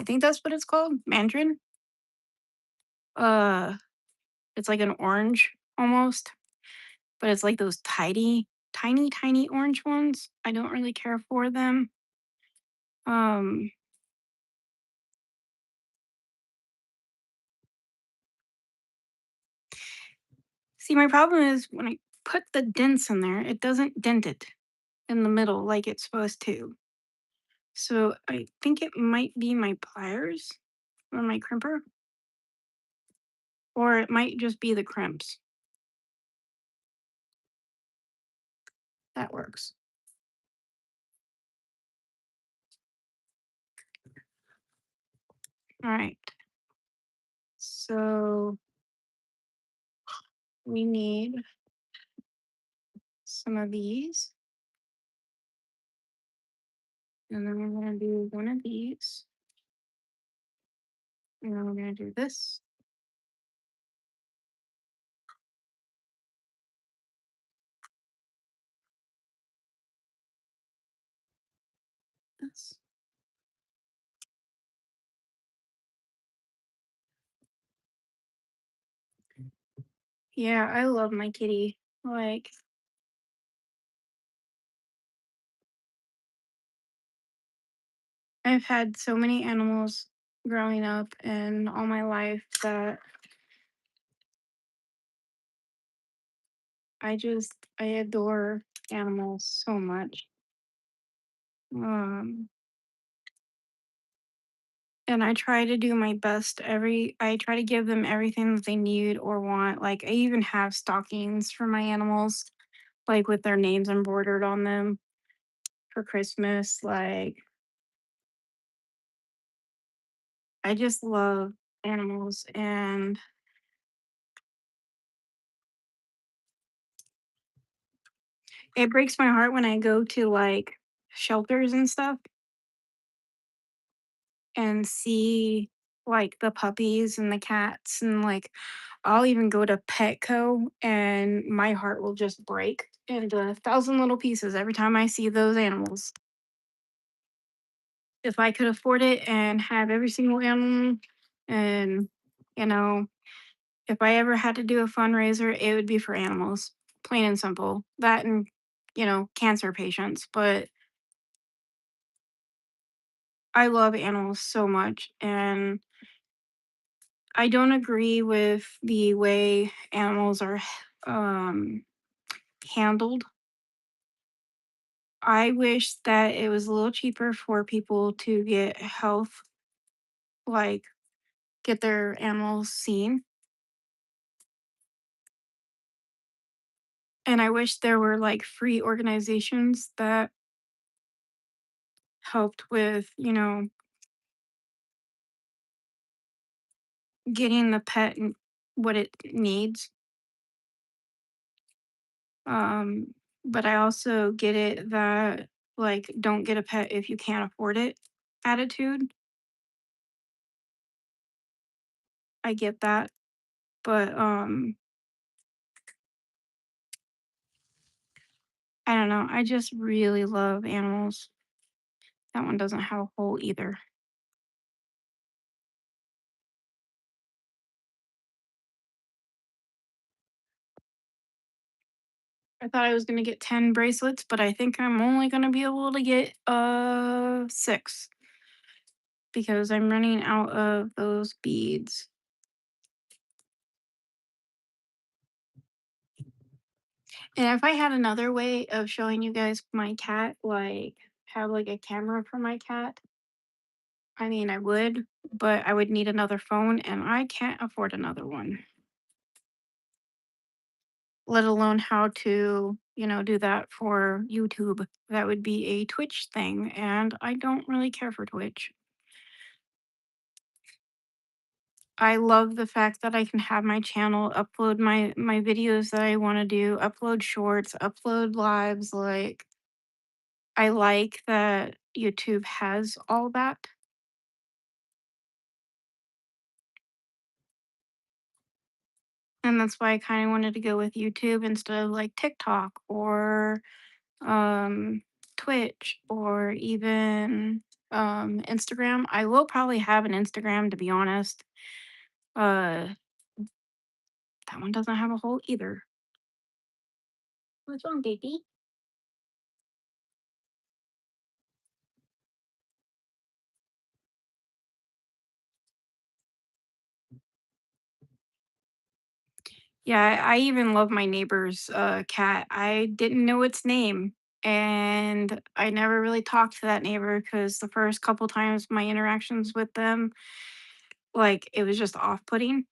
I think that's what it's called, mandarin. Uh, it's like an orange almost, but it's like those tiny orange ones. I don't really care for them. Um, See, my problem is when I put the dents in there, it doesn't dent it in the middle like it's supposed to. So I think it might be my pliers or my crimper, or it might just be the crimps. That works. All right. So we need some of these, and then we're going to do one of these, and then we're going to do this. This. Yeah, I love my kitty. Like, I've had so many animals growing up and all my life that I adore animals so much. Um, and I try to do my best I try to give them everything that they need or want. Like I even have stockings for my animals, like with their names embroidered on them for Christmas. Like I just love animals, and it breaks my heart when I go to like shelters and stuff and see like the puppies and the cats, and like I'll even go to Petco and my heart will just break into a thousand little pieces every time I see those animals. If I could afford it and have every single animal, and you know, if I ever had to do a fundraiser, it would be for animals, plain and simple. That and, cancer patients. But I love animals so much. And I don't agree with the way animals are um, handled. I wish that it was a little cheaper for people to get health, like get their animals seen. And I wish there were like free organizations that helped with, getting the pet and what it needs. Um, but I also get it that like don't get a pet if you can't afford it attitude. I get that. But I don't know. I just really love animals. That one doesn't have a hole either. I thought I was gonna get 10 bracelets, but I think I'm only gonna be able to get 6 because I'm running out of those beads. And if I had another way of showing you guys my cat, like have like a camera for my cat, I mean I would, but I would need another phone and I can't afford another one. Let alone how to, do that for YouTube. That would be a Twitch thing, and I don't really care for Twitch. I love the fact that I can have my channel, upload my videos that I want to do, upload shorts, upload lives. Like I like that YouTube has all that, and that's why I kind of wanted to go with YouTube instead of like TikTok or um Twitch or even Instagram. I will probably have an Instagram, to be honest. Uh that one doesn't have a hole either. What's wrong, baby? Yeah, I even love my neighbor's cat. I didn't know its name, and I never really talked to that neighbor because the first couple times my interactions with them, like it was just off-putting.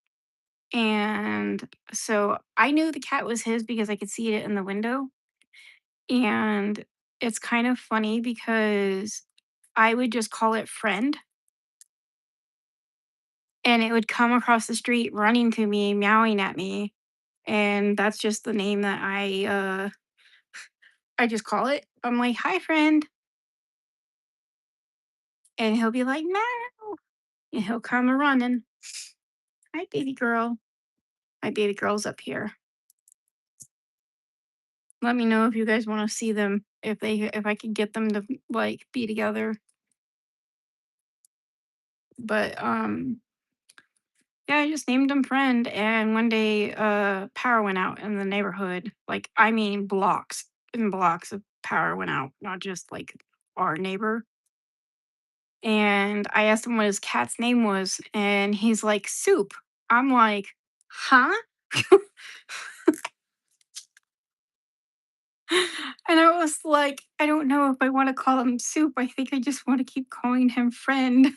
And so I knew the cat was his because I could see it in the window. And it's kind of funny because I would just call it friend, and it would come across the street running to me, meowing at me. And that's just the name that I just call it. I'm like, "Hi, friend." And he'll be like, "Meow." And he'll come a running. "Hi, baby girl." My baby girl's up here. Let me know if you guys want to see them, if I could get them to like be together. But yeah, I just named him friend, and one day power went out in the neighborhood. Like I mean blocks and blocks of power went out, not just like our neighbor. And I asked him what his cat's name was, and he's like, Soup. I'm like, huh? And I was like, I don't know if I want to call him Soup. I think I just want to keep calling him friend.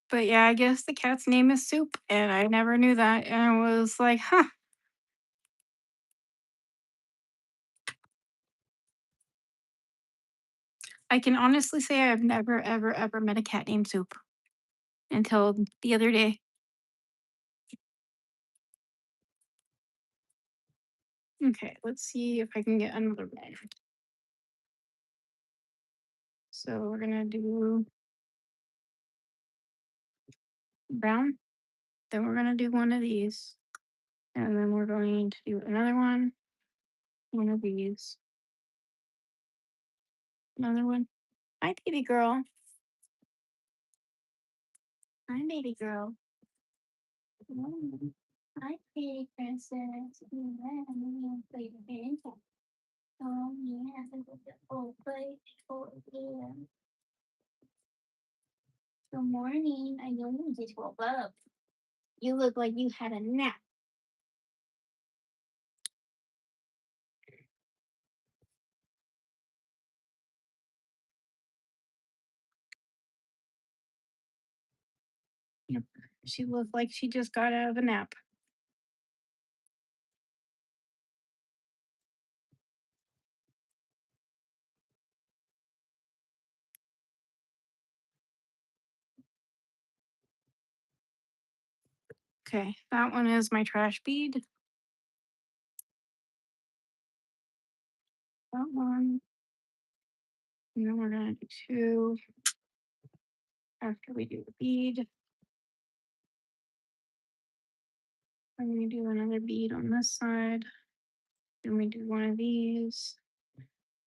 But yeah, I guess the cat's name is Soup, and I never knew that. And I was like, huh. I can honestly say I've never, ever, ever met a cat named Soup until the other day. Okay, let's see if I can get another one. So we're gonna do brown. Then we're gonna do one of these. And then we're going to do another one of these, another one. Hi, baby girl. Hi, baby girl. Mm. Hi, pretty princess. Mm, play the band. Oh, yeah. Oh, play. Oh, yeah. Good morning. I know you just woke up. You look like you had a nap. Yep. She looked like she just got out of a nap. Okay, that one is my trash bead. That one. And then we're gonna do two after we do the bead. I'm gonna do another bead on this side. Then we do one of these,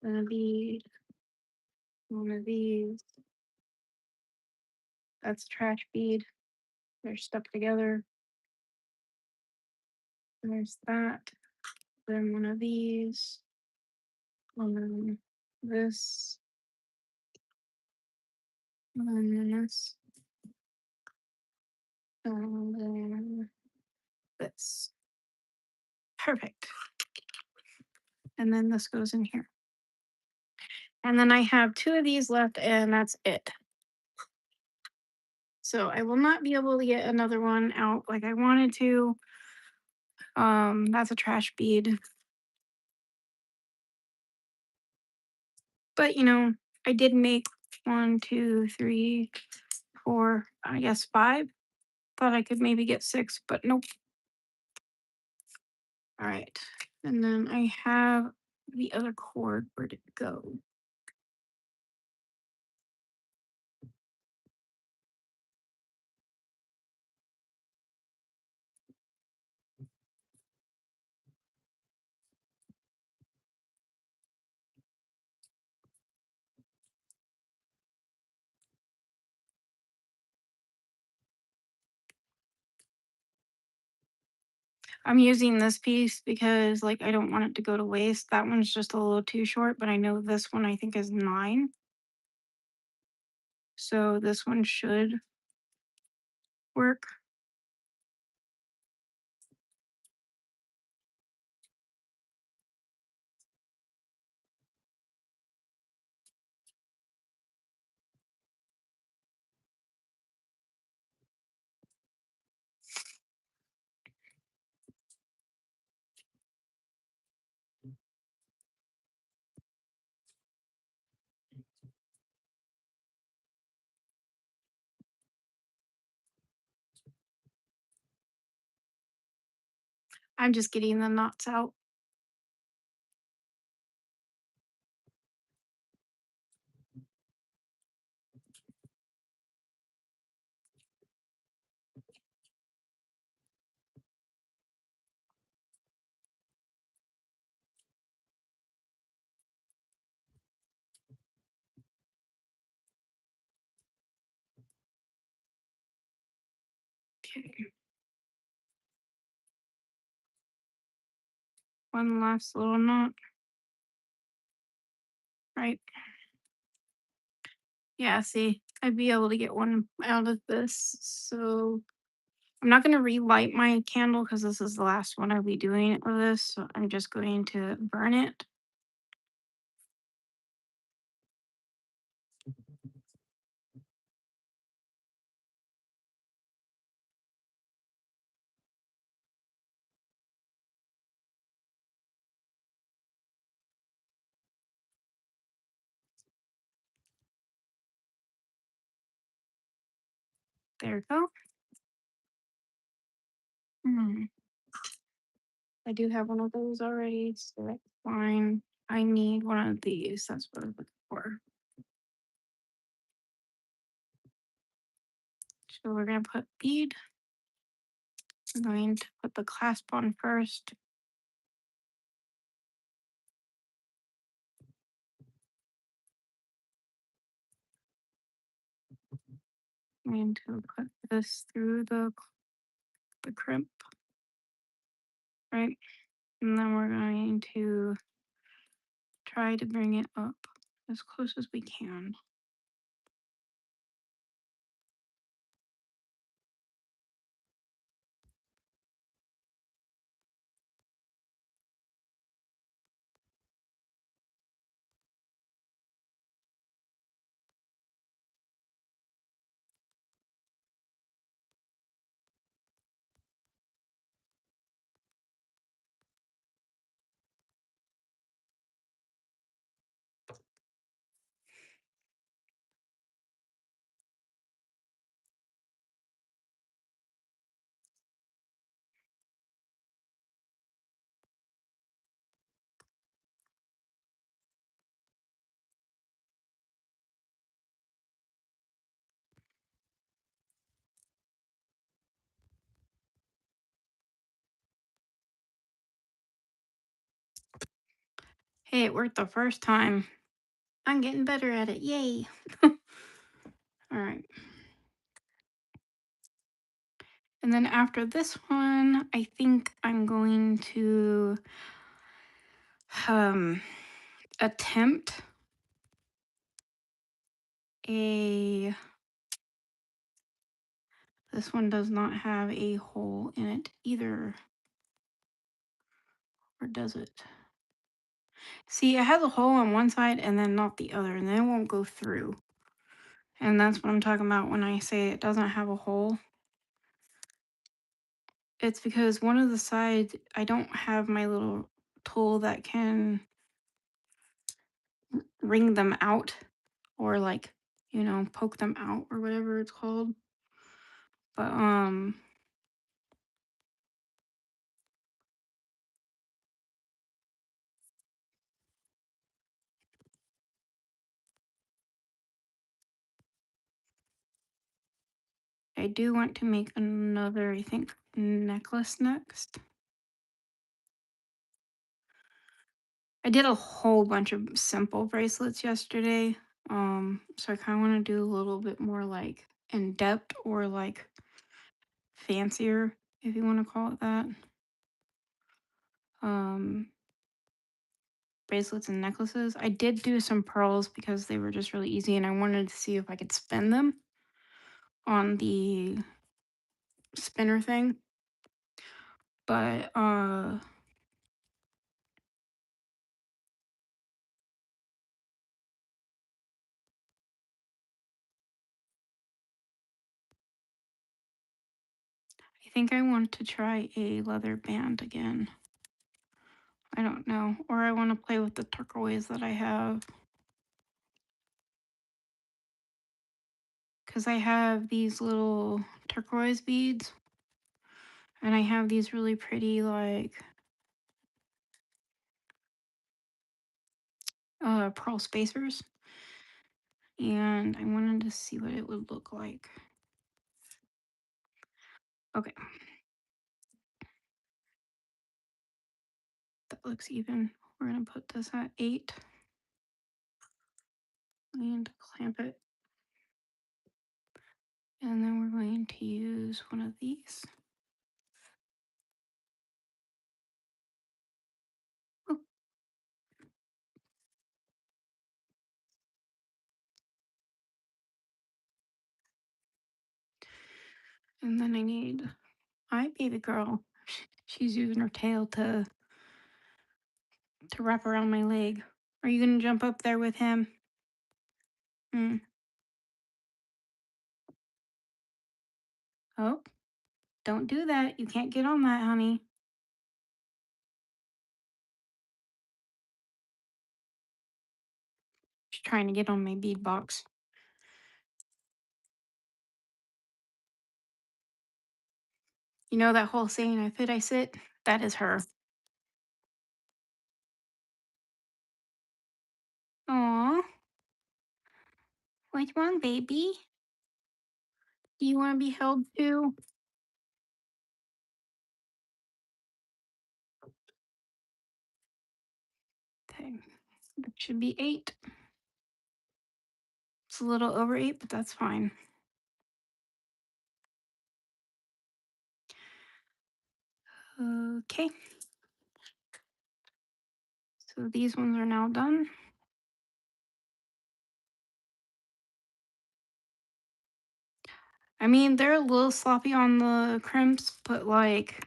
then a bead, one of these. That's trash bead. They're stuck together. There's that. Then one of these. And then this. And then this. And then this. Perfect. And then this goes in here. And then I have two of these left, and that's it. So I will not be able to get another one out like I wanted to. That's a trash bead. But I did make one, two, three, four, I guess five. Thought I could maybe get six, but nope. All right. And then I have the other cord. Where'd it go? I'm using this piece because like I don't want it to go to waste. That one's just a little too short, but I know this one I think is 9. So this one should work. I'm just getting the knots out. Okay. One last little knot. Right. Yeah, see, I'd be able to get one out of this. So I'm not going to relight my candle because this is the last one I'll be doing with this. So I'm just going to burn it. There we go. Hmm. I do have one of those already, so that's fine. I need one of these. That's what I'm looking for. So we're gonna put bead. I'm going to put the clasp on first. I'm going to put this through the crimp, right? And then we're going to try to bring it up as close as we can. Hey, it worked the first time. I'm getting better at it. Yay. All right. And then after this one, I think I'm going to um attempt a this one does not have a hole in it either. Or does it? See, it has a hole on one side and then not the other, and then it won't go through. And that's what I'm talking about when I say it doesn't have a hole. It's because one of the sides, I don't have my little tool that can wring them out or like, poke them out or whatever it's called. But I do want to make another, I think, necklace next. I did a whole bunch of simple bracelets yesterday. So I kind of want to do a little bit more like in depth or like fancier, if you want to call it that. Um, Bracelets and necklaces. I did do some pearls because they were just really easy, and I wanted to see if I could spin them on the spinner thing. But I think I want to try a leather band again. I don't know. Or I want to play with the turquoise that I have. Because I have these little turquoise beads. And I have these really pretty, like, pearl spacers. And I wanted to see what it would look like. Okay. That looks even. We're going to put this at 8. And clamp it. And then we're going to use one of these. Oh. And then I need, hi baby girl. She's using her tail to wrap around my leg. Are you gonna jump up there with him? Hmm. Oh, don't do that. You can't get on that, honey. She's trying to get on my bead box. You know that whole saying, I fit, I sit? That is her. Aw, what's wrong, baby? Do you want to be held too? Okay, that should be 8. It's a little over 8, but that's fine. Okay, so these ones are now done. I mean, they're a little sloppy on the crimps, but like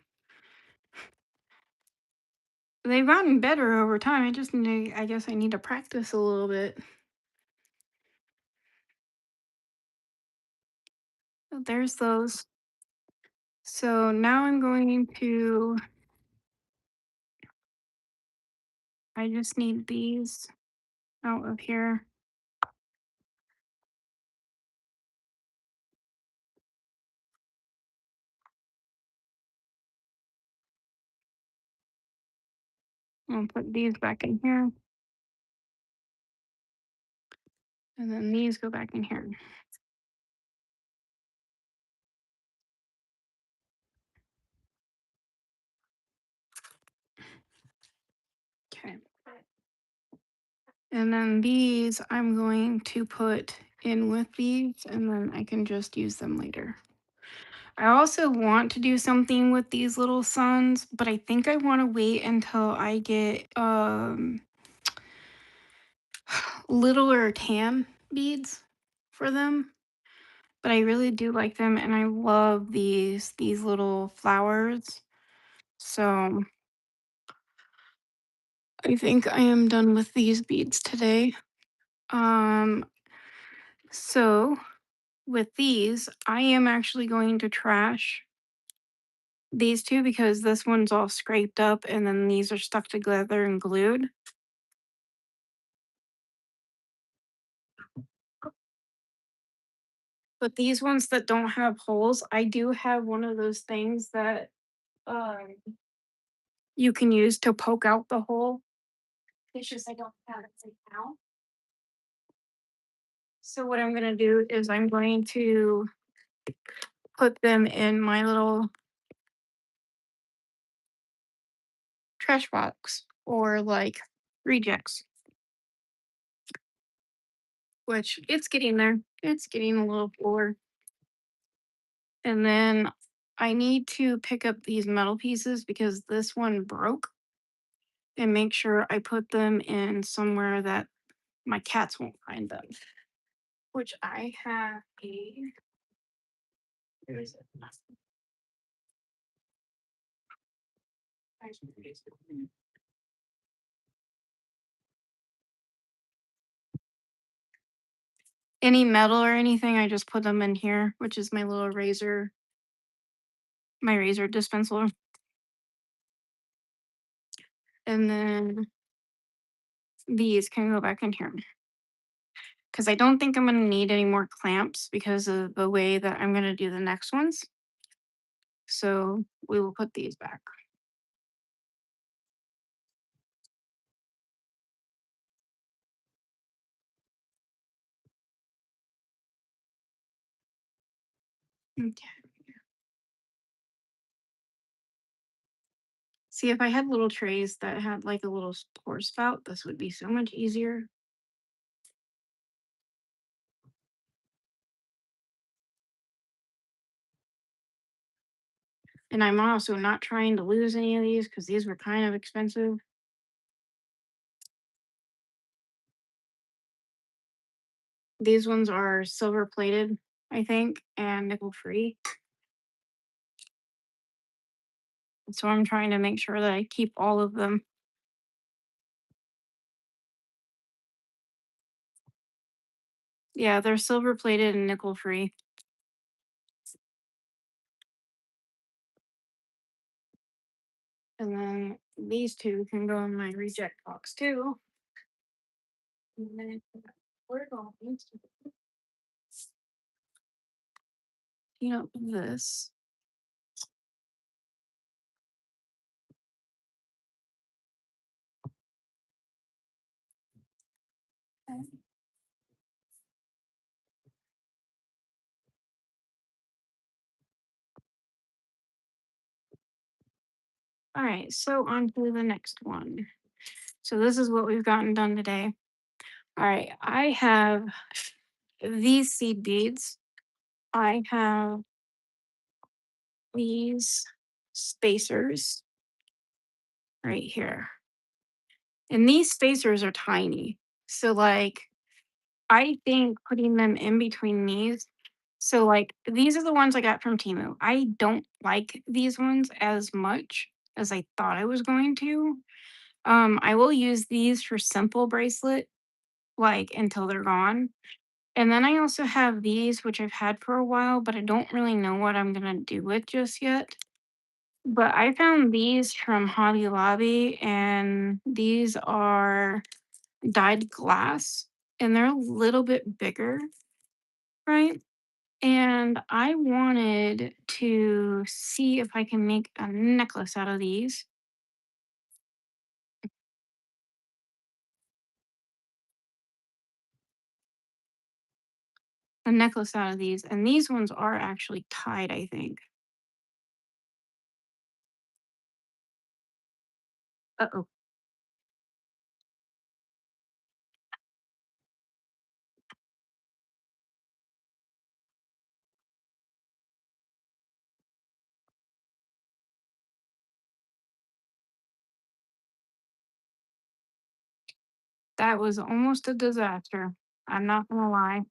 they've gotten better over time. I just need to, I guess I need to practice a little bit. So there's those. So now I'm going to, I just need these out of here. I'll put these back in here. And then these go back in here. Okay. And then these I'm going to put in with these and then I can just use them later. I also want to do something with these little suns, but I think I want to wait until I get littler tan beads for them. But I really do like them and I love these little flowers. So I think I am done with these beads today. Um so with these, I am actually going to trash these two because this one's all scraped up and then these are stuck together and glued. But these ones that don't have holes, I do have one of those things that um you can use to poke out the hole. It's just I don't have it right now. So what I'm gonna do is I'm going to put them in my little trash box or like rejects, which it's getting there. It's getting a little fuller. And then I need to pick up these metal pieces because this one broke and make sure I put them in somewhere that my cats won't find them. Which I have a where is it? Any metal or anything, I just put them in here, which is my little razor, my razor dispenser. And then these can go back in here. Because I don't think I'm going to need any more clamps because of the way that I'm going to do the next ones. So we will put these back. Okay. See, if I had little trays that had like a little pour spout, this would be so much easier. And I'm also not trying to lose any of these because these were kind of expensive. These ones are silver plated, I think, and nickel free. So I'm trying to make sure that I keep all of them. Yeah, they're silver plated and nickel free. And then these two can go in my reject box too. And then we're going to clean up this. All right, so on to the next one. So this is what we've gotten done today. All right, I have these seed beads. I have these spacers right here. And these spacers are tiny. So like I think putting them in between these. So like these are the ones I got from Timu. I don't like these ones as much as I thought I was going to. I will use these for simple bracelet like until they're gone. And then I also have these which I've had for a while, but I don't really know what I'm going to do with just yet. But I found these from Hobby Lobby and these are dyed glass and they're a little bit bigger, right? And I wanted to see if I can make a necklace out of these. A necklace out of these. And these ones are actually tied, I think. Uh-oh. That was almost a disaster. I'm not gonna lie.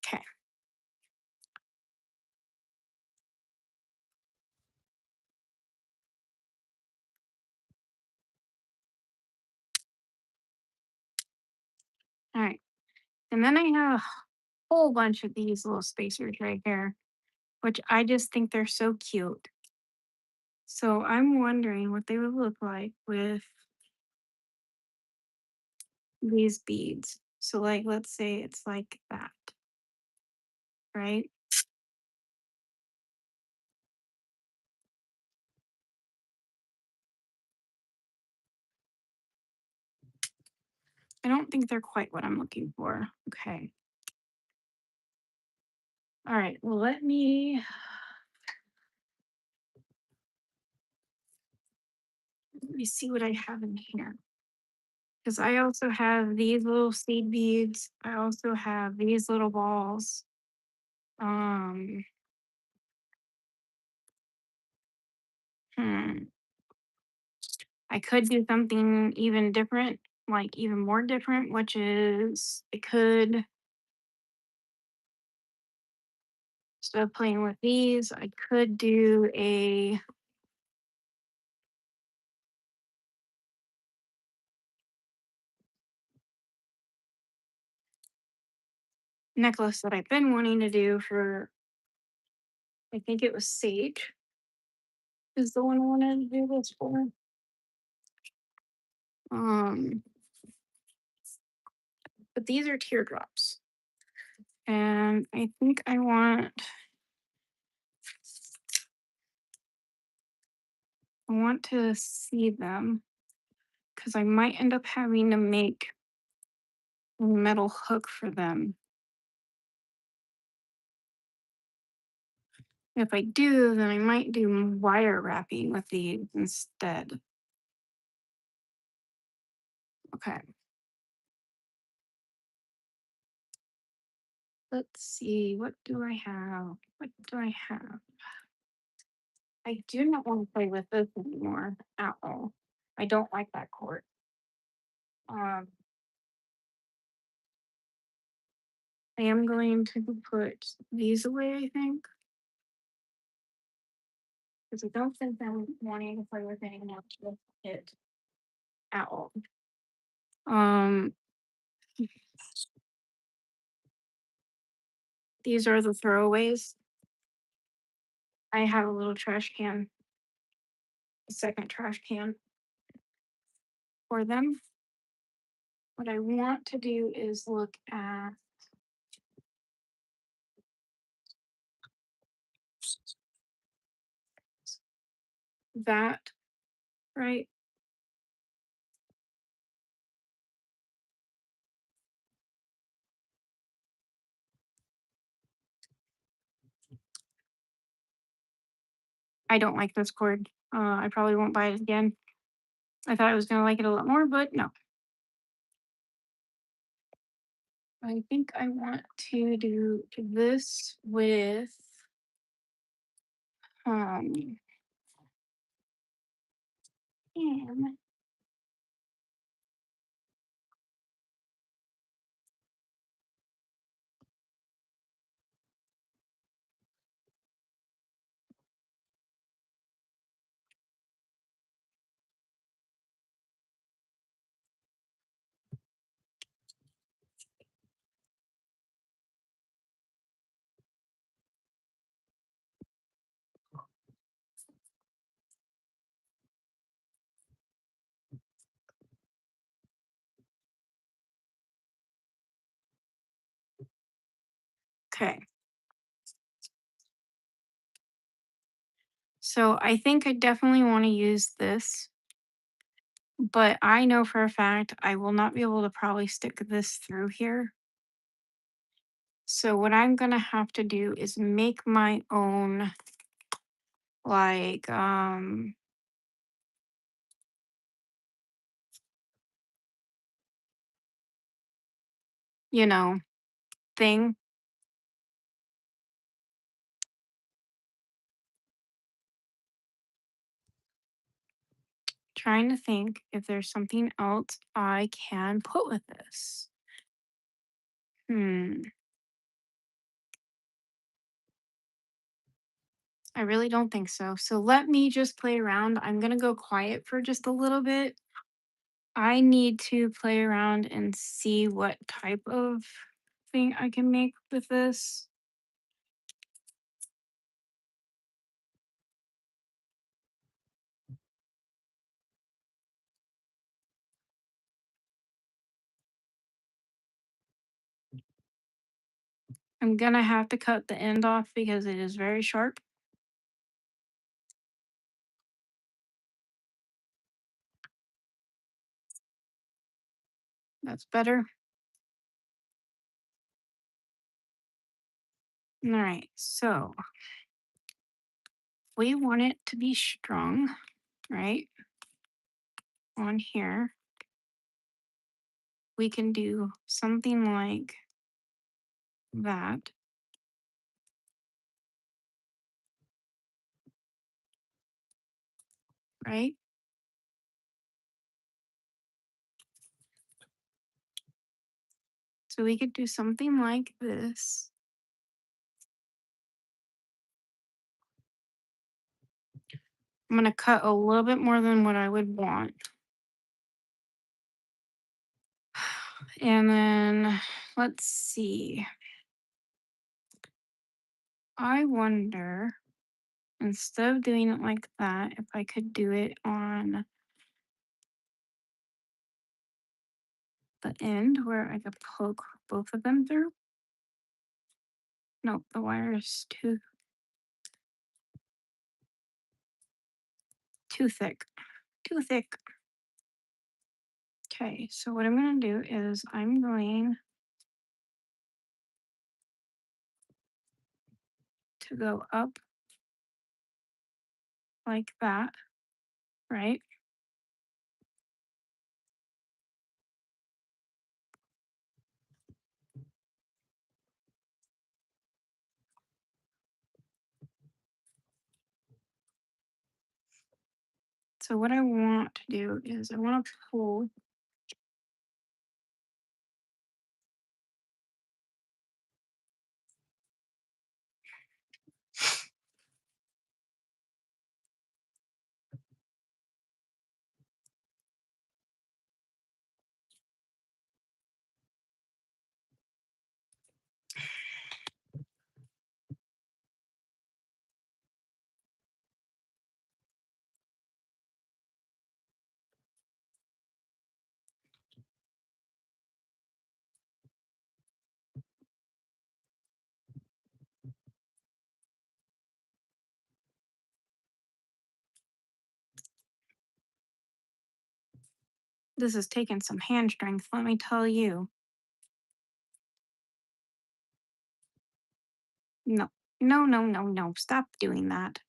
Okay. All right. And then I have a whole bunch of these little spacers right here, which I just think they're so cute. So I'm wondering what they would look like with these beads. So like let's say it's like that, right? I don't think they're quite what I'm looking for. Okay. All right. Well, let me see what I have in here. Because I also have these little seed beads. I also have these little balls. Um, hmm. I could do something even different, like even more different, which is I could instead of playing with these, I could do a necklace that I've been wanting to do for I think it was Sage is the one I wanted to do this for. Um, but these are teardrops. And I think I want to see them because I might end up having to make a metal hook for them. If I do, then I might do wire wrapping with these instead. Okay, let's see. What do I have? What do I have? I do not want to play with this anymore at all. I don't like that cord. Um, I am going to put these away, I think, because I don't think I'm wanting to play with anything else with it at all. Um, These are the throwaways. I have a little trash can, a second trash can for them. What I want to do is look at that, right? I don't like this cord. I probably won't buy it again. I thought I was gonna like it a lot more, but no. I think I want to do this with um ham. Okay. So I think I definitely want to use this, but I know for a fact I will not be able to probably stick this through here. So what I'm gonna have to do is make my own like you know, thing. Trying to think if there's something else I can put with this. Hmm. I really don't think so. So let me just play around. I'm gonna go quiet for just a little bit. I need to play around and see what type of thing I can make with this. I'm gonna have to cut the end off because it is very sharp. That's better. All right. So we want it to be strong, right? On here, we can do something like that, right? So we could do something like this. I'm going to cut a little bit more than what I would want. And then let's see. I wonder, instead of doing it like that, if I could do it on the end where I could poke both of them through. Nope, the wire is too thick. Too thick. Okay, so what I'm going to do is I'm going to go up like that, right? So what I want to do is I want to pull This is taking some hand strength, let me tell you. No, no, no, no, no. Stop doing that.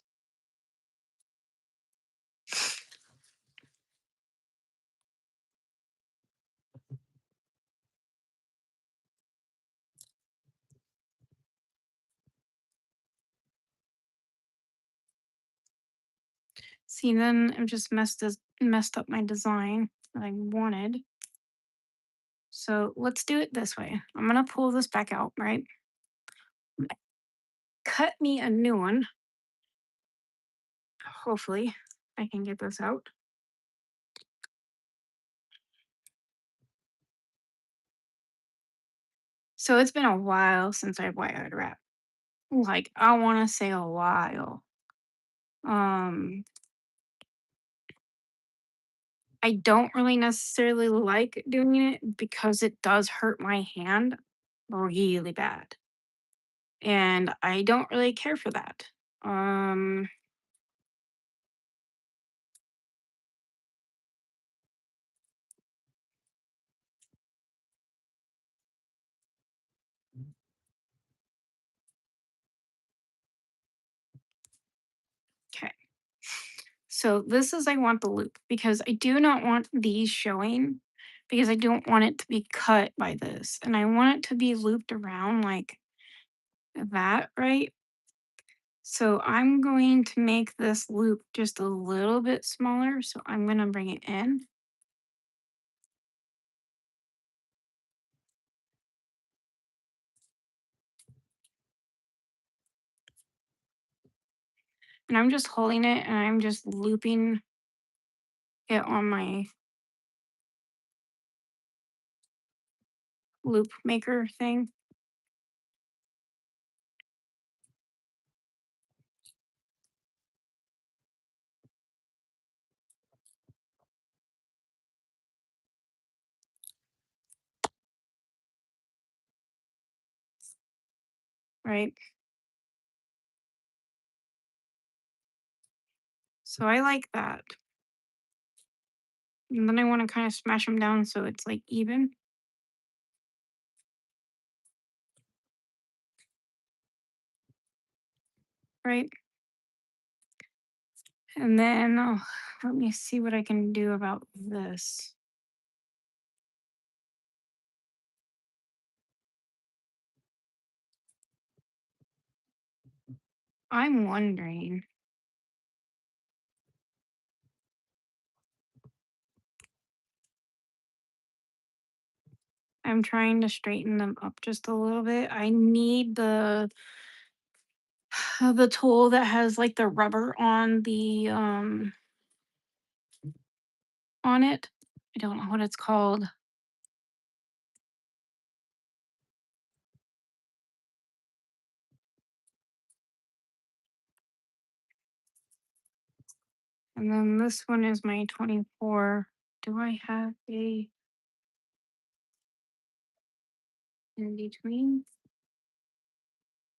See, then I've just messed up my design that I wanted. So let's do it this way. I'm gonna pull this back out, right? Cut me a new one. Hopefully, I can get this out. So it's been a while since I've wired wrap. Like I want to say a while. Um, I don't really necessarily like doing it because it does hurt my hand really bad, and I don't really care for that. Um, okay. So this is I want the loop because I do not want these showing because I don't want it to be cut by this, and I want it to be looped around like that, right? So I'm going to make this loop just a little bit smaller. So I'm going to bring it in. And I'm just holding it and I'm just looping it on my loop maker thing. Right. So I like that. And then I want to kind of smash them down so it's like even. Right. And then let me see what I can do about this. I'm wondering. I'm trying to straighten them up just a little bit. I need the tool that has like the rubber on it. I don't know what it's called. And then this one is my 24. Do I have a in between?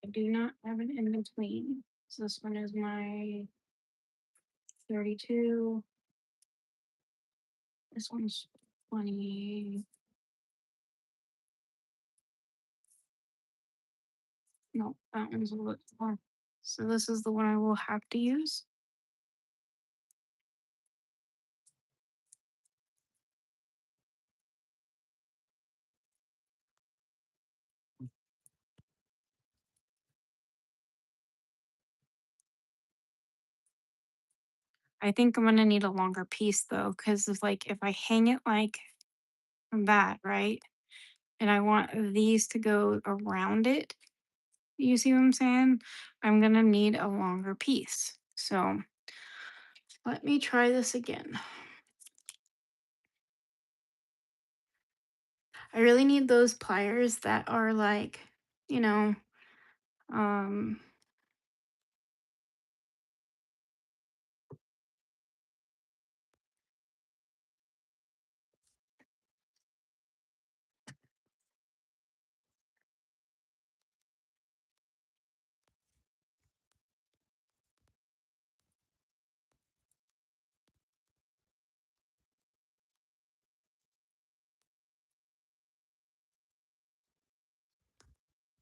I do not have an in between. So this one is my 32. This one's 20. No, that one's a little bit more. So this is the one I will have to use. I think I'm gonna need a longer piece though, because it's like if I hang it like that, right? And I want these to go around it. You see what I'm saying? I'm gonna need a longer piece. So let me try this again. I really need those pliers that are like, you know, um,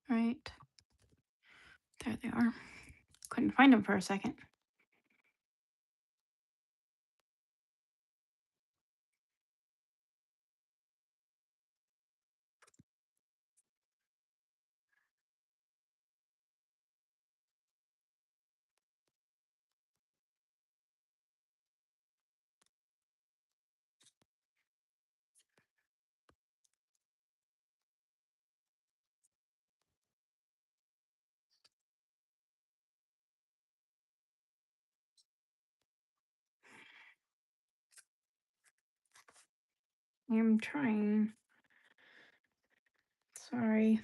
right? There they are. Couldn't find them for a second. I'm trying. Sorry.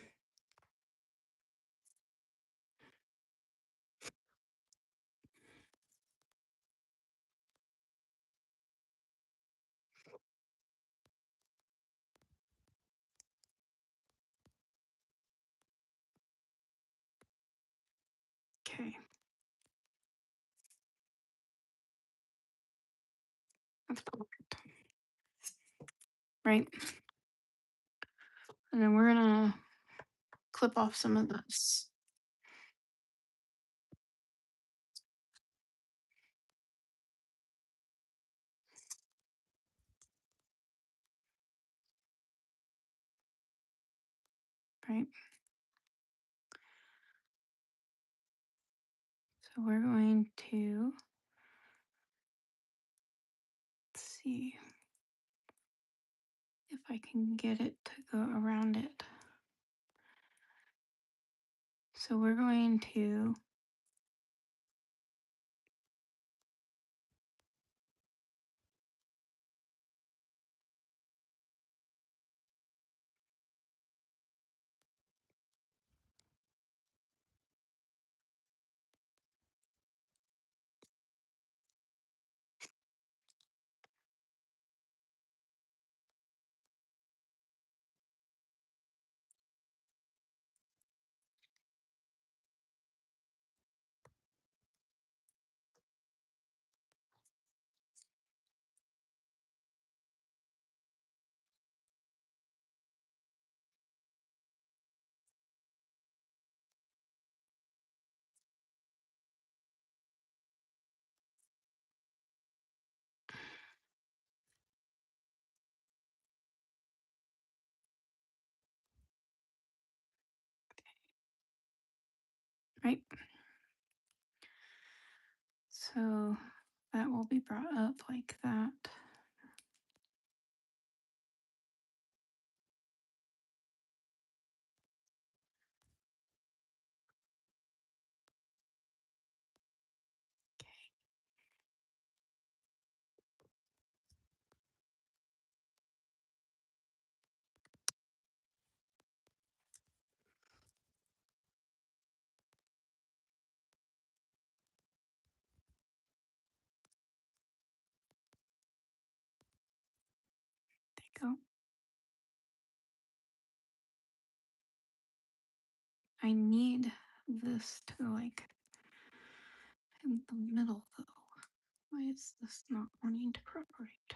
Okay. That's perfect. Right. And then we're gonna clip off some of this. Right. So we're going to see if I can get it to go around it. So we're going to right. So that will be brought up like that. There you go. I need this to like in the middle though. Why is this not wanting to cooperate?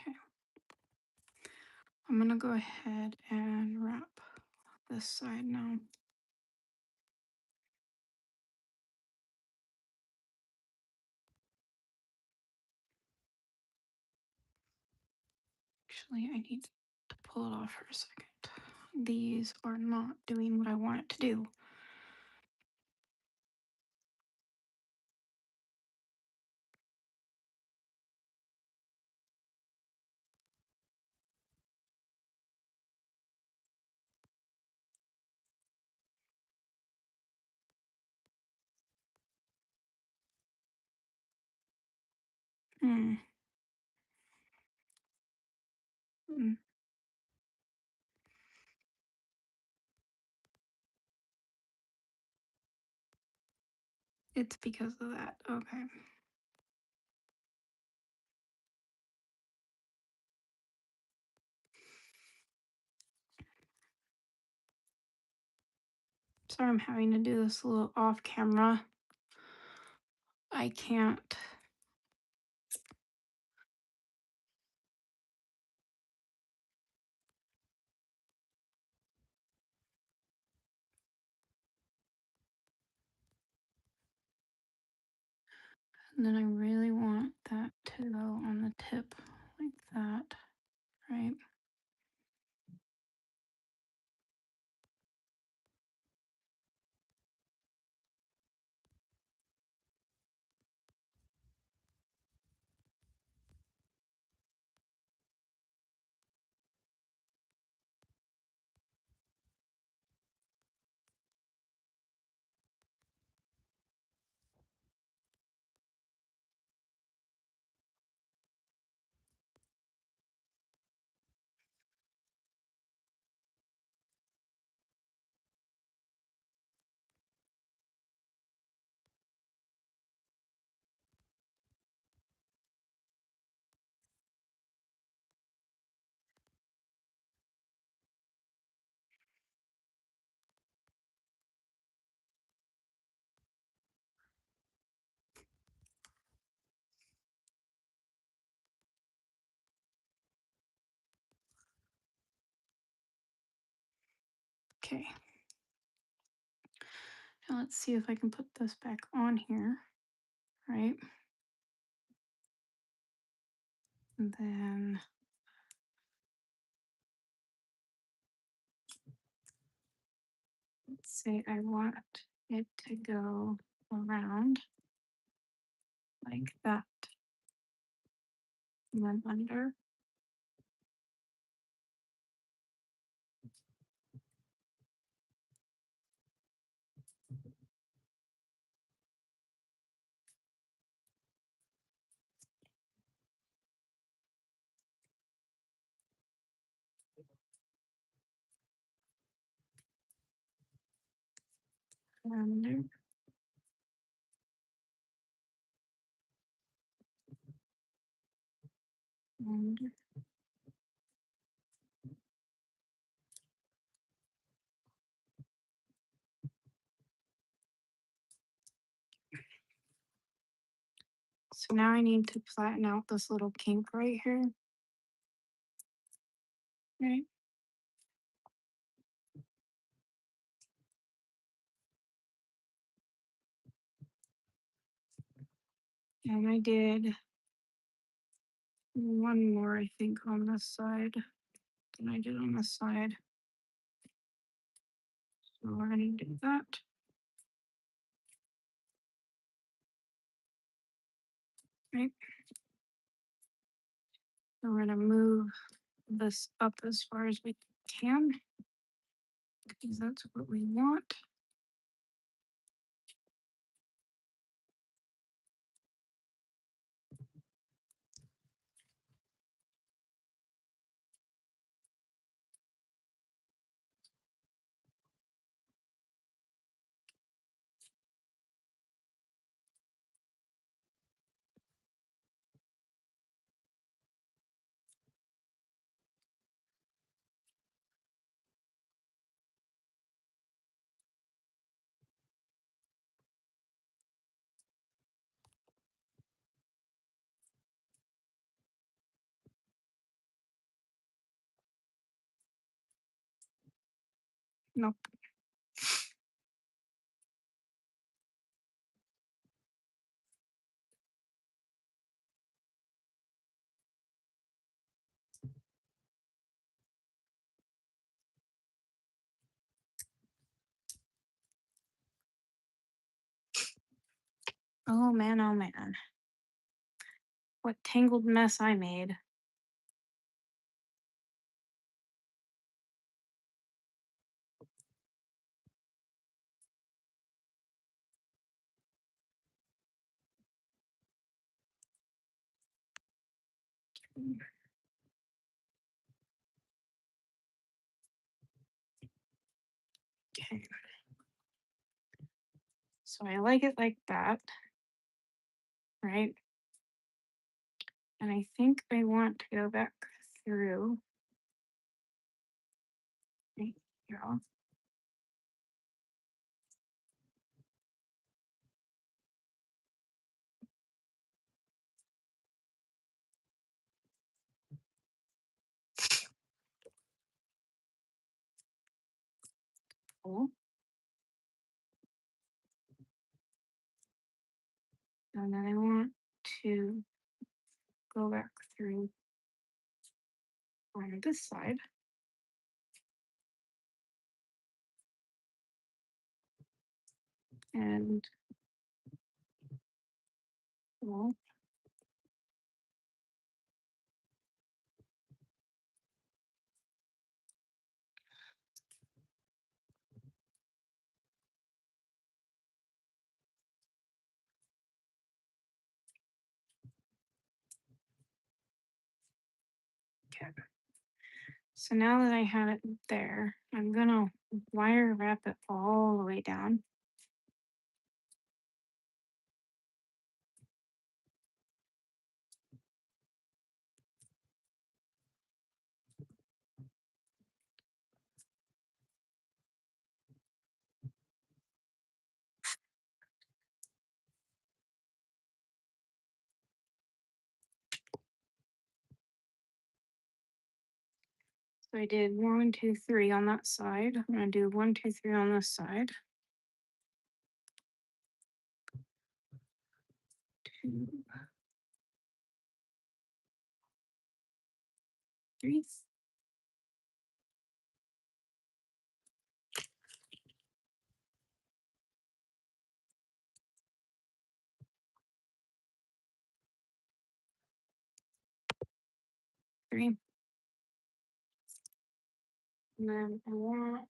Okay. I'm gonna go ahead and wrap this side now. Actually, I need to pull it off for a second. These are not doing what I want it to do. Hmm. Mm. It's because of that. Okay. Sorry, I'm having to do this a little off camera. I can't. And then I really want that to go on the tip like that, right? Okay. Now let's see if I can put this back on here, right? And then let's say I want it to go around like that and then under. Under. Under. So now I need to flatten out this little kink right here, right? And I did one more, I think, on this side than I did on this side. So we're gonna do that. Right. And we're gonna move this up as far as we can because that's what we want. Nope. Oh man, oh man. What tangled mess I made. Okay. So I like it like that, right? And I think I want to go back through right here. Cool. And then I want to go back through on this side. And well, okay. So now that I have it there, I'm gonna wire wrap it all the way down. So I did one, two, three on that side. I'm gonna do one, two, three on this side. Two, three, 3. And then I want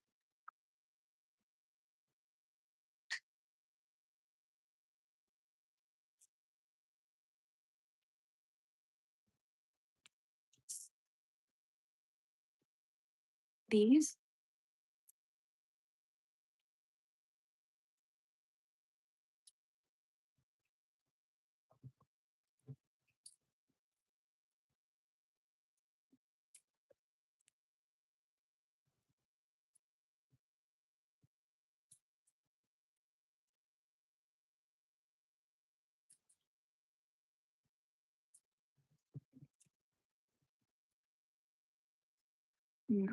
these. No,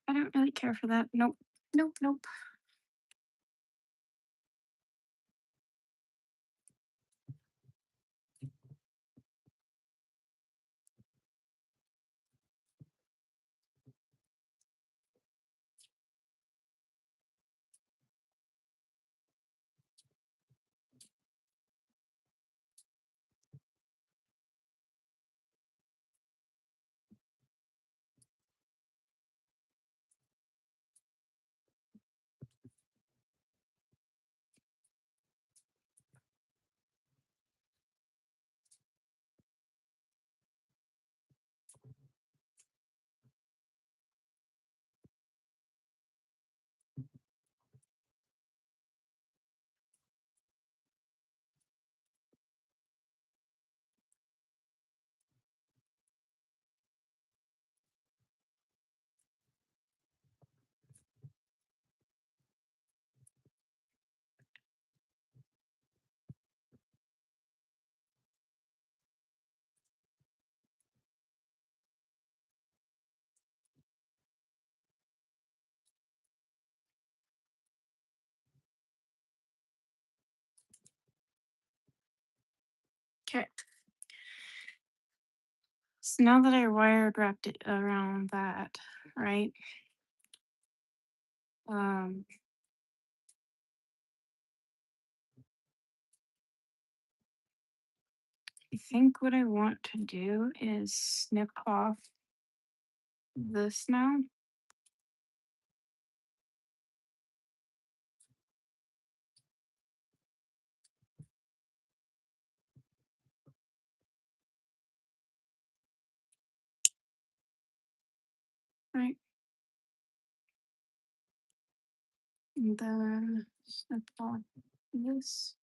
I don't really care for that. Nope. Nope. Nope. Okay. So now that I wired wrapped it around that, right? Um, I think what I want to do is snip off this now. Right. the snip off this.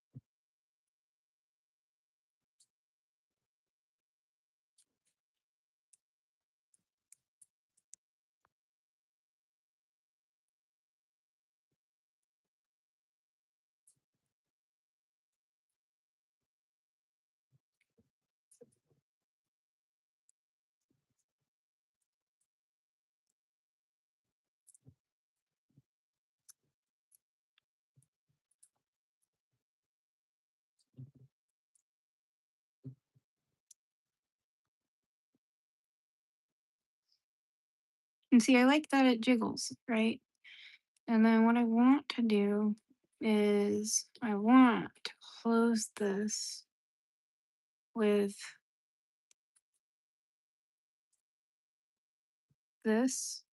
And see, I like that it jiggles, right? And then what I want to do is I want to close this with this.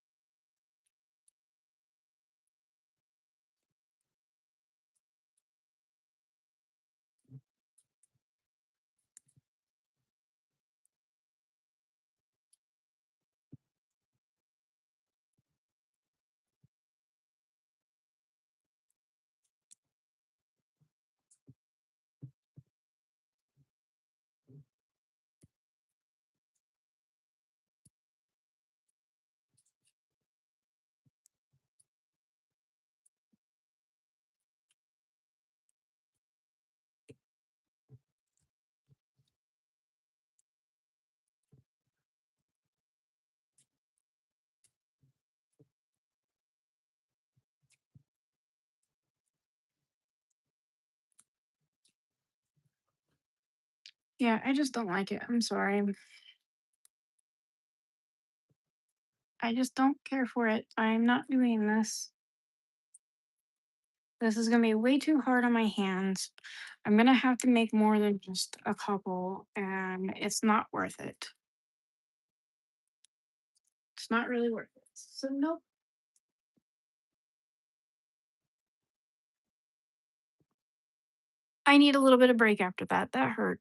Yeah, I just don't like it. I'm sorry. I just don't care for it. I'm not doing this. This is gonna be way too hard on my hands. I'm gonna have to make more than just a couple, and it's not worth it. It's not really worth it. So nope. I need a little bit of break after that. That hurt.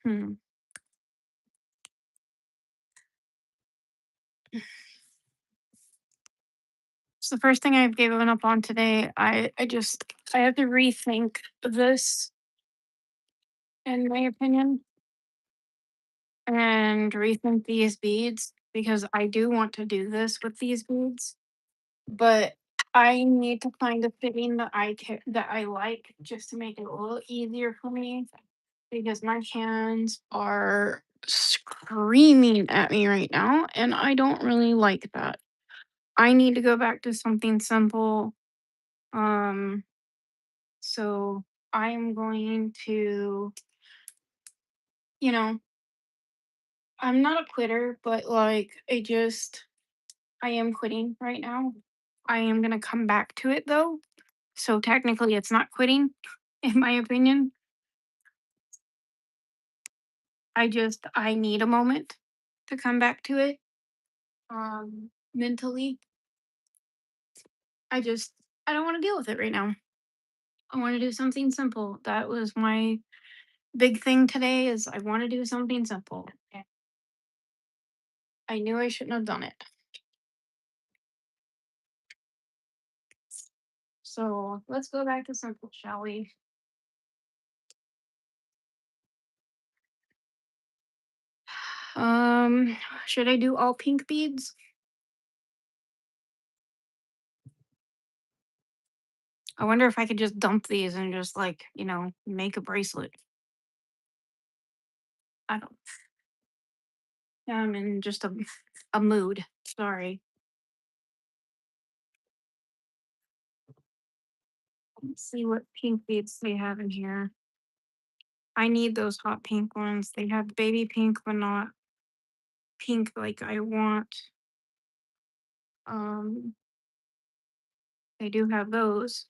Hmm. It's the first thing I've given up on today. I have to rethink this, in my opinion, and rethink these beads because I do want to do this with these beads, but I need to find a fitting that I like just to make it a little easier for me because my hands are screaming at me right now and I don't really like that. I need to go back to something simple. Um so I'm going to, you know, I'm not a quitter, but like I am quitting right now. I am going to come back to it though. So technically it's not quitting in my opinion. I need a moment to come back to it. Mentally, I just I don't want to deal with it right now. I want to do something simple. That was my big thing today is I want to do something simple. And I knew I shouldn't have done it. So let's go back to simple, shall we? Um, should I do all pink beads? I wonder if I could just dump these and just like, make a bracelet. I don't I'm in just a mood. Sorry. Let's see what pink beads they have in here. I need those hot pink ones. They have baby pink, but not pink like I want. Um, they do have those.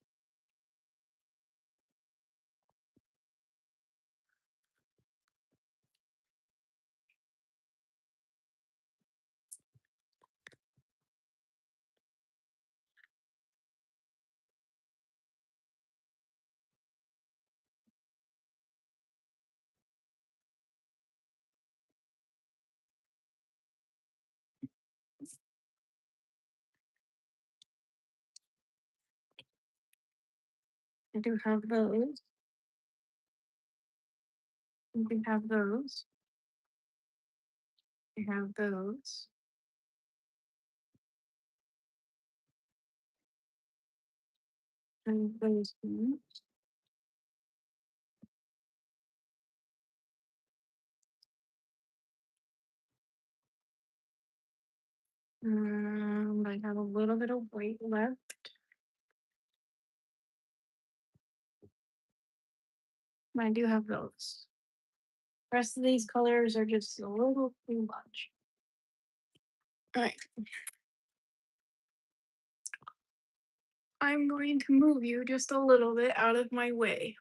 I do have those. You can have those. I have those. And those ones. I have a little bit of white left. I do have those. Rest of these colors are just a little too much. All right. I'm going to move you just a little bit out of my way.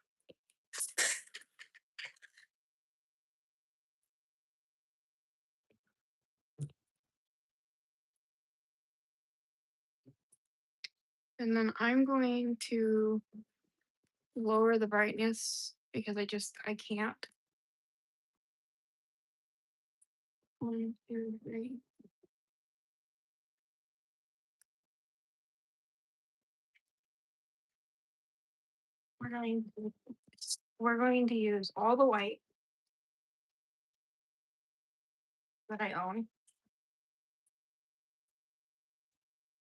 And then I'm going to lower the brightness because I can't. 1, 2, 3. We're going to we're going to use all the white that I own.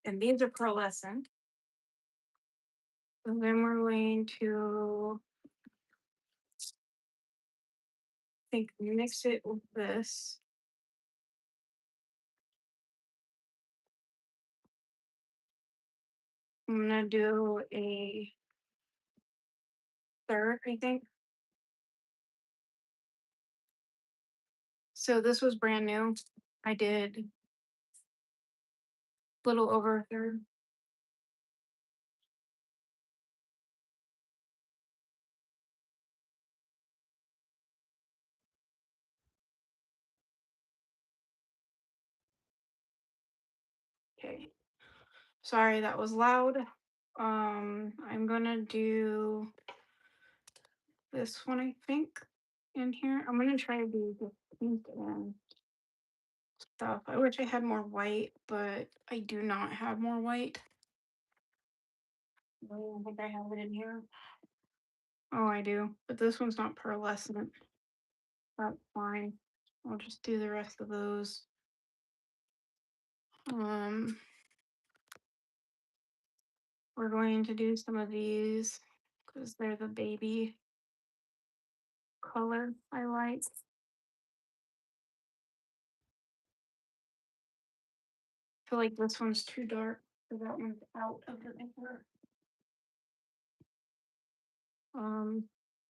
And these are pearlescent. And then we're going to mix it with this. I'm gonna do a third, I think. So this was brand new. I did a little over a third. Okay. Sorry, that was loud. I'm gonna do this one, I think, in here. I'm gonna try to do the pink and stuff. I wish I had more white, but I do not have more white. I don't think I have it in here. Oh, I do, but this one's not pearlescent. That's fine. I'll just do the rest of those. We're going to do some of these because they're the baby color I like. I feel like this one's too dark, so that one's out of the picture.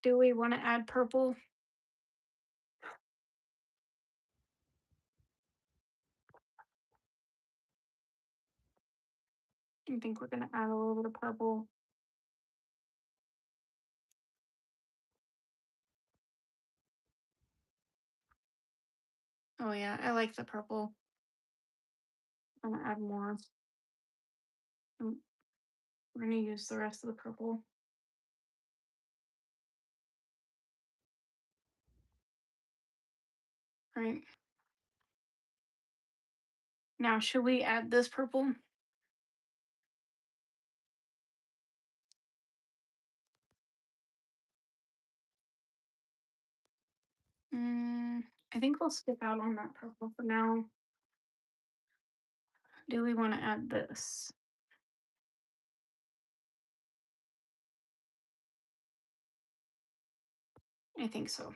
Do we want to add purple? I think we're gonna add a little bit of purple. Oh yeah, I like the purple. I'm gonna add more. We're gonna use the rest of the purple. Right. Now, should we add this purple? I think we'll skip out on that purple for now. Do we want to add this? I think so.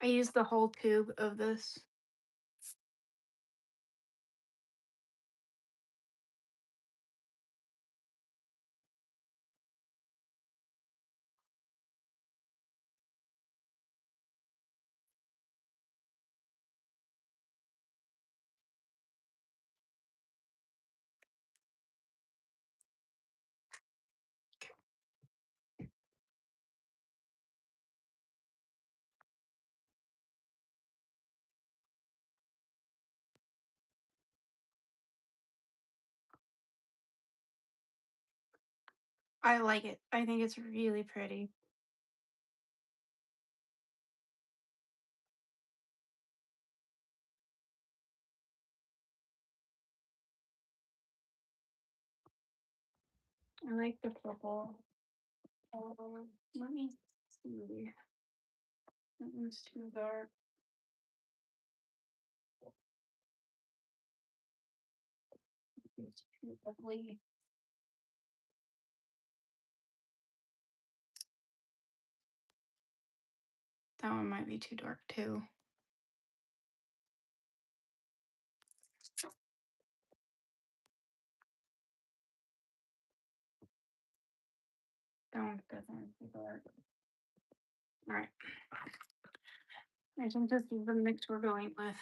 I used the whole tube of this. I like it. I think it's really pretty. I like the purple. Let me see. That one's too dark. It's too ugly. That one might be too dark too. That one's definitely too dark. All right. I think this is the mix we're going with.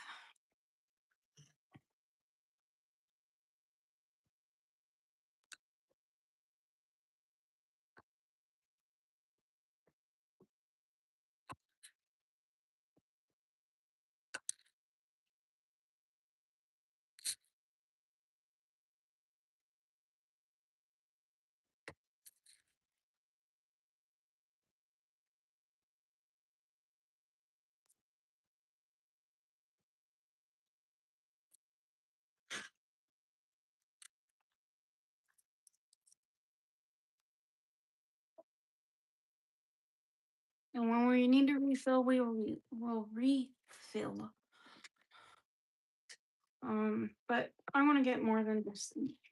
And when we need to refill, will refill. But I want to get more than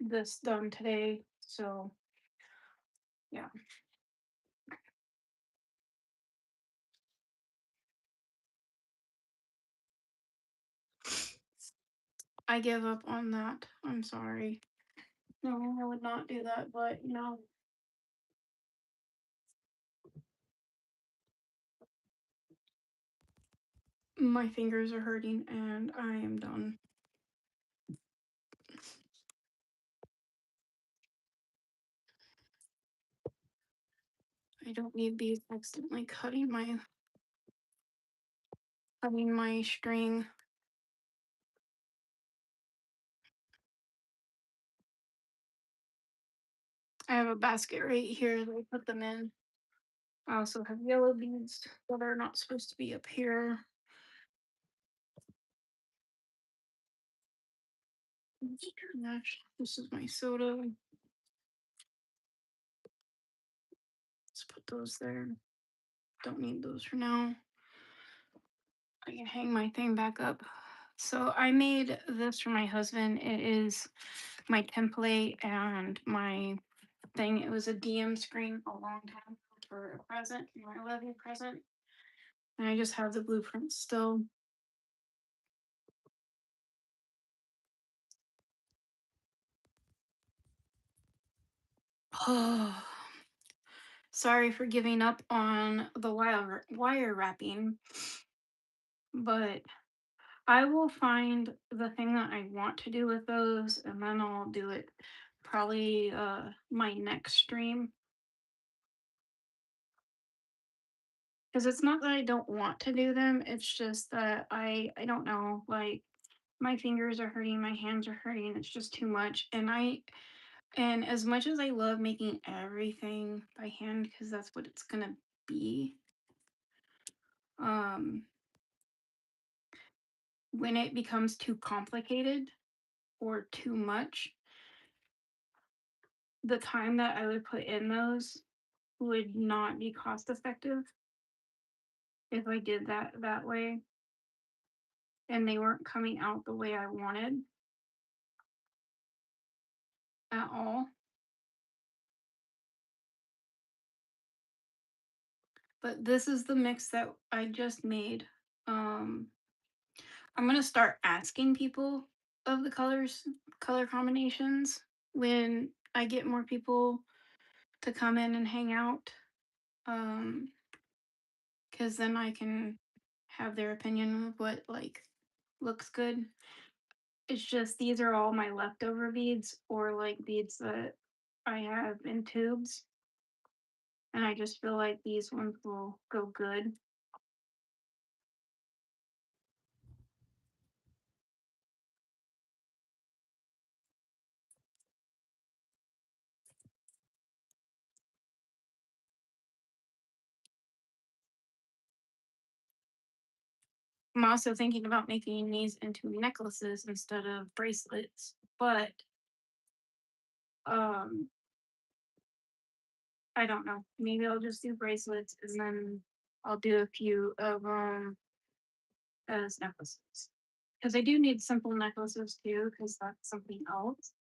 this done today. So yeah. I give up on that. I'm sorry. No, I would not do that, but my fingers are hurting and I am done. I don't need these accidentally cutting my string. I have a basket right here that I put them in. I also have yellow beads that are not supposed to be up here. Gosh, this is my soda. Let's put those there. Don't need those for now. I can hang my thing back up. So I made this for my husband. It is my template and my thing. It was a DM screen a long time ago for a present, my 11 present. And I just have the blueprint still. Oh, sorry for giving up on the wire wrapping, but I will find the thing that I want to do with those and then I'll do it probably my next stream. Because it's not that I don't want to do them, it's just that I don't know, like my fingers are hurting, my hands are hurting, it's just too much. And as much as I love making everything by hand because that's what it's gonna be, um when it becomes too complicated or too much, the time that I would put in those would not be cost effective if I did that way and they weren't coming out the way I wanted at all. But this is the mix that I just made. Um, I'm gonna start asking people of the color combinations when I get more people to come in and hang out. Because then I can have their opinion of what like looks good. It's just these are all my leftover beads or like beads that I have in tubes. And I just feel like these ones will go good. I'm also thinking about making these into necklaces instead of bracelets, but um I don't know. Maybe I'll just do bracelets and then I'll do a few of as necklaces. Because I do need simple necklaces too, because that's something else.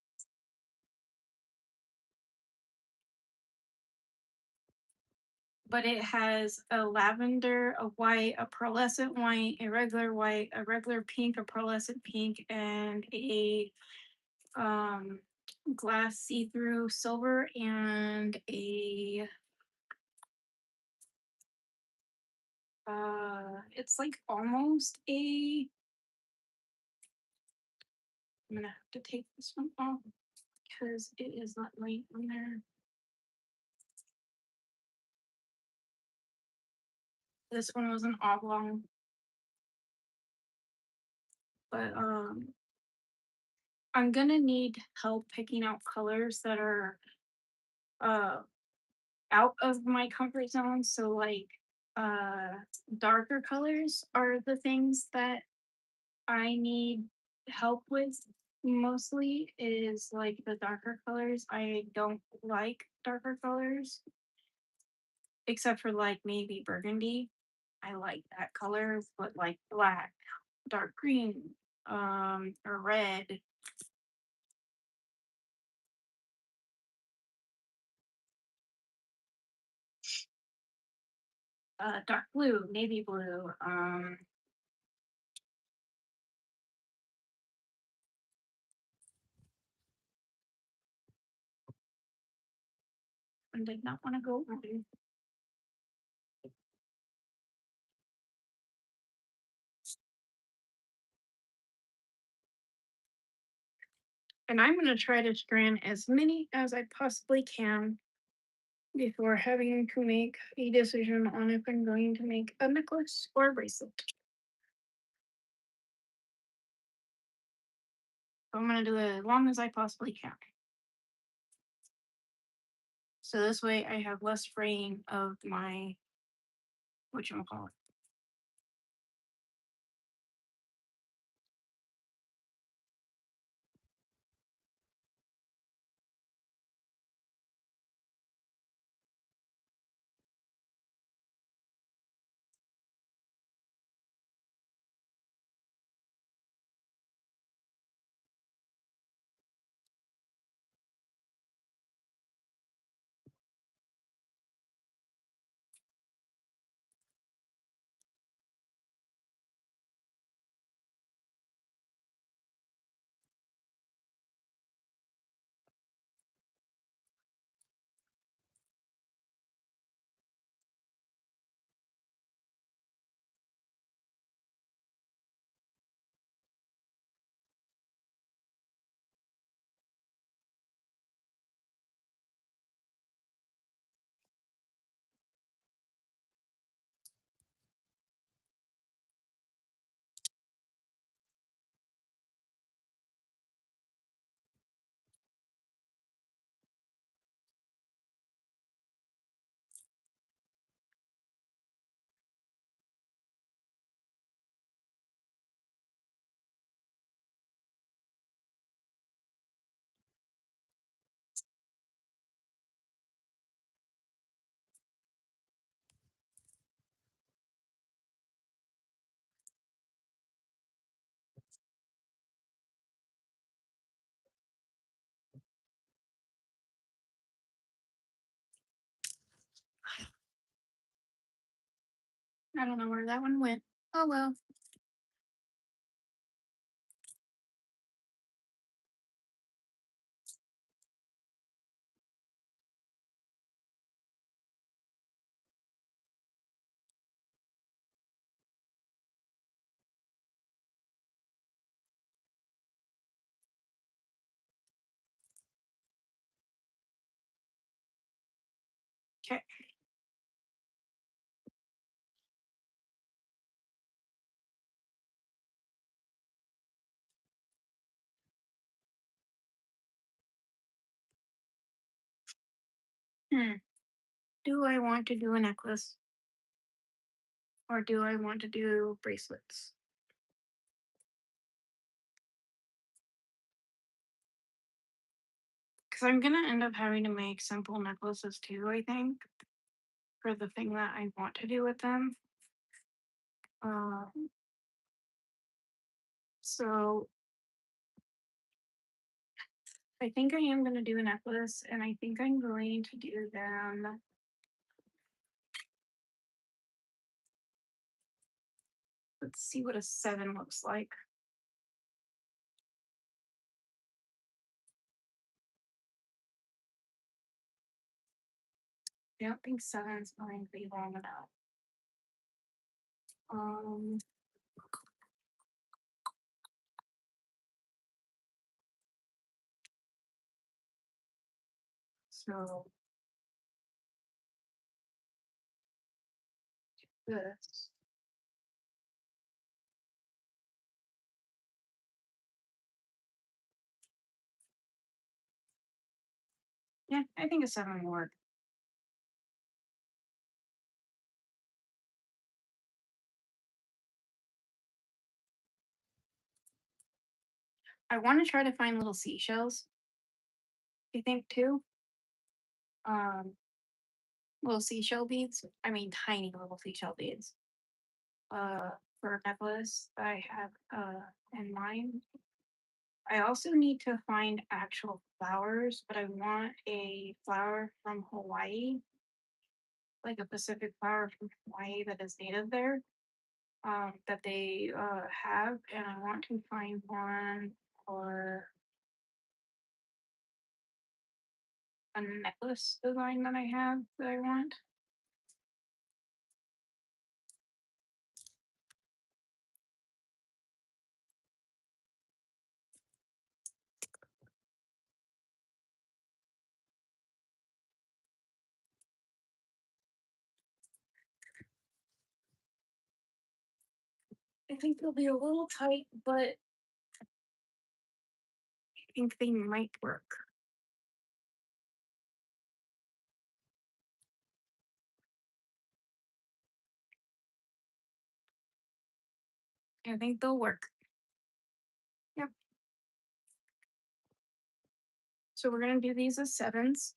But it has a lavender, a white, a pearlescent white, a regular white, a regular pink, a pearlescent pink, and a um glass see-through silver and a it's like almost a I'm gonna have to take this one off because it is not right on there. This one was an oblong, but I'm gonna need help picking out colors that are uh out of my comfort zone. So like uh darker colors are the things that I need help with mostly is like the darker colors. I don't like darker colors except for like maybe burgundy. I like that color, but like black, dark green, or red, dark blue, navy blue, I did not want to go red. And I'm going to try to strand as many as I possibly can before having to make a decision on if I'm going to make a necklace or a bracelet. So I'm going to do it as long as I possibly can. So this way I have less fraying of my, whatchamacallit. I don't know where that one went. Oh well. Okay. Hmm. Do I want to do a necklace or do I want to do bracelets? because I'm gonna end up having to make simple necklaces too, I think, for the thing that I want to do with them. Uh, so I think I am gonna do a necklace, and I think I'm going to do them. Let's see what a 7 looks like. I don't think 7's going to be long enough. Um, so this. Yeah, I think a 7 will work. I want to try to find little seashells, I think, too. Um, little seashell beads. I mean, tiny little seashell beads. Uh, for a necklace that I have in mind. I also need to find actual flowers, but I want a flower from Hawaii, like a Pacific flower from Hawaii that is native there, that they have, and I want to find one for a necklace design that I have that I want. I think they'll be a little tight, but I think they might work. I think they'll work. Yep. So we're gonna do these as 7s.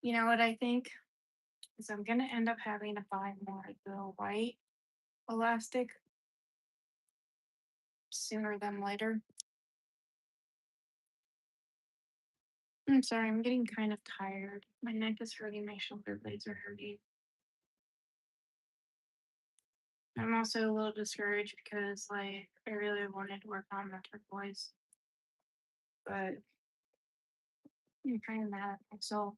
You know what I think is I'm gonna end up having to buy more of the white elastic sooner than later. I'm sorry, I'm getting kind of tired. My neck is hurting, my shoulder blades are hurting. I'm also a little discouraged because I really wanted to work on the turquoise, but I'm kind of mad at myself.